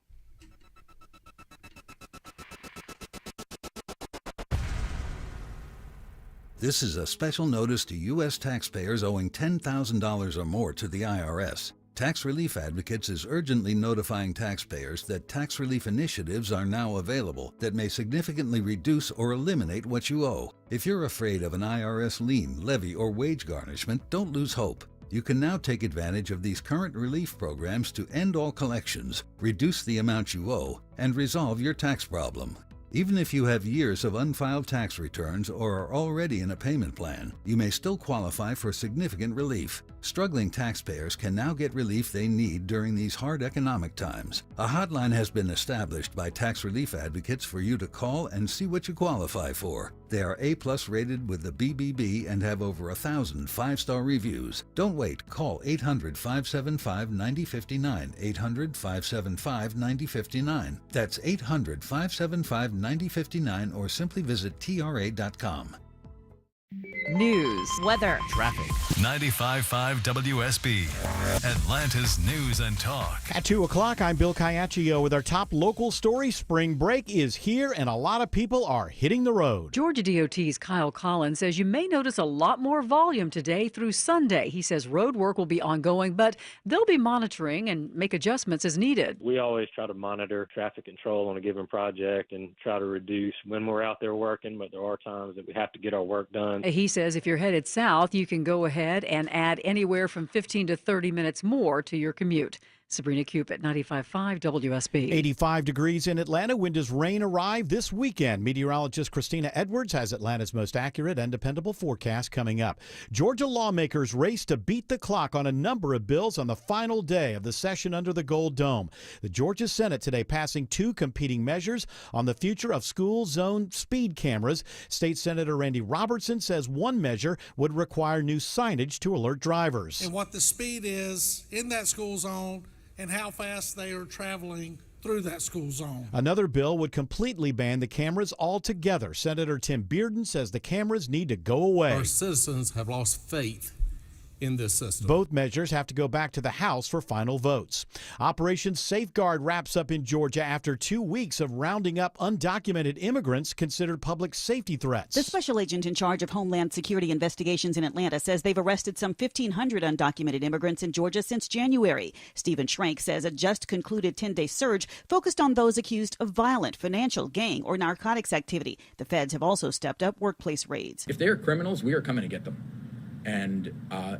This is a special notice to U.S. taxpayers owing $10,000 or more to the IRS. Tax Relief Advocates is urgently notifying taxpayers that tax relief initiatives are now available that may significantly reduce or eliminate what you owe. If you're afraid of an IRS lien, levy, or wage garnishment, don't lose hope. You can now take advantage of these current relief programs to end all collections, reduce the amount you owe, and resolve your tax problem. Even if you have years of unfiled tax returns or are already in a payment plan, you may still qualify for significant relief. Struggling taxpayers can now get relief they need during these hard economic times. A hotline has been established by Tax Relief Advocates for you to call and see what you qualify for. They are A+ rated with the BBB and have over 1,000 5-star reviews. Don't wait. Call 800-575-9059. 800-575-9059. That's 800-575-9059 or simply visit TRA.com. News, weather, traffic. 95.5 WSB, Atlanta's News and Talk. At 2 o'clock, I'm Bill Caiaccio with our top local story. Spring break is here, and a lot of people are hitting the road. Georgia DOT's Kyle Collins says you may notice a lot more volume today through Sunday. He says road work will be ongoing, but they'll be monitoring and make adjustments as needed. We always try to monitor traffic control on a given project and try to reduce when we're out there working, but there are times that we have to get our work done. He says if you're headed south, you can go ahead and add anywhere from 15 to 30 minutes more to your commute. Sabrina Cupid, 95.5 WSB. 85 degrees in Atlanta. When does rain arrive this weekend? Meteorologist Christina Edwards has Atlanta's most accurate and dependable forecast coming up. Georgia lawmakers race to beat the clock on a number of bills on the final day of the session under the Gold Dome. The Georgia Senate today passing 2 competing measures on the future of school zone speed cameras. State Senator Randy Robertson says one measure would require new signage to alert drivers. And what the speed is in that school zone and how fast they are traveling through that school zone. Another bill would completely ban the cameras altogether. Senator Tim Bearden says the cameras need to go away. Our citizens have lost faith in this system. Both measures have to go back to the House for final votes. Operation Safeguard wraps up in Georgia after 2 weeks of rounding up undocumented immigrants considered public safety threats. The special agent in charge of Homeland Security investigations in Atlanta says they've arrested some 1,500 undocumented immigrants in Georgia since January. Stephen Schrank says a just concluded 10-day surge focused on those accused of violent, financial, gang, or narcotics activity. The feds have also stepped up workplace raids. If they are criminals, we are coming to get them. And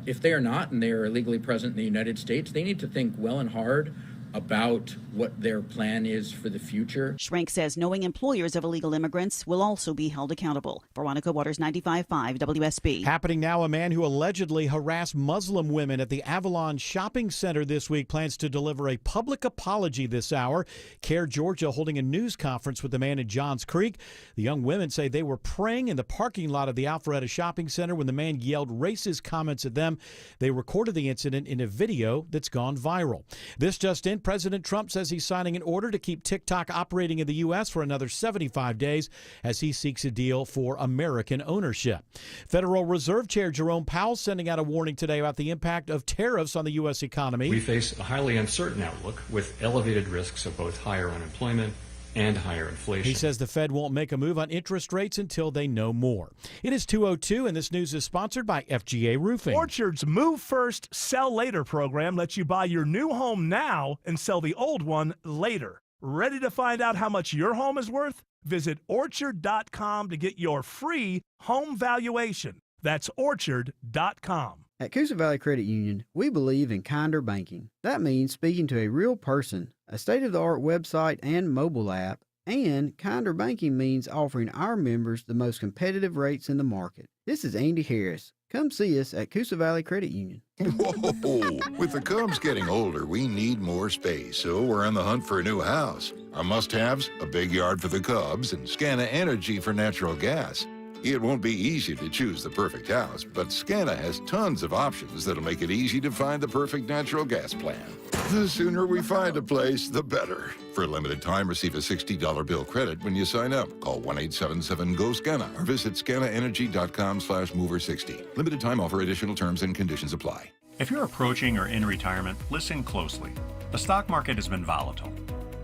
if they are not and they are illegally present in the United States, they need to think well and hard about what their plan is for the future. Schrank says knowing employers of illegal immigrants will also be held accountable. Veronica Waters, 95.5 WSB. Happening now, a man who allegedly harassed Muslim women at the Avalon Shopping Center this week plans to deliver a public apology this hour. CARE Georgia holding a news conference with the man in Johns Creek. The young women say they were praying in the parking lot of the Alpharetta Shopping Center when the man yelled racist comments at them. They recorded the incident in a video that's gone viral. This just in, President Trump says he's signing an order to keep TikTok operating in the U.S. for another 75 days as he seeks a deal for American ownership. Federal Reserve Chair Jerome Powell sending out a warning today about the impact of tariffs on the U.S. economy. We face a highly uncertain outlook with elevated risks of both higher unemployment and higher inflation. He says the Fed won't make a move on interest rates until they know more. It is 2:02, and this news is sponsored by FGA Roofing. Orchard's Move First, Sell Later program lets you buy your new home now and sell the old one later. Ready to find out how much your home is worth? Visit Orchard.com to get your free home valuation. That's Orchard.com. At Coosa Valley Credit Union, we believe in kinder banking. That means speaking to a real person, a state-of-the-art website and mobile app, and kinder banking means offering our members the most competitive rates in the market. This is Andy Harris. Come see us at Coosa Valley Credit Union. Whoa! With the Cubs getting older, we need more space, so we're on the hunt for a new house. Our must-haves, a big yard for the Cubs and Scana Energy for natural gas. It won't be easy to choose the perfect house, but Scana has tons of options that'll make it easy to find the perfect natural gas plan. The sooner we find a place, the better. For a limited time, receive a $60 bill credit when you sign up. Call 1-877-GO-SCANA or visit scanaenergy.com/mover60. Limited time offer. Additional terms and conditions apply. If you're approaching or in retirement, listen closely. The stock market has been volatile.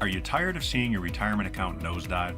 Are you tired of seeing your retirement account nosedive?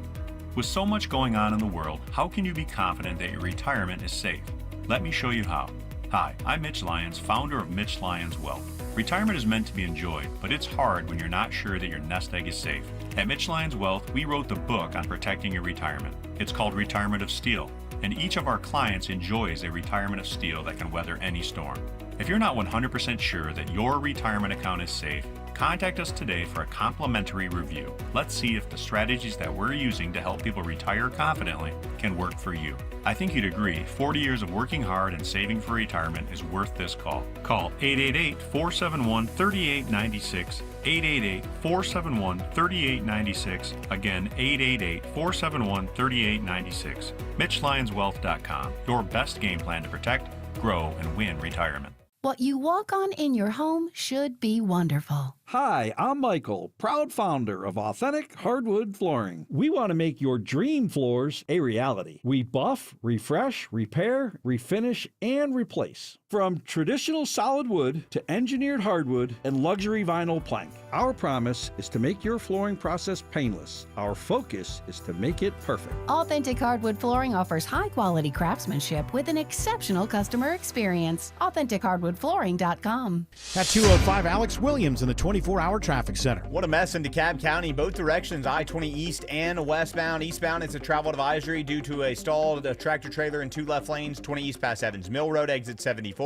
With so much going on in the world, how can you be confident that your retirement is safe? Let me show you how. Hi, I'm Mitch Lyons, founder of Mitch Lyons Wealth. Retirement is meant to be enjoyed, but it's hard when you're not sure that your nest egg is safe. At Mitch Lyons Wealth, we wrote the book on protecting your retirement. It's called Retirement of Steel, and each of our clients enjoys a retirement of steel that can weather any storm. If you're not 100% sure that your retirement account is safe, contact us today for a complimentary review. Let's see if the strategies that we're using to help people retire confidently can work for you. I think you'd agree 40 years of working hard and saving for retirement is worth this call. Call 888-471-3896, 888-471-3896, again 888-471-3896. MitchLyonsWealth.com, your best game plan to protect, grow, and win retirement. What you walk on in your home should be wonderful. Hi, I'm Michael, proud founder of Authentic Hardwood Flooring. We want to make your dream floors a reality. We buff, refresh, repair, refinish, and replace. From traditional solid wood to engineered hardwood and luxury vinyl plank, our promise is to make your flooring process painless. Our focus is to make it perfect. Authentic Hardwood Flooring offers high-quality craftsmanship with an exceptional customer experience. AuthenticHardwoodFlooring.com. At 205, Alex Williams in the 24-hour traffic center. What a mess in DeKalb County. Both directions, I-20 east and westbound. Eastbound, it's a travel advisory due to a stalled tractor trailer in 2 left lanes, 20 east past Evans Mill Road, exit 74.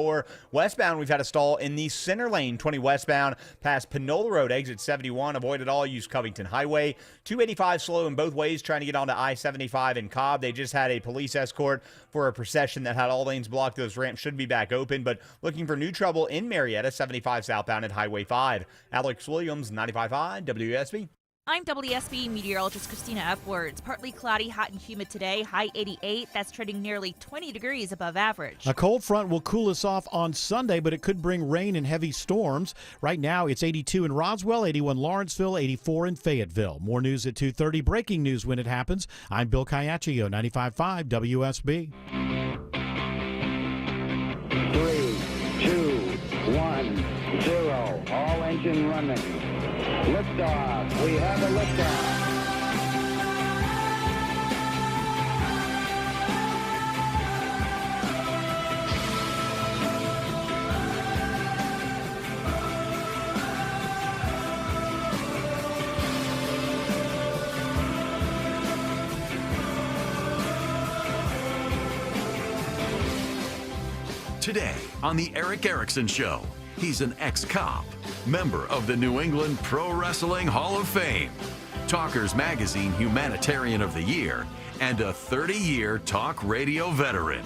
Westbound, we've had a stall in the center lane, 20 westbound past Panola Road, exit 71. Avoid it all. Use Covington Highway. 285 slow in both ways, trying to get onto I-75 in Cobb. They just had a police escort for a procession that had all lanes blocked. Those ramps should be back open, but looking for new trouble in Marietta, 75 southbound at Highway 5. Alex Williams, 95.5 WSB. I'm WSB meteorologist Christina Upwards. Partly cloudy, hot and humid today, high 88. That's trending nearly 20 degrees above average. A cold front will cool us off on Sunday, but it could bring rain and heavy storms. Right now, it's 82 in Roswell, 81 Lawrenceville, 84 in Fayetteville. More news at 2:30. Breaking news when it happens. I'm Bill Caiaccio, 95.5 WSB. 3, 2, 1, 0. All engine running. Liftoff. We have a liftoff. Today on The Eric Erickson Show, he's an ex-cop, member of the New England Pro Wrestling Hall of Fame, Talkers Magazine Humanitarian of the Year, and a 30-year talk radio veteran.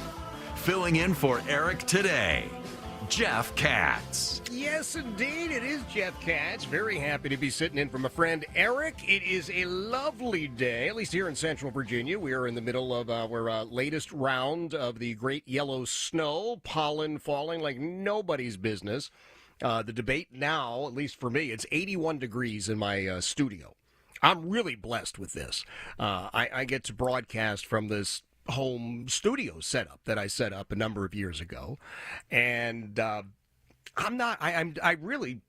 Filling in for Eric today, Jeff Katz. Yes, indeed. It is Jeff Katz. Very happy to be sitting in for my friend Eric. It is a lovely day, at least here in Central Virginia. We are in the middle of our latest round of the great yellow snow, pollen falling like nobody's business. The debate now, at least for me, it's 81 degrees in my studio. I'm really blessed with this. I get to broadcast from this home studio setup that I set up a number of years ago, and I really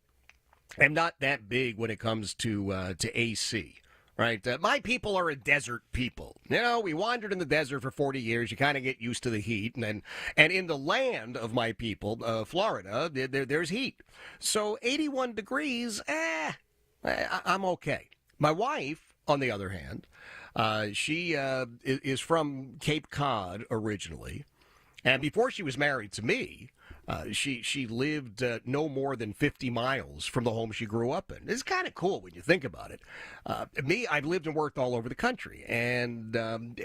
am not that big when it comes to AC. Right, my people are a desert people. You know, we wandered in the desert for 40 years. You kind of get used to the heat, and in the land of my people, Florida, there's heat. So 81 degrees, I'm okay. My wife, on the other hand, she is from Cape Cod originally, and before she was married to me, she lived no more than 50 miles from the home she grew up in. It's kind of cool when you think about it. Me, I've lived and worked all over the country, and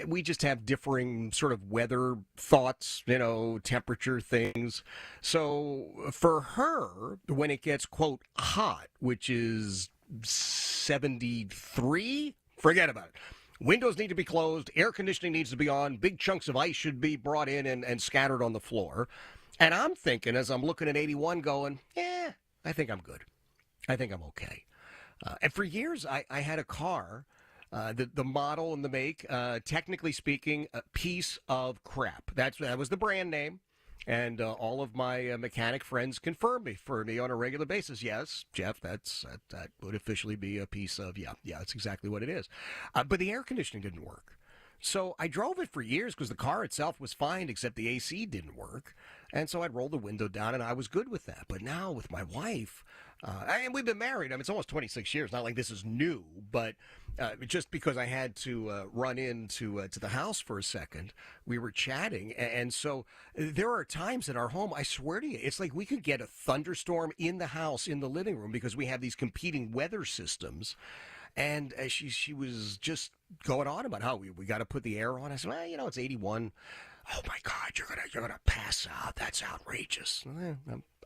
we just have differing sort of weather thoughts, you know, temperature things. So for her, when it gets, quote, hot, which is 73, forget about it. Windows need to be closed, air conditioning needs to be on, big chunks of ice should be brought in and scattered on the floor. And I'm thinking, as I'm looking at 81, going, I think I'm good. I think I'm okay. And for years, I had a car, the model and the make, technically speaking, a piece of crap. That was the brand name. And all of my mechanic friends confirm for me on a regular basis. Yes, Jeff, that would officially be a piece of, yeah, that's exactly what it is. But the air conditioning didn't work. So I drove it for years because the car itself was fine, except the AC didn't work. And so I'd roll the window down, and I was good with that. But now with my wife, and we've been married. I mean, it's almost 26 years. Not like this is new, but just because I had to run into to the house for a second, we were chatting. And so there are times in our home, I swear to you, it's like we could get a thunderstorm in the house, in the living room, because we have these competing weather systems. And she was just going on about how we got to put the air on. I said, well, it's 81. Oh my God, you're gonna pass out. That's outrageous.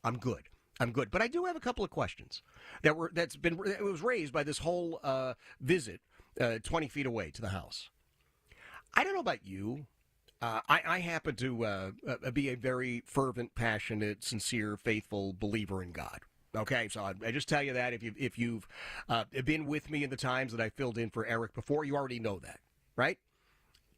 I'm good. But I do have a couple of questions it was raised by this whole visit 20 feet away to the house. I don't know about you. I happen to be a very fervent, passionate, sincere, faithful believer in God. Okay, so I just tell you that if you've been with me in the times that I filled in for Eric before, you already know that, right?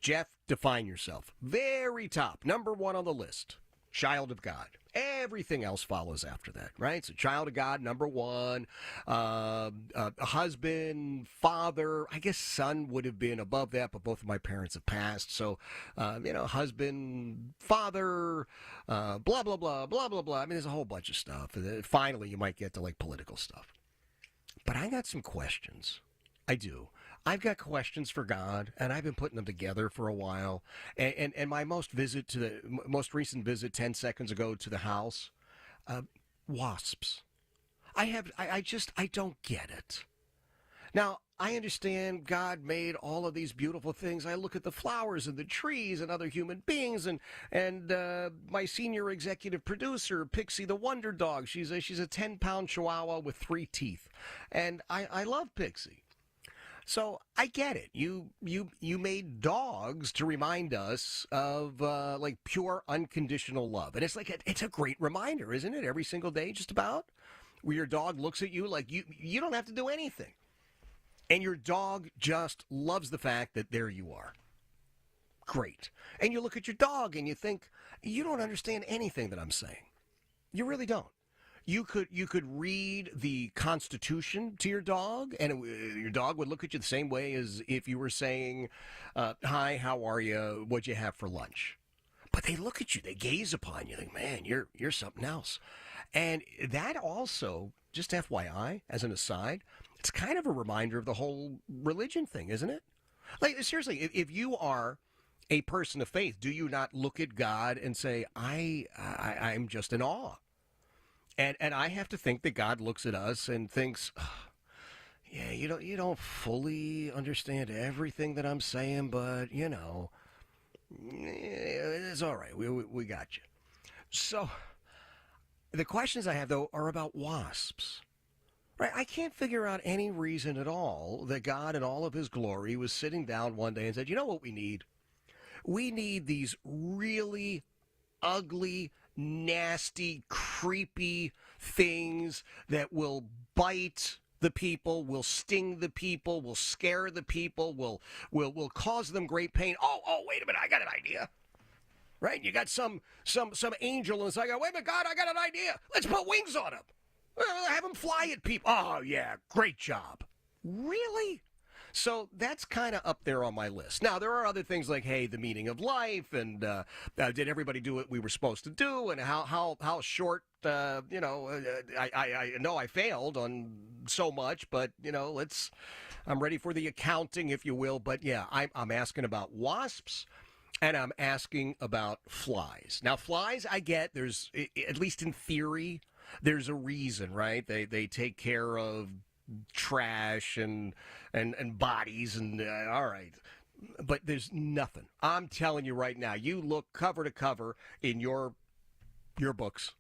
Jeff, define yourself. Very top, number one on the list, child of God. Everything else follows after that, right? So child of God, number one, husband, father. I guess son would have been above that, but both of my parents have passed. So, husband, father, blah, blah, blah, blah, blah, blah. I mean, there's a whole bunch of stuff. Finally, you might get to like political stuff. But I got some questions. I do. I've got questions for God, and I've been putting them together for a while. And my most recent visit 10 seconds ago to the house, wasps. I don't get it. Now, I understand God made all of these beautiful things. I look at the flowers and the trees and other human beings, and my senior executive producer, Pixie the Wonder Dog. She's a 10-pound Chihuahua with 3 teeth, and I love Pixie. So I get it. You made dogs to remind us of like pure unconditional love, and it's a great reminder, isn't it? Every single day, just about, where your dog looks at you like you don't have to do anything, and your dog just loves the fact that there you are. Great. And you look at your dog and you think, you don't understand anything that I'm saying. You really don't. You could read the Constitution to your dog, and your dog would look at you the same way as if you were saying, hi, how are you? What'd you have for lunch? But they look at you, they gaze upon you, like, man, you're something else. And that also, just FYI, as an aside, it's kind of a reminder of the whole religion thing, isn't it? Like, seriously, if you are a person of faith, do you not look at God and say, I'm just in awe? And I have to think that God looks at us and thinks, yeah, you don't fully understand everything that I'm saying, but it's all right. We got you. So the questions I have though are about wasps. Right? I can't figure out any reason at all that God in all of his glory was sitting down one day and said, you know what we need? We need these really ugly, nasty, creepy things that will bite the people, will sting the people, will scare the people, will cause them great pain. Oh, wait a minute, I got an idea. Right? You got some angel and it's like, wait a minute, God, I got an idea. Let's put wings on him. Have him fly at people. Oh, yeah, great job. Really? So that's kind of up there on my list. Now, there are other things like, hey, the meaning of life, and did everybody do what we were supposed to do, and how short, I know I failed on so much, but, I'm ready for the accounting, if you will. But, yeah, I'm asking about wasps, and I'm asking about flies. Now, flies, I get, there's, at least in theory, there's a reason, right? They take care of trash and bodies and all right, but there's nothing. I'm telling you right now, you look cover to cover in your books,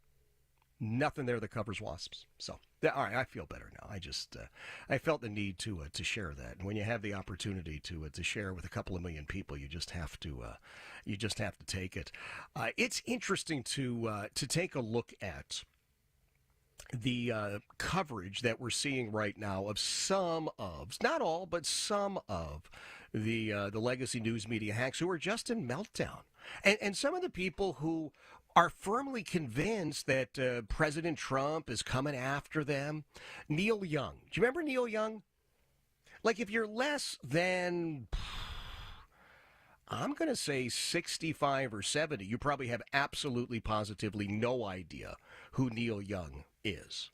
nothing there that covers wasps. So all right, I feel better now. I felt the need to share that, and when you have the opportunity to share with a couple of million people, you just have to take it. It's interesting to take a look at the coverage that we're seeing right now of some of, not all, but some of the legacy news media hacks who are just in meltdown. And some of the people who are firmly convinced that President Trump is coming after them. Neil Young. Do you remember Neil Young? Like, if you're less than, I'm going to say 65 or 70, you probably have absolutely positively no idea who Neil Young is.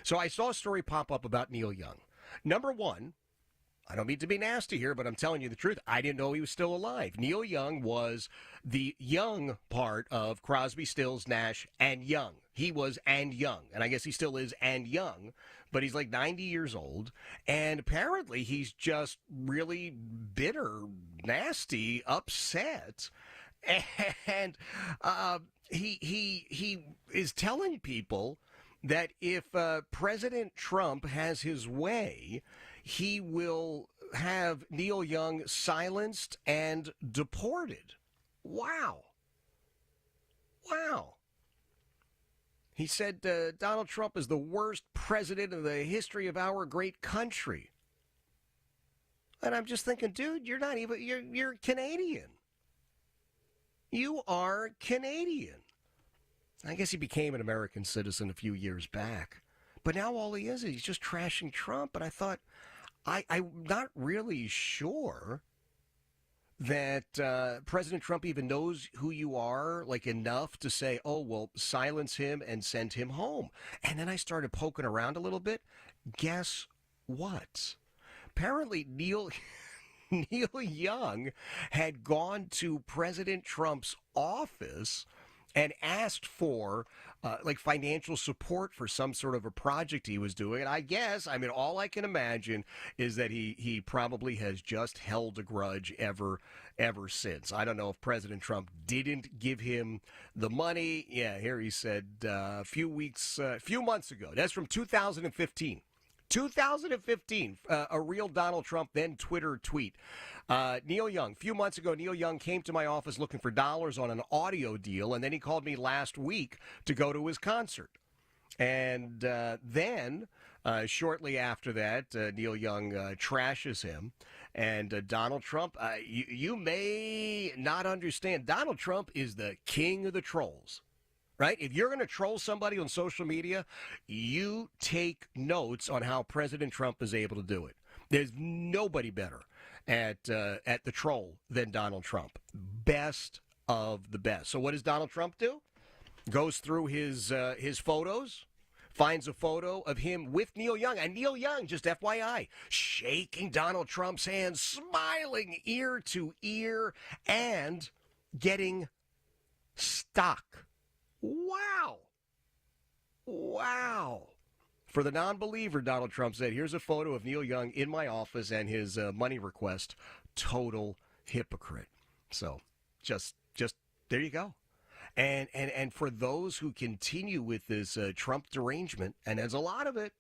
So I saw a story pop up about Neil Young. Number one, I don't mean to be nasty here, but I'm telling you the truth. I didn't know he was still alive. Neil Young was the young part of Crosby, Stills, Nash, and Young. He was and Young, and I guess he still is and Young, but he's like 90 years old, and apparently he's just really bitter, nasty, upset, and he is telling people that if President Trump has his way, he will have Neil Young silenced and deported. Wow. Wow. He said Donald Trump is the worst president in the history of our great country. And I'm just thinking, dude, you're not even, you're Canadian. You are Canadian. I guess he became an American citizen a few years back. But now all he is he's just trashing Trump. And I thought, I'm not really sure that President Trump even knows who you are, like, enough to say, oh, well, silence him and send him home. And then I started poking around a little bit. Guess what? Apparently, Neil Young had gone to President Trump's office and asked for financial support for some sort of a project he was doing. And I guess, I mean, all I can imagine is that he probably has just held a grudge ever since. I don't know if President Trump didn't give him the money. Yeah, here he said a few months ago. That's from 2015. 2015, a real Donald Trump then Twitter tweet. Neil Young, a few months ago, Neil Young came to my office looking for dollars on an audio deal, and then he called me last week to go to his concert. And then, shortly after that, Neil Young trashes him. And Donald Trump, you may not understand, Donald Trump is the king of the trolls. Right? If you're going to troll somebody on social media, you take notes on how President Trump is able to do it. There's nobody better at the troll than Donald Trump. Best of the best. So what does Donald Trump do? Goes through his photos, finds a photo of him with Neil Young. And Neil Young, just FYI, shaking Donald Trump's hand, smiling ear to ear, and getting stock. Wow. Wow. For the non-believer, Donald Trump said, here's a photo of Neil Young in my office and his money request. Total hypocrite. So just there you go. And for those who continue with this Trump derangement, and there's a lot of it,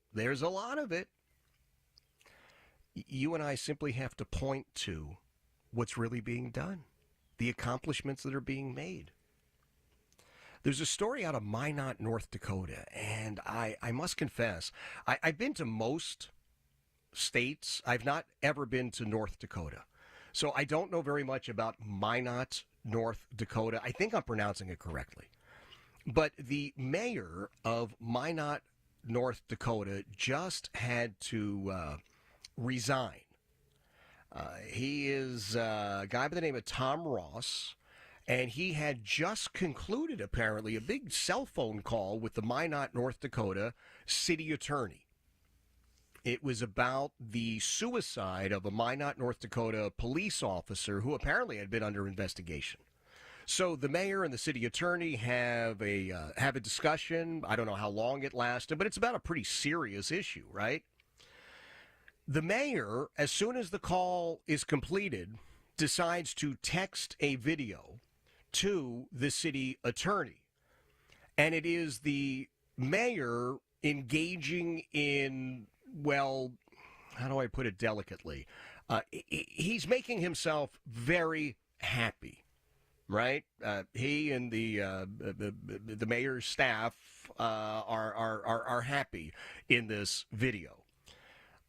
you and I simply have to point to what's really being done, the accomplishments that are being made. There's a story out of Minot, North Dakota, and I must confess, I've been to most states. I've not ever been to North Dakota. So I don't know very much about Minot, North Dakota. I think I'm pronouncing it correctly. But the mayor of Minot, North Dakota just had to resign. He is a guy by the name of Tom Ross. And he had just concluded, apparently, a big cell phone call with the Minot, North Dakota city attorney. It was about the suicide of a Minot, North Dakota police officer who apparently had been under investigation. So the mayor and the city attorney have a discussion. I don't know how long it lasted, but it's about a pretty serious issue, right? The mayor, as soon as the call is completed, decides to text a video to the city attorney. And it is the mayor engaging in, well, how do I put it delicately? He's making himself very happy, right? He and the mayor's staff are happy in this video.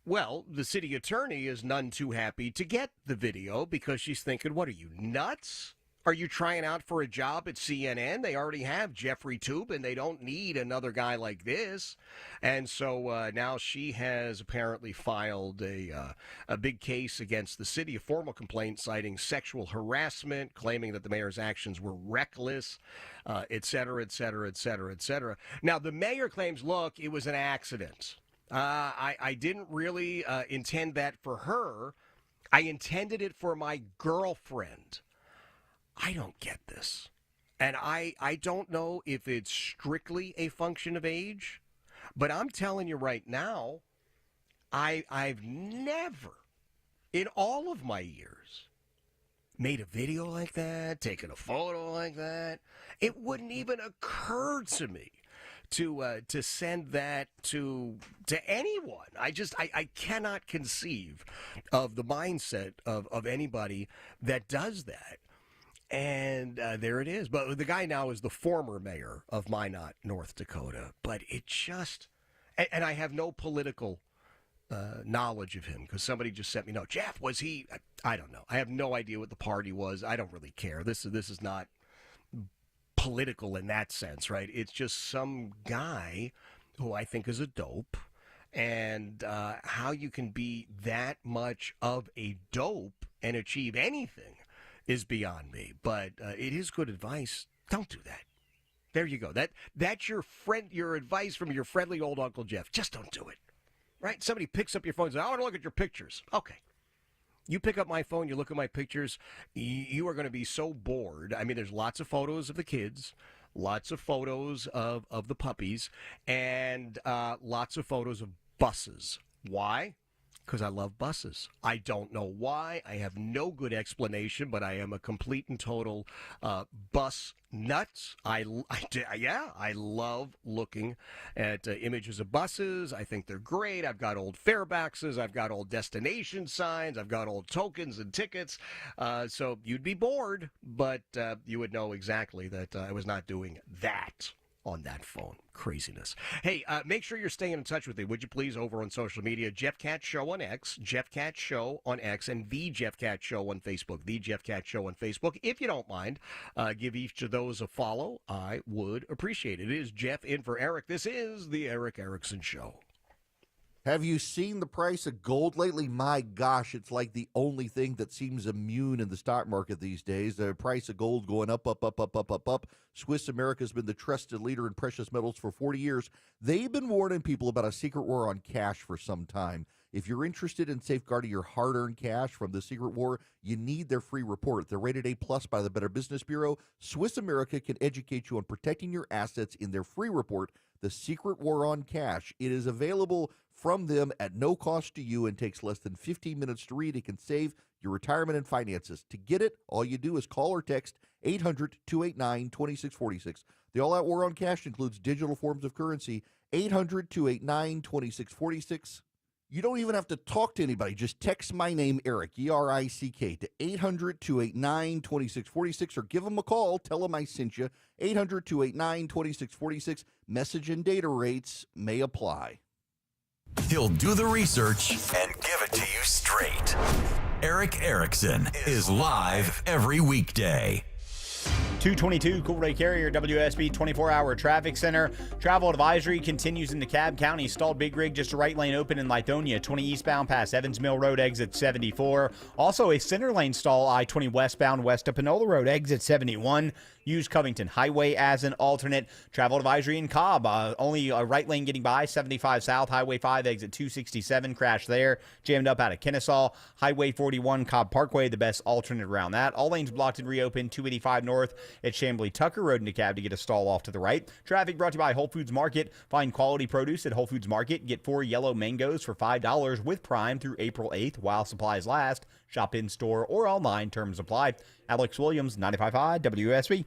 Well, the city attorney is none too happy to get the video because she's thinking, what are you, nuts? Are you trying out for a job at CNN? They already have Jeffrey Toobin. They don't need another guy like this. And so now she has apparently filed a big case against the city, a formal complaint citing sexual harassment, claiming that the mayor's actions were reckless, et cetera, et cetera, et cetera, et cetera. Now, the mayor claims, look, it was an accident. I didn't really intend that for her. I intended it for my girlfriend. I don't get this. And I don't know if it's strictly a function of age, but I'm telling you right now, I've never, in all of my years, made a video like that, taken a photo like that. It wouldn't even occur to me to send that to anyone. I cannot conceive of the mindset of anybody that does that. And there it is. But the guy now is the former mayor of Minot, North Dakota. But it just, and I have no political knowledge of him because somebody just sent me, no, Jeff, was he? I don't know. I have no idea what the party was. I don't really care. This is not political in that sense, right? It's just some guy who I think is a dope. And how you can be that much of a dope and achieve anything is beyond me, but it is good advice. Don't do that. There you go. That's your advice from your friendly old Uncle Jeff. Just don't do it. Right? Somebody picks up your phone and says, I want to look at your pictures. Okay. You pick up my phone, you look at my pictures, you are going to be so bored. I mean, there's lots of photos of the kids, lots of photos of the puppies, and lots of photos of buses. Why? Because I love buses. I don't know why. I have no good explanation, but I am a complete and total bus nut. I love looking at images of buses. I think they're great. I've got old fare boxes. I've got old destination signs. I've got old tokens and tickets. So you'd be bored, but you would know exactly that I was not doing that on that phone. Craziness. Hey, make sure you're staying in touch with me, would you please, over on social media. Jeff Katz Show on X, Jeff Katz Show on X, and The Jeff Katz Show on Facebook. The Jeff Katz Show on Facebook. If you don't mind, give each of those a follow. I would appreciate it. It is Jeff in for Eric. This is The Eric Erickson Show. Have you seen the price of gold lately? My gosh, it's like the only thing that seems immune in the stock market these days. The price of gold going up. Swiss America has been the trusted leader in precious metals for 40 years. They've been warning people about a secret war on cash for some time. If you're interested in safeguarding your hard-earned cash from the secret war, you need their free report. They're rated A+ by the Better Business Bureau. Swiss America can educate you on protecting your assets in their free report, The Secret War on Cash. It is available from them at no cost to you and takes less than 15 minutes to read. It can save your retirement and finances. To get it, all you do is call or text 800-289-2646. The All-Out War on Cash includes digital forms of currency. 800-289-2646. You don't even have to talk to anybody. Just text my name, Eric, E-R-I-C-K, to 800-289-2646, or give them a call. Tell them I sent you. 800-289-2646. Message and data rates may apply. He'll do the research and give it to you straight. Eric Erickson is live every weekday. 222 Cool Ray Carrier, WSB 24-hour traffic center. Travel advisory continues in DeKalb County. Stalled big rig, just a right lane open in Lithonia. 20 eastbound past Evans Mill Road, exit 74. Also a center lane stall, I-20 westbound west of Panola Road, exit 71. Use Covington Highway as an alternate. Travel advisory in Cobb. Only a right lane getting by. 75 South, Highway 5, exit 267. Crash there. Jammed up out of Kennesaw. Highway 41, Cobb Parkway, the best alternate around that. All lanes blocked and reopened. 285 North at Chambly Tucker Road in DeKalb to get a stall off to the right. Traffic brought to you by Whole Foods Market. Find quality produce at Whole Foods Market. Get 4 yellow mangoes for $5 with Prime through April 8th while supplies last. Shop in store or online. Terms apply. Alex Williams, 95.5 WSB.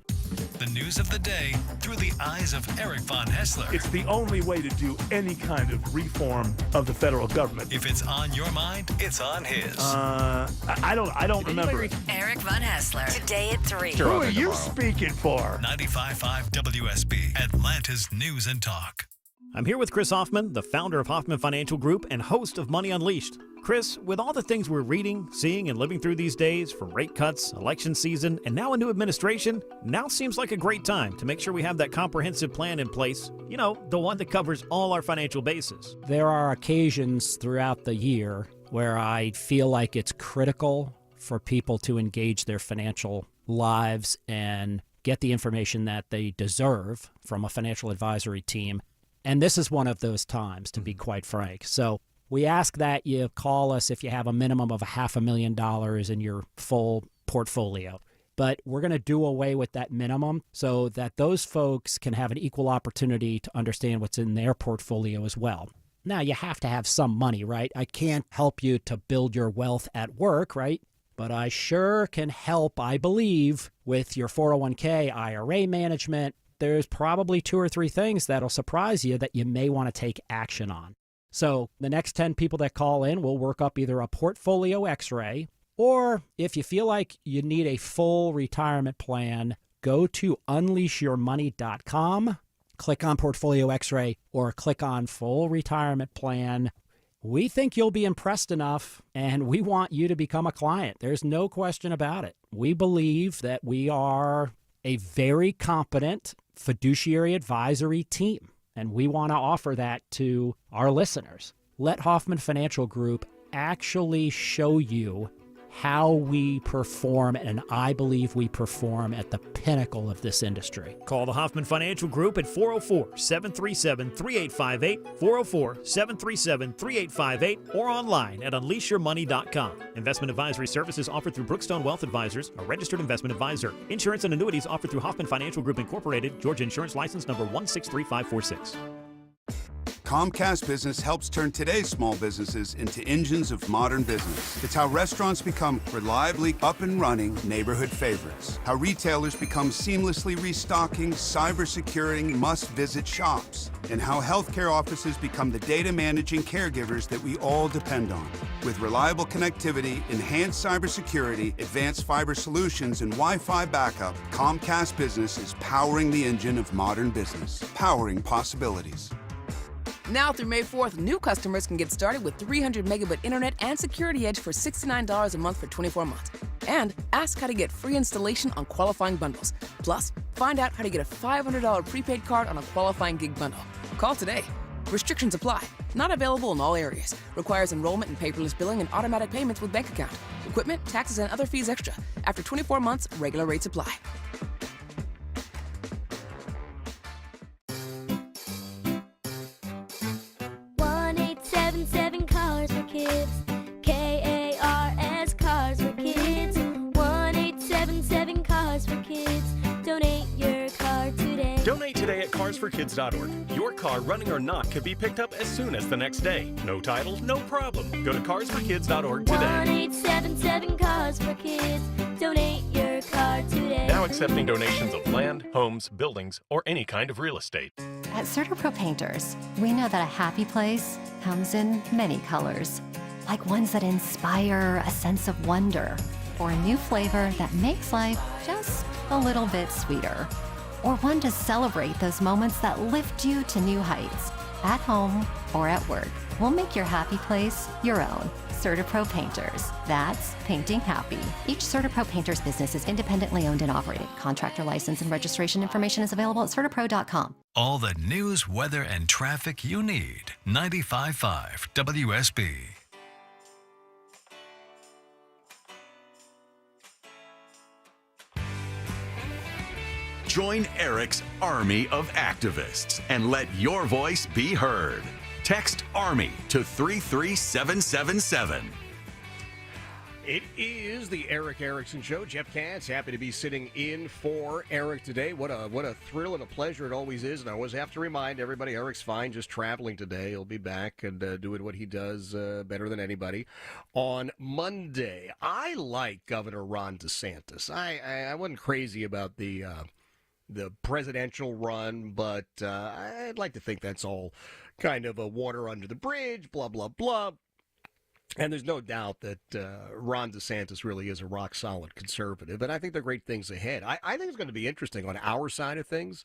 The news of the day through the eyes of Eric Von Hessler. It's the only way to do any kind of reform of the federal government. If it's on your mind, it's on his. I don't remember it. Eric Von Hessler, today at 3. Who are you speaking for? 95.5 WSB, Atlanta's News and Talk. I'm here with Chris Hoffman, the founder of Hoffman Financial Group and host of Money Unleashed. Chris, with all the things we're reading, seeing, and living through these days, from rate cuts, election season, and now a new administration, now seems like a great time to make sure we have that comprehensive plan in place. You know, the one that covers all our financial bases. There are occasions throughout the year where I feel like it's critical for people to engage their financial lives and get the information that they deserve from a financial advisory team. And this is one of those times, to be quite frank. So we ask that you call us if you have a minimum of $500,000 in your full portfolio. But we're going to do away with that minimum so that those folks can have an equal opportunity to understand what's in their portfolio as well. Now, you have to have some money, right? I can't help you to build your wealth at work, right? But I sure can help, I believe, with your 401k, IRA management. There's probably 2 or 3 things that'll surprise you that you may want to take action on. So the next 10 people that call in will work up either a portfolio x-ray, or if you feel like you need a full retirement plan, go to unleashyourmoney.com, click on portfolio x-ray, or click on full retirement plan. We think you'll be impressed enough, and we want you to become a client. There's no question about it. We believe that we are a very competent fiduciary advisory team, and we want to offer that to our listeners. Let Hoffman Financial Group actually show you how we perform, and I believe we perform at the pinnacle of this industry. Call the Hoffman Financial Group at 404-737-3858, 404-737-3858, or online at unleashyourmoney.com. Investment advisory services offered through Brookstone Wealth Advisors, a registered investment advisor. Insurance and annuities offered through Hoffman Financial Group Incorporated, Georgia Insurance License number 163546. Comcast Business helps turn today's small businesses into engines of modern business. It's how restaurants become reliably up and running neighborhood favorites. How retailers become seamlessly restocking, cyber-securing must-visit shops. And how healthcare offices become the data managing caregivers that we all depend on. With reliable connectivity, enhanced cybersecurity, advanced fiber solutions, and Wi-Fi backup, Comcast Business is powering the engine of modern business. Powering possibilities. Now through May 4th, new customers can get started with 300 megabit internet and Security Edge for $69 a month for 24 months. And ask how to get free installation on qualifying bundles. Plus, find out how to get a $500 prepaid card on a qualifying gig bundle. Call today. Restrictions apply. Not available in all areas. Requires enrollment and paperless billing and automatic payments with bank account. Equipment, taxes, and other fees extra. After 24 months, regular rates apply. Cars for Kids. KARS Cars for Kids. 1877 Cars for Kids. Donate your car today. Donate today at carsforkids.org. Your car, running or not, can be picked up as soon as the next day. No title, no problem. Go to carsforkids.org today. 1877 Cars for Kids. Donate your car today. Now accepting donations of land, homes, buildings, or any kind of real estate. At CertaPro Painters, we know that a happy place comes in many colors, like ones that inspire a sense of wonder, or a new flavor that makes life just a little bit sweeter, or one to celebrate those moments that lift you to new heights, at home or at work. We'll make your happy place your own. CertaPro Painters. That's painting happy. Each CertaPro Painters business is independently owned and operated. Contractor license and registration information is available at CertaPro.com. All the news, weather, and traffic you need. 95.5 WSB. Join Eric's army of activists and let your voice be heard. Text ARMY to 33777. It is the Eric Erickson Show. Jeff Katz, happy to be sitting in for Eric today. What a thrill and a pleasure it always is. And I always have to remind everybody, Eric's fine, just traveling today. He'll be back and doing what he does better than anybody on Monday. I like Governor Ron DeSantis. I wasn't crazy about the presidential run, but I'd like to think that's all kind of a water under the bridge, blah, blah, blah. And there's no doubt that Ron DeSantis really is a rock-solid conservative, and I think there are great things ahead. I think it's going to be interesting on our side of things.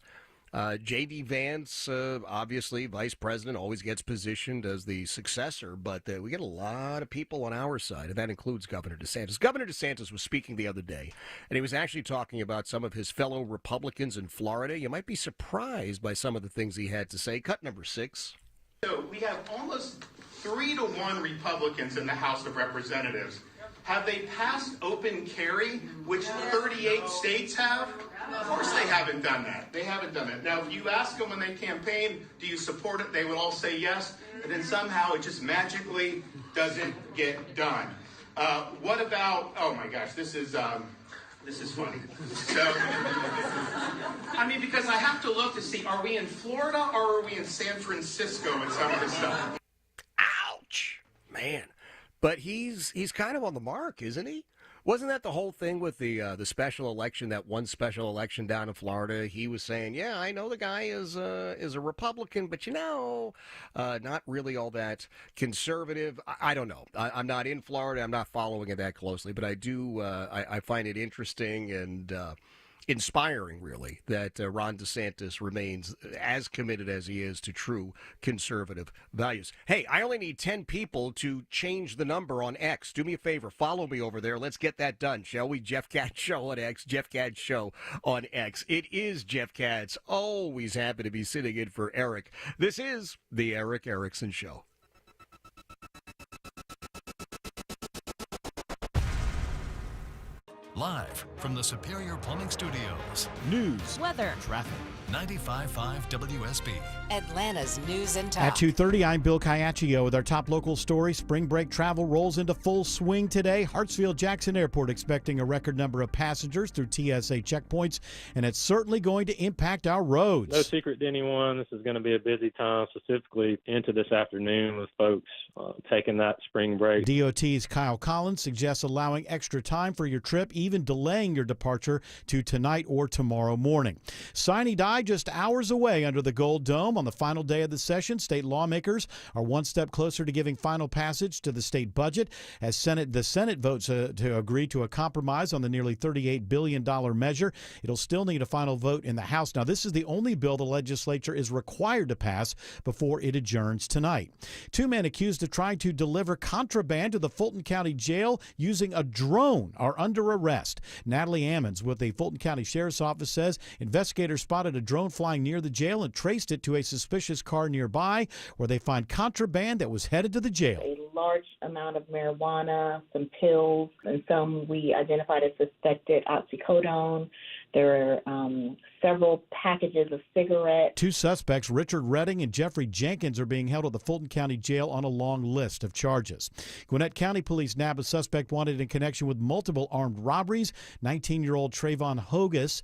J.D. Vance, obviously, vice president, always gets positioned as the successor, but we get a lot of people on our side, and that includes Governor DeSantis. Governor DeSantis was speaking the other day, and he was actually talking about some of his fellow Republicans in Florida. You might be surprised by some of the things he had to say. Cut number 6. So we have almost 3-1 Republicans in the House of Representatives. Have they passed open carry, which 38 states have? Of course they haven't done that. They haven't done it. Now, if you ask them when they campaign, do you support it? They would all say yes. And then somehow it just magically doesn't get done. What about, oh my gosh, this is funny. So, I mean, because I have to look to see, are we in Florida or are we in San Francisco and some of this stuff? Ouch, man. But he's kind of on the mark, isn't he? Wasn't that the whole thing with the special election, that one special election down in Florida? He was saying, yeah, I know the guy is a Republican, but not really all that conservative. I don't know. I'm not in Florida. I'm not following it that closely, but I do. I find it interesting and inspiring, really, that Ron DeSantis remains as committed as he is to true conservative values. Hey, I only need 10 people to change the number on X. Do me a favor. Follow me over there. Let's get that done, shall we? Jeff Katz Show on X. Jeff Katz Show on X. It is Jeff Katz. Always happy to be sitting in for Eric. This is the Eric Erickson Show. Live from the Superior Plumbing Studios. News, weather, traffic. 95.5 WSB. Atlanta's news and talk. At 2:30, I'm Bill Caiaccio with our top local story. Spring break travel rolls into full swing today. Hartsfield-Jackson Airport expecting a record number of passengers through TSA checkpoints, and it's certainly going to impact our roads. No secret to anyone, this is going to be a busy time, specifically into this afternoon with folks taking that spring break. DOT's Kyle Collins suggests allowing extra time for your trip, even delaying your departure to tonight or tomorrow morning. Sine Die just hours away under the Gold Dome. On the final day of the session, state lawmakers are one step closer to giving final passage to the state budget as the Senate votes to agree to a compromise on the nearly $38 billion measure. It'll still need a final vote in the House. Now, this is the only bill the legislature is required to pass before it adjourns tonight. 2 men accused of trying to deliver contraband to the Fulton County Jail using a drone are under arrest. Natalie Ammons with the Fulton County Sheriff's Office says investigators spotted a drone flying near the jail and traced it to a suspicious car nearby where they find contraband that was headed to the jail. A large amount of marijuana, some pills, and some we identified as suspected oxycodone. There are several packages of cigarettes. 2 suspects, Richard Redding and Jeffrey Jenkins, are being held at the Fulton County Jail on a long list of charges. Gwinnett County Police nab a suspect wanted in connection with multiple armed robberies. 19-year-old Trayvon Hogus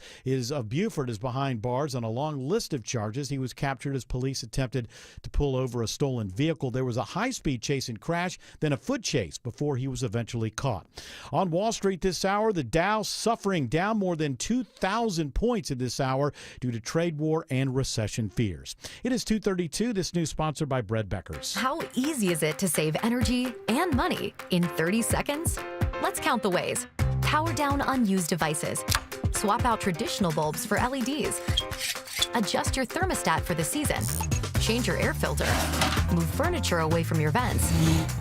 of Beaufort is behind bars on a long list of charges. He was captured as police attempted to pull over a stolen vehicle. There was a high-speed chase and crash, then a foot chase before he was eventually caught. On Wall Street this hour, the Dow suffering, down more than 2,000 points in this hour due to trade war and recession fears. It is 2:32. This news sponsored by Bread Beckers. How easy is it to save energy and money in 30 seconds? Let's count the ways. Power down unused devices. Swap out traditional bulbs for LEDs. Adjust your thermostat for the season. Change your air filter. Move furniture away from your vents.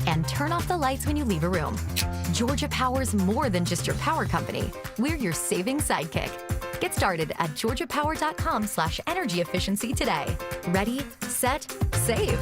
And turn off the lights when you leave a room. Georgia Power's more than just your power company. We're your saving sidekick. Get started at georgiapower.com/energy efficiency today. Ready, set, save.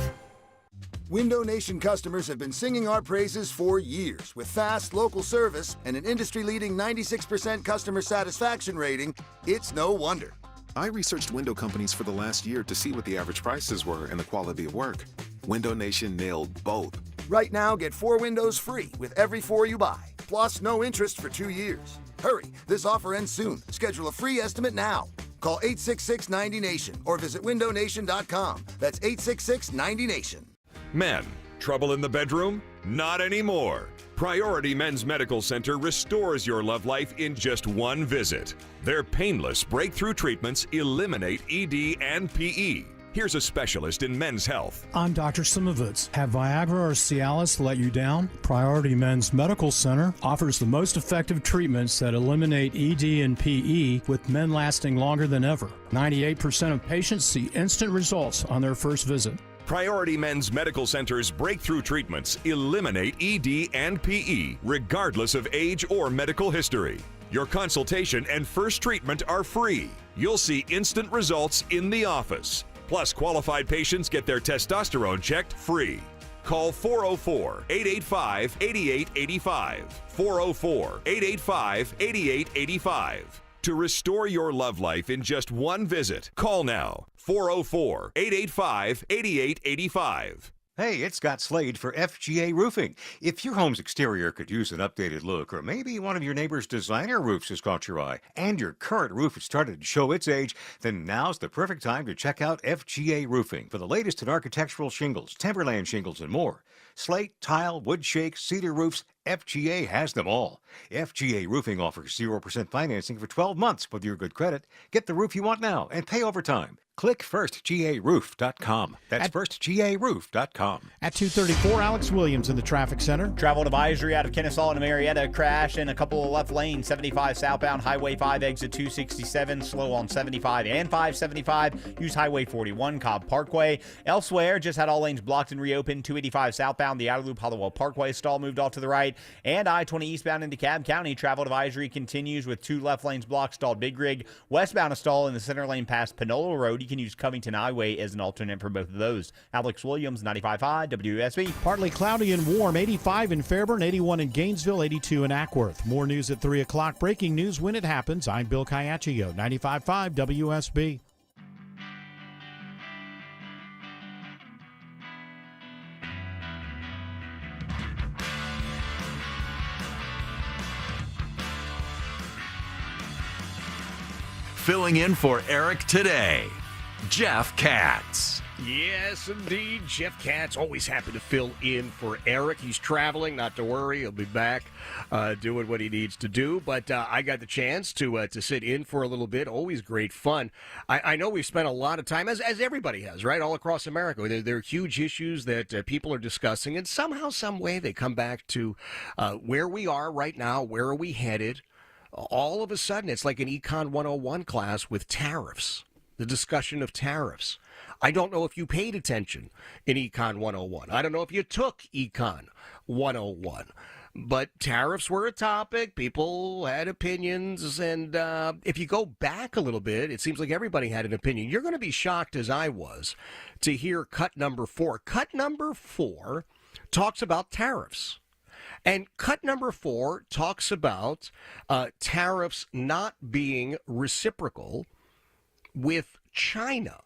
Window Nation customers have been singing our praises for years. With fast, local service and an industry-leading 96% customer satisfaction rating, it's no wonder. I researched window companies for the last year to see what the average prices were and the quality of work. Window Nation nailed both. Right now, get 4 windows free with every 4 you buy, plus no interest for 2 years. Hurry, this offer ends soon. Schedule a free estimate now. Call 866-90NATION or visit windownation.com. That's 866-90NATION. Men, trouble in the bedroom? Not anymore. Priority Men's Medical Center restores your love life in just one visit. Their painless breakthrough treatments eliminate ED and PE. Here's a specialist in men's health. I'm Dr. Simovitz. Have Viagra or Cialis let you down? Priority Men's Medical Center offers the most effective treatments that eliminate ED and PE, with men lasting longer than ever. 98% of patients see instant results on their first visit. Priority Men's Medical Center's breakthrough treatments eliminate ED and PE, regardless of age or medical history. Your consultation and first treatment are free. You'll see instant results in the office. Plus, qualified patients get their testosterone checked free. Call 404-885-8885. 404-885-8885. To restore your love life in just one visit, call now. 404-885-8885. Hey, it's Scott Slade for FGA Roofing. If your home's exterior could use an updated look, or maybe one of your neighbor's designer roofs has caught your eye, and your current roof has started to show its age, then now's the perfect time to check out FGA Roofing for the latest in architectural shingles, timberland shingles, and more. Slate, tile, wood shake, cedar roofs, FGA has them all. FGA Roofing offers 0% financing for 12 months with your good credit. Get the roof you want now and pay over time. Click firstgaroof.com. That's firstgaroof.com. At 2:34, Alex Williams in the traffic center. Travel advisory out of Kennesaw to Marietta. Crash in a couple of left lanes. 75 southbound, Highway 5 exit 267. Slow on 75 and 575. Use Highway 41, Cobb Parkway. Elsewhere, just had all lanes blocked and reopened. 285 southbound, the outer loop, Hollowell Parkway. Stall moved off to the right. And I-20 eastbound into DeKalb County. Travel advisory continues with 2 left lanes blocked. Stalled Big Rig. Westbound a stall in the center lane past Panola Road. You can use Covington Highway as an alternate for both of those. Alex Williams, 95.5 WSB. Partly cloudy and warm. 85 in Fairburn, 81 in Gainesville, 82 in Ackworth. More news at 3 o'clock. Breaking news when it happens. I'm Bill Caiaccio, 95.5 WSB. Filling in for Eric today, Jeff Katz. Yes, indeed. Jeff Katz, always happy to fill in for Eric. He's traveling, not to worry. He'll be back doing what he needs to do. But I got the chance to sit in for a little bit. Always great fun. I know we've spent a lot of time, as everybody has, right, all across America. There are huge issues that people are discussing, and somehow, some way, they come back to where we are right now, where are we headed. All of a sudden, it's like an Econ 101 class with tariffs, the discussion of tariffs. I don't know if you paid attention in Econ 101. I don't know if you took Econ 101. But tariffs were a topic. People had opinions. And if you go back a little bit, it seems like everybody had an opinion. You're going to be shocked, as I was, to hear cut number 4. Cut number 4 talks about tariffs. And cut number 4 talks about tariffs not being reciprocal with China.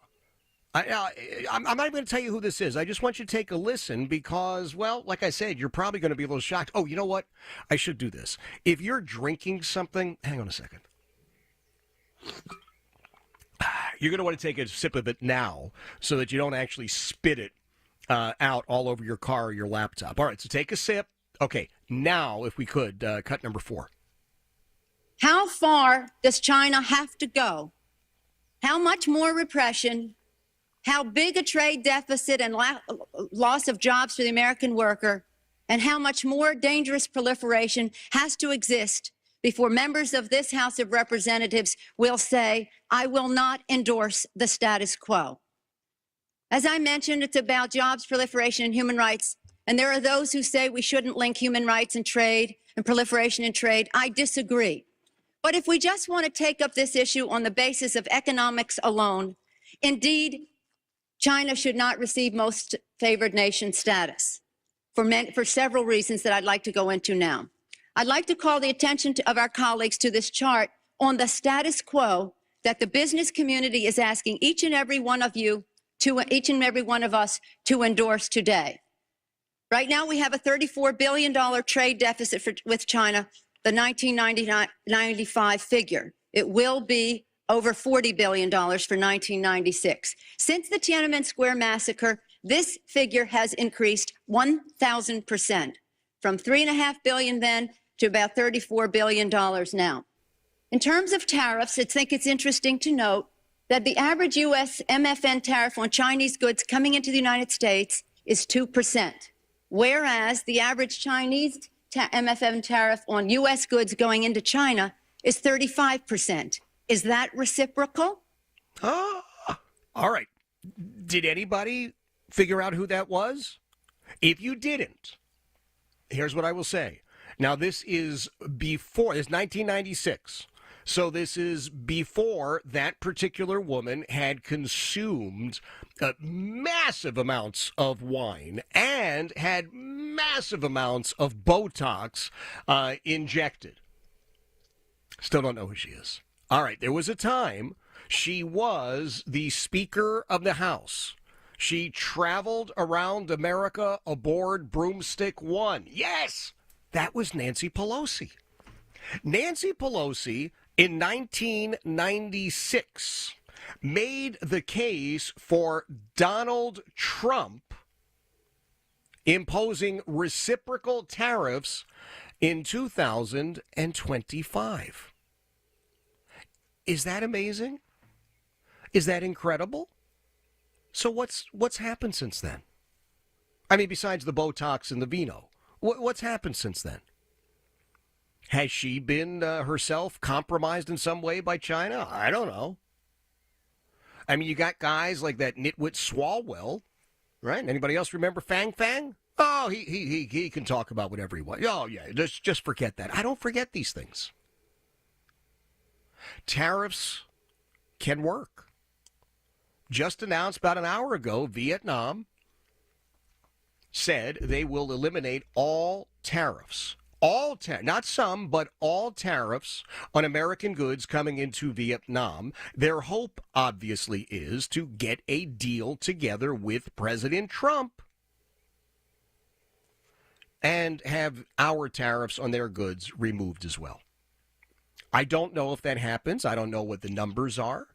I'm not even going to tell you who this is. I just want you to take a listen because, well, like I said, you're probably going to be a little shocked. Oh, you know what? I should do this. If you're drinking something, hang on a second. You're going to want to take a sip of it now so that you don't actually spit it out all over your car or your laptop. All right, so take a sip. Okay, now, if we could, cut number 4. How far does China have to go? How much more repression? How big a trade deficit and loss of jobs for the American worker? And how much more dangerous proliferation has to exist before members of this House of Representatives will say, I will not endorse the status quo? As I mentioned, it's about jobs, proliferation, and human rights. And there are those who say we shouldn't link human rights and trade and proliferation and trade. I disagree. But if we just want to take up this issue on the basis of economics alone, indeed, China should not receive most favored nation status for several reasons that I'd like to go into now. I'd like to call the attention of our colleagues to this chart on the status quo that the business community is asking each and every one of you, each and every one of us to endorse today. Right now, we have a $34 billion trade deficit with China, the 1995 figure. It will be over $40 billion for 1996. Since the Tiananmen Square massacre, this figure has increased 1,000%, from $3.5 billion then to about $34 billion now. In terms of tariffs, I think it's interesting to note that the average U.S. MFN tariff on Chinese goods coming into the United States is 2%, whereas the average Chinese MFN tariff on U.S. goods going into China is 35%. Is that reciprocal? All right. Did anybody figure out who that was? If you didn't, here's what I will say. Now, this is 1996. So this is before that particular woman had consumed massive amounts of wine and had massive amounts of Botox injected. Still don't know who she is. All right, there was a time she was the Speaker of the House. She traveled around America aboard Broomstick One. Yes, that was Nancy Pelosi. Nancy Pelosi, in 1996, made the case for Donald Trump imposing reciprocal tariffs in 2025. Is that amazing? Is that incredible? So what's happened since then? I mean, besides the Botox and the vino, what's happened since then? Has she been herself compromised in some way by China? I don't know. I mean, you got guys like that nitwit Swalwell, right? Anybody else remember Fang Fang? Oh, he can talk about whatever he wants. Oh, yeah, just forget that. I don't forget these things. Tariffs can work. Just announced about an hour ago, Vietnam said they will eliminate all tariffs. Not some, but all tariffs on American goods coming into Vietnam. Their hope, obviously, is to get a deal together with President Trump and have our tariffs on their goods removed as well. I don't know if that happens. I don't know what the numbers are.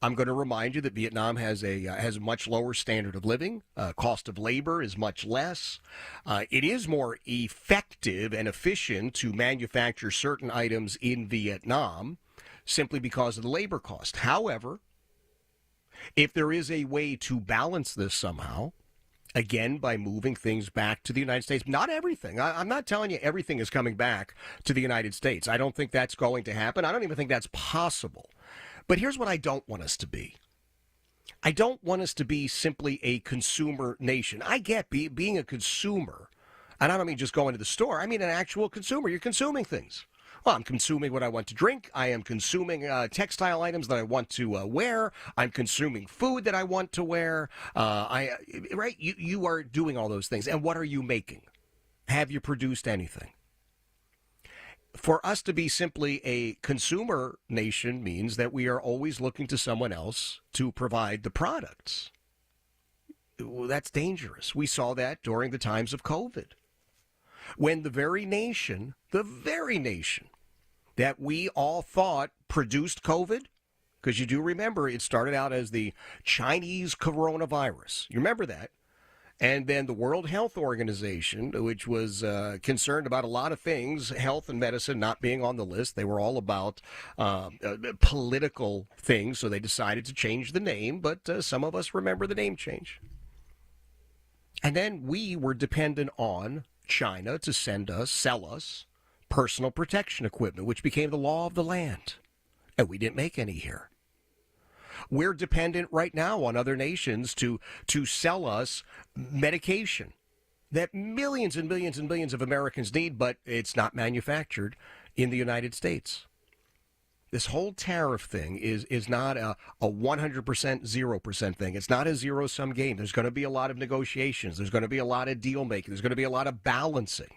I'm going to remind you that Vietnam has a much lower standard of living. Cost of labor is much less. It is more effective and efficient to manufacture certain items in Vietnam simply because of the labor cost. However, if there is a way to balance this somehow, again, by moving things back to the United States, not everything. I'm not telling you everything is coming back to the United States. I don't think that's going to happen. I don't even think that's possible. But here's what I don't want us to be. I don't want us to be simply a consumer nation. I get being a consumer, and I don't mean just going to the store. I mean an actual consumer. You're consuming things. Well, I'm consuming what I want to drink. I am consuming textile items that I want to wear. I'm consuming food that I want to wear. Right? You are doing all those things. And what are you making? Have you produced anything? For us to be simply a consumer nation means that we are always looking to someone else to provide the products. Well, that's dangerous. We saw that during the times of COVID, when the very nation that we all thought produced COVID, because you do remember it started out as the Chinese coronavirus. You remember that? And then the World Health Organization, which was concerned about a lot of things, health and medicine not being on the list. They were all about political things, so they decided to change the name. But some of us remember the name change. And then we were dependent on China to sell us personal protection equipment, which became the law of the land. And we didn't make any here. We're dependent right now on other nations to sell us medication that millions and millions and millions of Americans need, but it's not manufactured in the United States. This whole tariff thing is not a 100%, 0% thing. It's not a zero-sum game. There's going to be a lot of negotiations. There's going to be a lot of deal making. There's going to be a lot of balancing.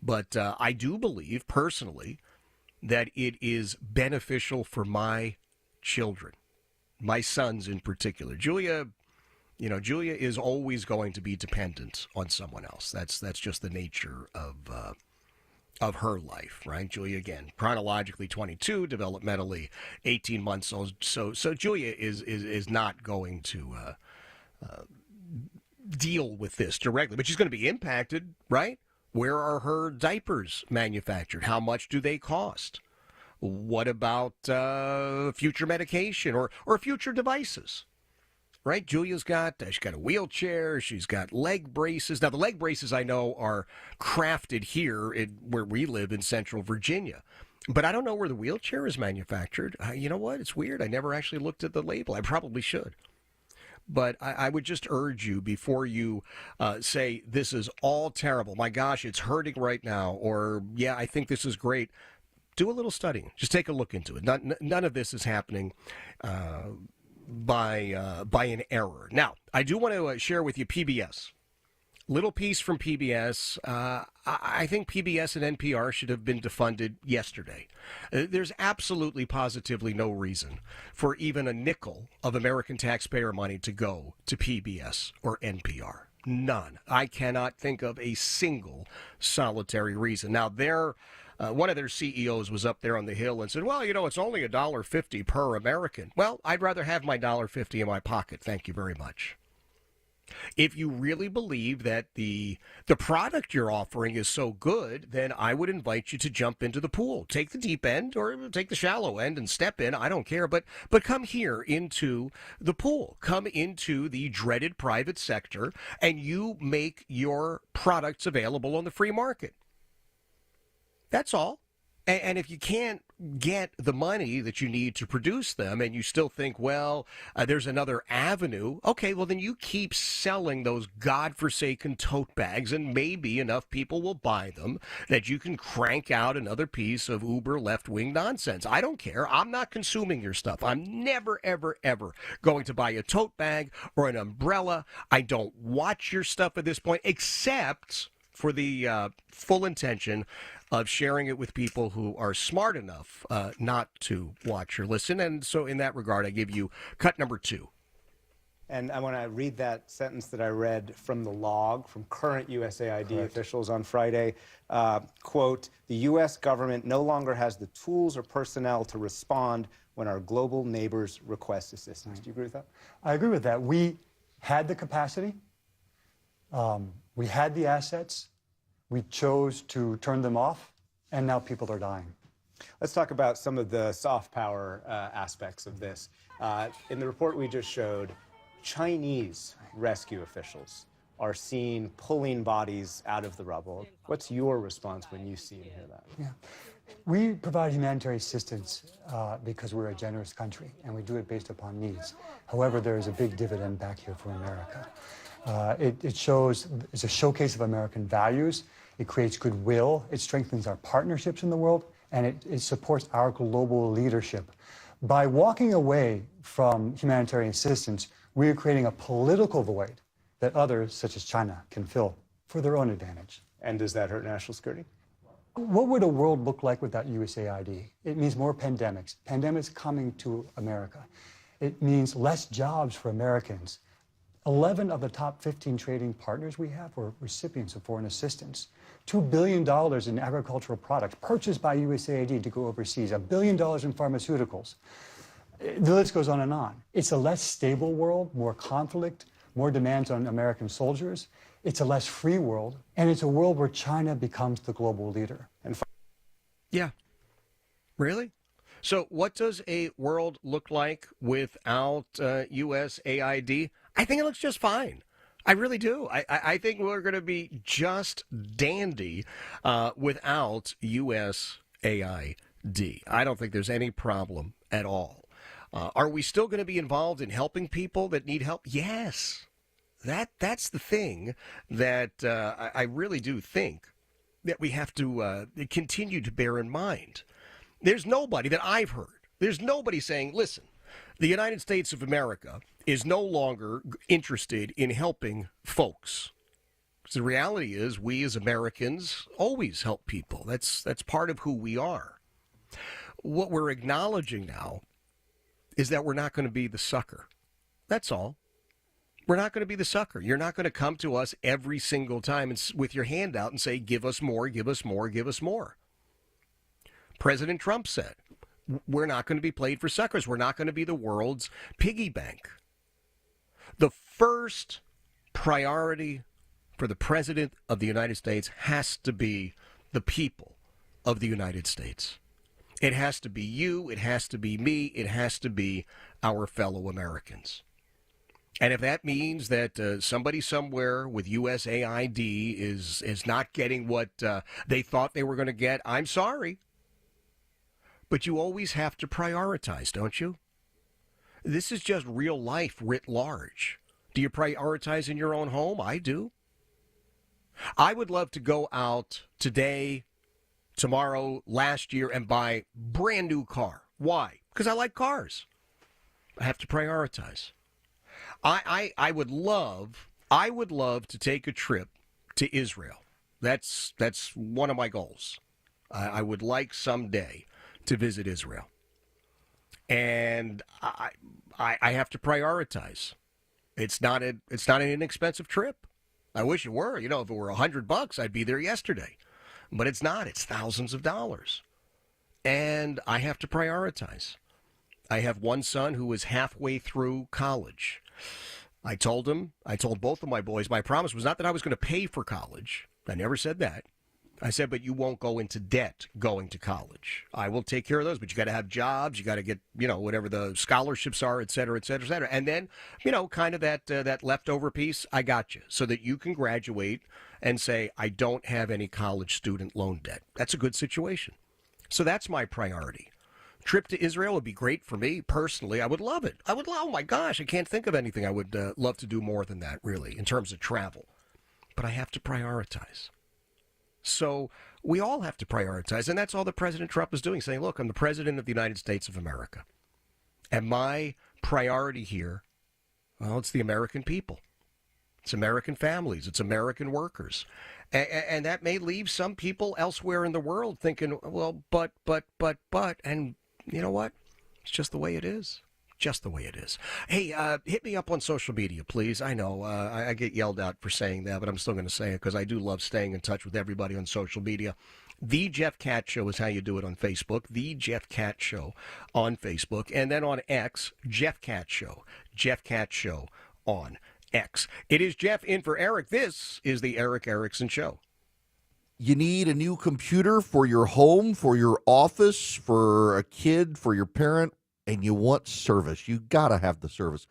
But I do believe, personally, that it is beneficial for my children. My sons in particular. Julia is always going to be dependent on someone else. That's just the nature of her life, right? Julia, again, chronologically 22, developmentally 18 months old. So Julia is not going to deal with this directly, but she's going to be impacted, right? Where are her diapers manufactured? How much do they cost? What about future medication or future devices? Right? Julia's she's got a wheelchair. She's got leg braces. Now, the leg braces I know are crafted here where we live in Central Virginia. But I don't know where the wheelchair is manufactured. You know what? It's weird. I never actually looked at the label. I probably should. But I would just urge you before you say this is all terrible. My gosh, it's hurting right now. Or, yeah, I think this is great. Do a little studying. Just take a look into it. None of this is happening by an error. Now, I do want to share with you PBS. Little piece from PBS. I think PBS and NPR should have been defunded yesterday. There's absolutely, positively no reason for even a nickel of American taxpayer money to go to PBS or NPR. None. I cannot think of a single solitary reason. Now, one of their CEOs was up there on the Hill and said, well, it's only $1.50 per American. Well, I'd rather have my $1.50 in my pocket. Thank you very much. If you really believe that the product you're offering is so good, then I would invite you to jump into the pool. Take the deep end or take the shallow end and step in. I don't care. But come here into the pool. Come into the dreaded private sector, and you make your products available on the free market. That's all. And if you can't get the money that you need to produce them and you still think, well, there's another avenue, okay, well, then you keep selling those godforsaken tote bags and maybe enough people will buy them that you can crank out another piece of uber left-wing nonsense. I don't care. I'm not consuming your stuff. I'm never, ever, ever going to buy a tote bag or an umbrella. I don't watch your stuff at this point, except for the full intention of sharing it with people who are smart enough not to watch or listen. And so in that regard, I give you cut number 2. And I want to read that sentence that I read from the log from current USAID officials on Friday. Quote, the U.S. government no longer has the tools or personnel to respond when our global neighbors request assistance. Do you agree with that? I agree with that. We had the capacity. We had the assets. We chose to turn them off, and now people are dying. Let's talk about some of the soft power aspects of this. In the report we just showed, Chinese rescue officials are seen pulling bodies out of the rubble. What's your response when you see and hear that? Yeah. We provide humanitarian assistance because we're a generous country, and we do it based upon needs. However, there is a big dividend back here for America. It's a showcase of American values. It creates goodwill. It strengthens our partnerships in the world, and it supports our global leadership. By walking away from humanitarian assistance, we are creating a political void that others, such as China, can fill for their own advantage. And does that hurt national security? What would a world look like without USAID? It means more pandemics. Pandemics coming to America. It means less jobs for Americans. 11 of the top 15 trading partners we have were recipients of foreign assistance. $2 billion in agricultural products purchased by USAID to go overseas. $1 billion in pharmaceuticals. The list goes on and on. It's a less stable world, more conflict, more demands on American soldiers. It's a less free world, and it's a world where China becomes the global leader. Yeah. Really? So what does a world look like without USAID? I think it looks just fine. I really do. I think we're going to be just dandy without USAID. I don't think there's any problem at all. Are we still going to be involved in helping people that need help? Yes. That's the thing that I really do think that we have to continue to bear in mind. There's nobody that I've heard. There's nobody saying, listen, the United States of America is no longer interested in helping folks. Because the reality is we as Americans always help people. That's part of who we are. What we're acknowledging now is that we're not going to be the sucker. That's all. We're not going to be the sucker. You're not going to come to us every single time with your hand out and say, give us more, give us more, give us more. President Trump said, we're not going to be played for suckers. We're not going to be the world's piggy bank. The first priority for the President of the United States has to be the people of the United States. It has to be you. It has to be me. It has to be our fellow Americans. And if that means that somebody somewhere with USAID is not getting what they thought they were going to get, I'm sorry. But you always have to prioritize, don't you? This is just real life writ large. Do you prioritize in your own home? I do. I would love to go out today, tomorrow, last year, and buy a brand new car. Why? Because I like cars. I have to prioritize. I would love to take a trip to Israel. That's one of my goals. I would like someday to visit Israel. And I have to prioritize. It's not an inexpensive trip. I wish it were. If it were $100, I'd be there yesterday. But it's not. It's thousands of dollars. And I have to prioritize. I have one son who is halfway through college. I told both of my boys, my promise was not that I was going to pay for college. I never said that. I said, but you won't go into debt going to college. I will take care of those, but you got to have jobs. You got to get, whatever the scholarships are, et cetera, et cetera, et cetera. And then, kind of that leftover piece, I got you, so that you can graduate and say, I don't have any college student loan debt. That's a good situation. So that's my priority. Trip to Israel would be great for me personally. I would love it. Oh my gosh, I can't think of anything I would love to do more than that, really, in terms of travel. But I have to prioritize. So we all have to prioritize, and that's all that President Trump is doing, saying, look, I'm the president of the United States of America. And my priority here, well, it's the American people. It's American families. It's American workers. And that may leave some people elsewhere in the world thinking, well, but, and you know what? It's just the way it is. Just the way it is. Hey, hit me up on social media, please. I know I get yelled at for saying that, but I'm still going to say it because I do love staying in touch with everybody on social media. The Jeff Katz Show is how you do it on Facebook. The Jeff Katz Show on Facebook. And then on X, Jeff Katz Show. Jeff Katz Show on X. It is Jeff in for Eric. This is the Eric Erickson Show. You need a new computer for your home, for your office, for a kid, for your parent, and you want service. You got to have the service.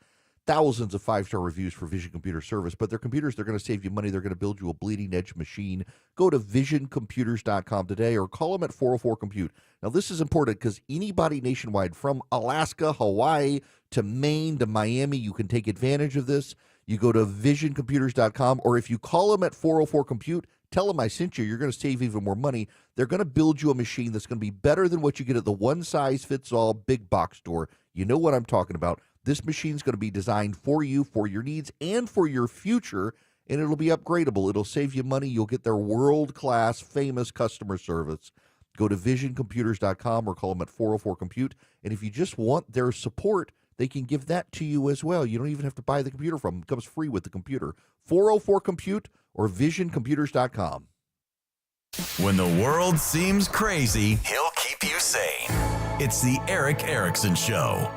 Thousands of 5-star reviews for Vision Computer Service, but their computers, they're going to save you money. They're going to build you a bleeding-edge machine. Go to visioncomputers.com today or call them at 404-COMPUTE. Now, this is important because anybody nationwide from Alaska, Hawaii, to Maine, to Miami, you can take advantage of this. You go to visioncomputers.com, or if you call them at 404-COMPUTE, tell them I sent you. You're going to save even more money. They're going to build you a machine that's going to be better than what you get at the one-size-fits-all big box store. You know what I'm talking about. This machine's going to be designed for you, for your needs, and for your future, and it'll be upgradable. It'll save you money. You'll get their world-class, famous customer service. Go to visioncomputers.com or call them at 404-COMPUTE, and if you just want their support, they can give that to you as well. You don't even have to buy the computer from them. It comes free with the computer. 404-COMPUTE or visioncomputers.com. When the world seems crazy, he'll keep you sane. It's the Eric Erickson Show.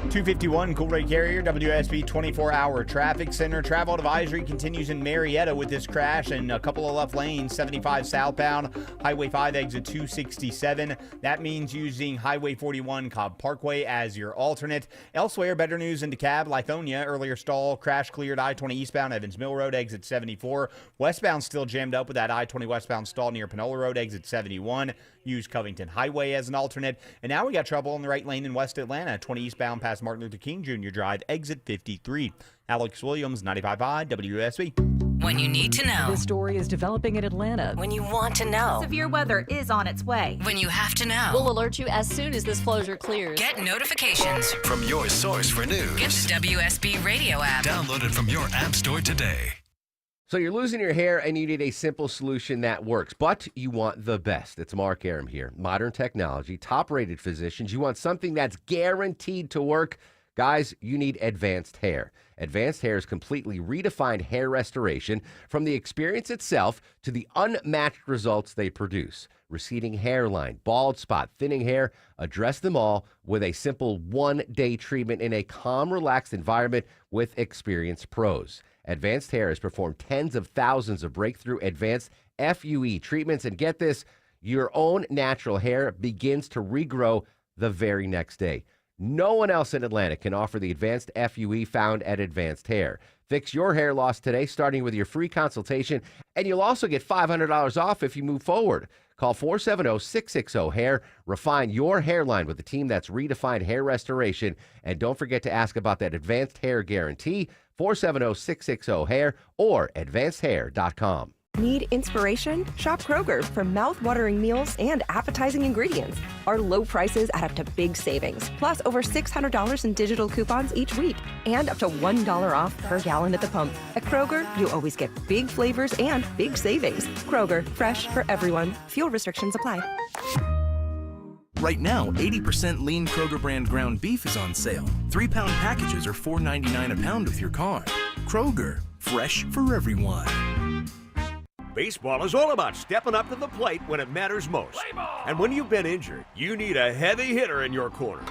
251 Coolray Carrier, WSB 24-hour traffic center. Travel advisory continues in Marietta with this crash and a couple of left lanes, 75 southbound, Highway 5 exit 267. That means using Highway 41 Cobb Parkway as your alternate. Elsewhere, better news in DeKalb, Lithonia. Earlier stall, crash cleared I-20 eastbound, Evans Mill Road, exit 74. Westbound still jammed up with that I-20 westbound stall near Panola Road, exit 71. Use Covington Highway as an alternate. And now we got trouble in the right lane in West Atlanta, 20 eastbound past Martin Luther King Jr. Drive, exit 53. Alex Williams, 95.5 WSB. When you need to know. This story is developing in Atlanta. When you want to know. Severe weather is on its way. When you have to know. We'll alert you as soon as this closure clears. Get notifications from your source for news. Get the WSB radio app. Download it from your app store today. So you're losing your hair and you need a simple solution that works, but you want the best. It's Mark Aram here. Modern technology, top-rated physicians. You want something that's guaranteed to work. Guys, you need Advanced Hair. Advanced Hair's completely redefined hair restoration, from the experience itself to the unmatched results they produce. Receding hairline, bald spot, thinning hair, address them all with a simple one-day treatment in a calm, relaxed environment with experienced pros. Advanced Hair has performed tens of thousands of breakthrough advanced FUE treatments, and get this, your own natural hair begins to regrow the very next day. No one else in Atlanta can offer the advanced FUE found at Advanced Hair. Fix your hair loss today, starting with your free consultation, and you'll also get $500 off if you move forward. Call 470-660-HAIR. Refine your hairline with a team that's redefined hair restoration. And don't forget to ask about that Advanced Hair Guarantee, 470-660-HAIR or advancedhair.com. Need inspiration? Shop Kroger for mouth-watering meals and appetizing ingredients. Our low prices add up to big savings, plus over $600 in digital coupons each week, and up to $1 off per gallon at the pump. At Kroger, you always get big flavors and big savings. Kroger, fresh for everyone. Fuel restrictions apply. Right now, 80% lean Kroger brand ground beef is on sale. 3-pound packages are $4.99 a pound with your card. Kroger, fresh for everyone. Baseball is all about stepping up to the plate when it matters most. And when you've been injured, you need a heavy hitter in your corner.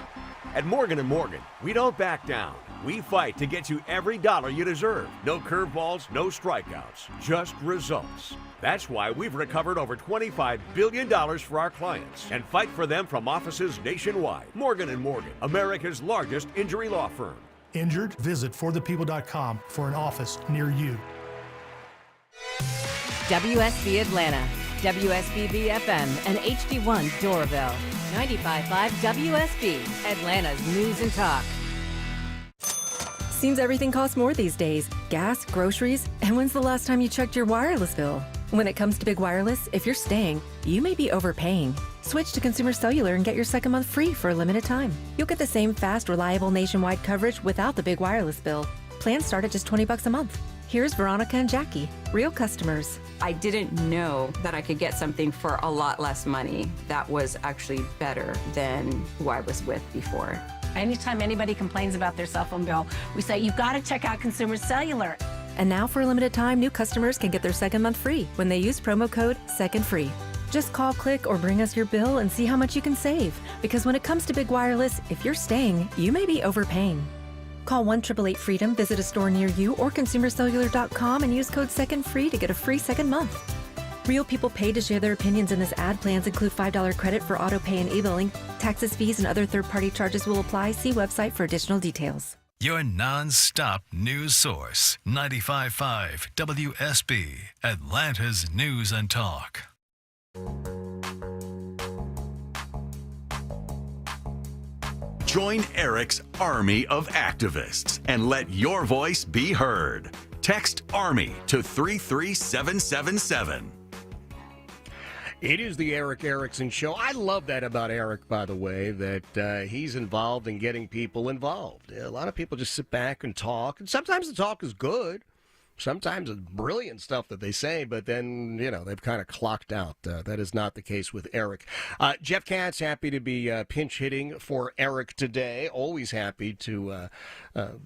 At Morgan & Morgan, we don't back down. We fight to get you every dollar you deserve. No curveballs, no strikeouts, just results. That's why we've recovered over $25 billion for our clients and fight for them from offices nationwide. Morgan & Morgan, America's largest injury law firm. Injured? Visit forthepeople.com for an office near you. WSB Atlanta, WSBB FM, and HD1 Doraville. 95.5 WSB, Atlanta's news and talk. Seems everything costs more these days. Gas, groceries, and when's the last time you checked your wireless bill? When it comes to Big Wireless, if you're staying, you may be overpaying. Switch to Consumer Cellular and get your second month free for a limited time. You'll get the same fast, reliable nationwide coverage without the big wireless bill. Plans start at just $20 a month. Here's Veronica and Jackie, real customers. I didn't know that I could get something for a lot less money that was actually better than who I was with before. Anytime anybody complains about their cell phone bill, we say, you've got to check out Consumer Cellular. And now for a limited time, new customers can get their second month free when they use promo code SECONDFREE. Just call, click, or bring us your bill and see how much you can save. Because when it comes to Big Wireless, if you're staying, you may be overpaying. Call 1-888-FREEDOM, visit a store near you, or consumercellular.com and use code SECONDFREE to get a free second month. Real people paid to share their opinions in this ad. Plans include $5 credit for auto pay and e-billing. Taxes, fees, and other third-party charges will apply. See website for additional details. Your non-stop news source, 95.5 WSB, Atlanta's news and talk. Join Eric's army of activists and let your voice be heard. Text ARMY to 33777. It is the Eric Erickson Show. I love that about Eric, by the way, that he's involved in getting people involved. A lot of people just sit back and talk, and sometimes the talk is good. Sometimes it's brilliant stuff that they say, but then, they've kind of clocked out. That is not the case with Eric. Jeff Katz, happy to be pinch hitting for Eric today. Always happy to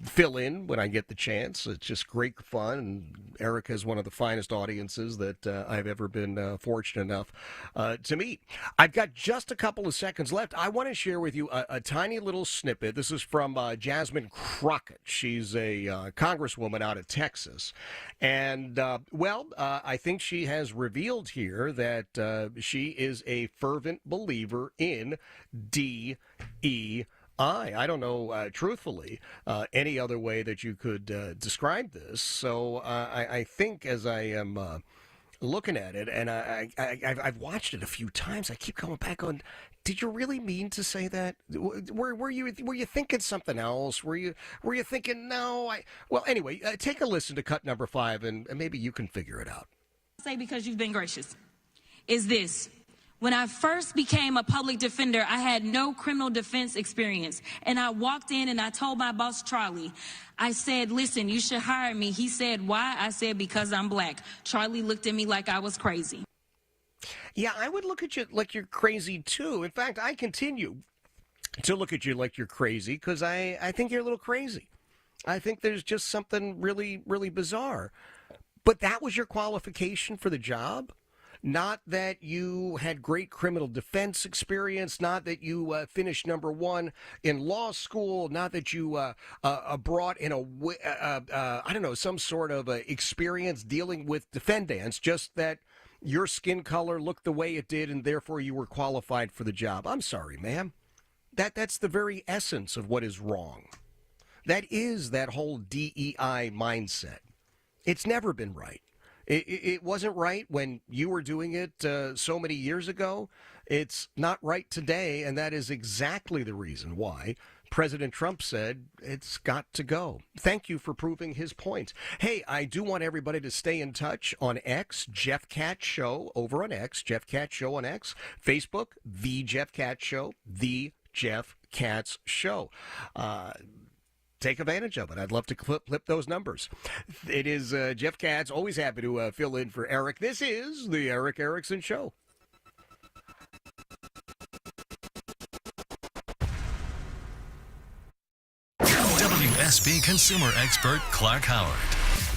fill in when I get the chance. It's just great fun. And Eric has one of the finest audiences that I've ever been fortunate enough to meet. I've got just a couple of seconds left. I want to share with you a tiny little snippet. This is from Jasmine Crockett. She's a congresswoman out of Texas. And, I think she has revealed here that she is a fervent believer in DEI. I don't know, truthfully, any other way that you could describe this. So I think as I am looking at it, and I've watched it a few times, I keep coming back on. Did you really mean to say that? Were you thinking something else? Were you thinking no? Well, anyway, take a listen to cut number 5, and maybe you can figure it out. Say because you've been gracious, is this. When I first became a public defender, I had no criminal defense experience. And I walked in and I told my boss, Charlie, I said, listen, you should hire me. He said, why? I said, because I'm black. Charlie looked at me like I was crazy. Yeah, I would look at you like you're crazy, too. In fact, I continue to look at you like you're crazy because I think you're a little crazy. I think there's just something really, really bizarre. But that was your qualification for the job? Not that you had great criminal defense experience, not that you finished number 1 in law school, not that you brought in some sort of experience dealing with defendants, just that your skin color looked the way it did, and therefore you were qualified for the job. I'm sorry, ma'am. That's the very essence of what is wrong. That is that whole DEI mindset. It's never been right. It wasn't right when you were doing it so many years ago. It's not right today, and that is exactly the reason why President Trump said it's got to go. Thank you for proving his point. Hey, I do want everybody to stay in touch on X, Jeff Katz Show over on X, Jeff Katz Show on X, Facebook, The Jeff Katz Show, The Jeff Katz Show. Take advantage of it. I'd love to flip those numbers. It is Jeff Katz, always happy to fill in for Eric. This is the Eric Erickson Show. WSB consumer expert Clark Howard.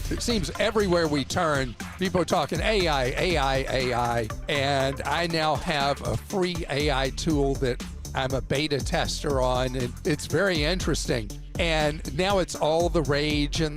It seems everywhere we turn, people are talking AI, and I now have a free AI tool that I'm a beta tester on, and it's very interesting. And now it's all the rage, and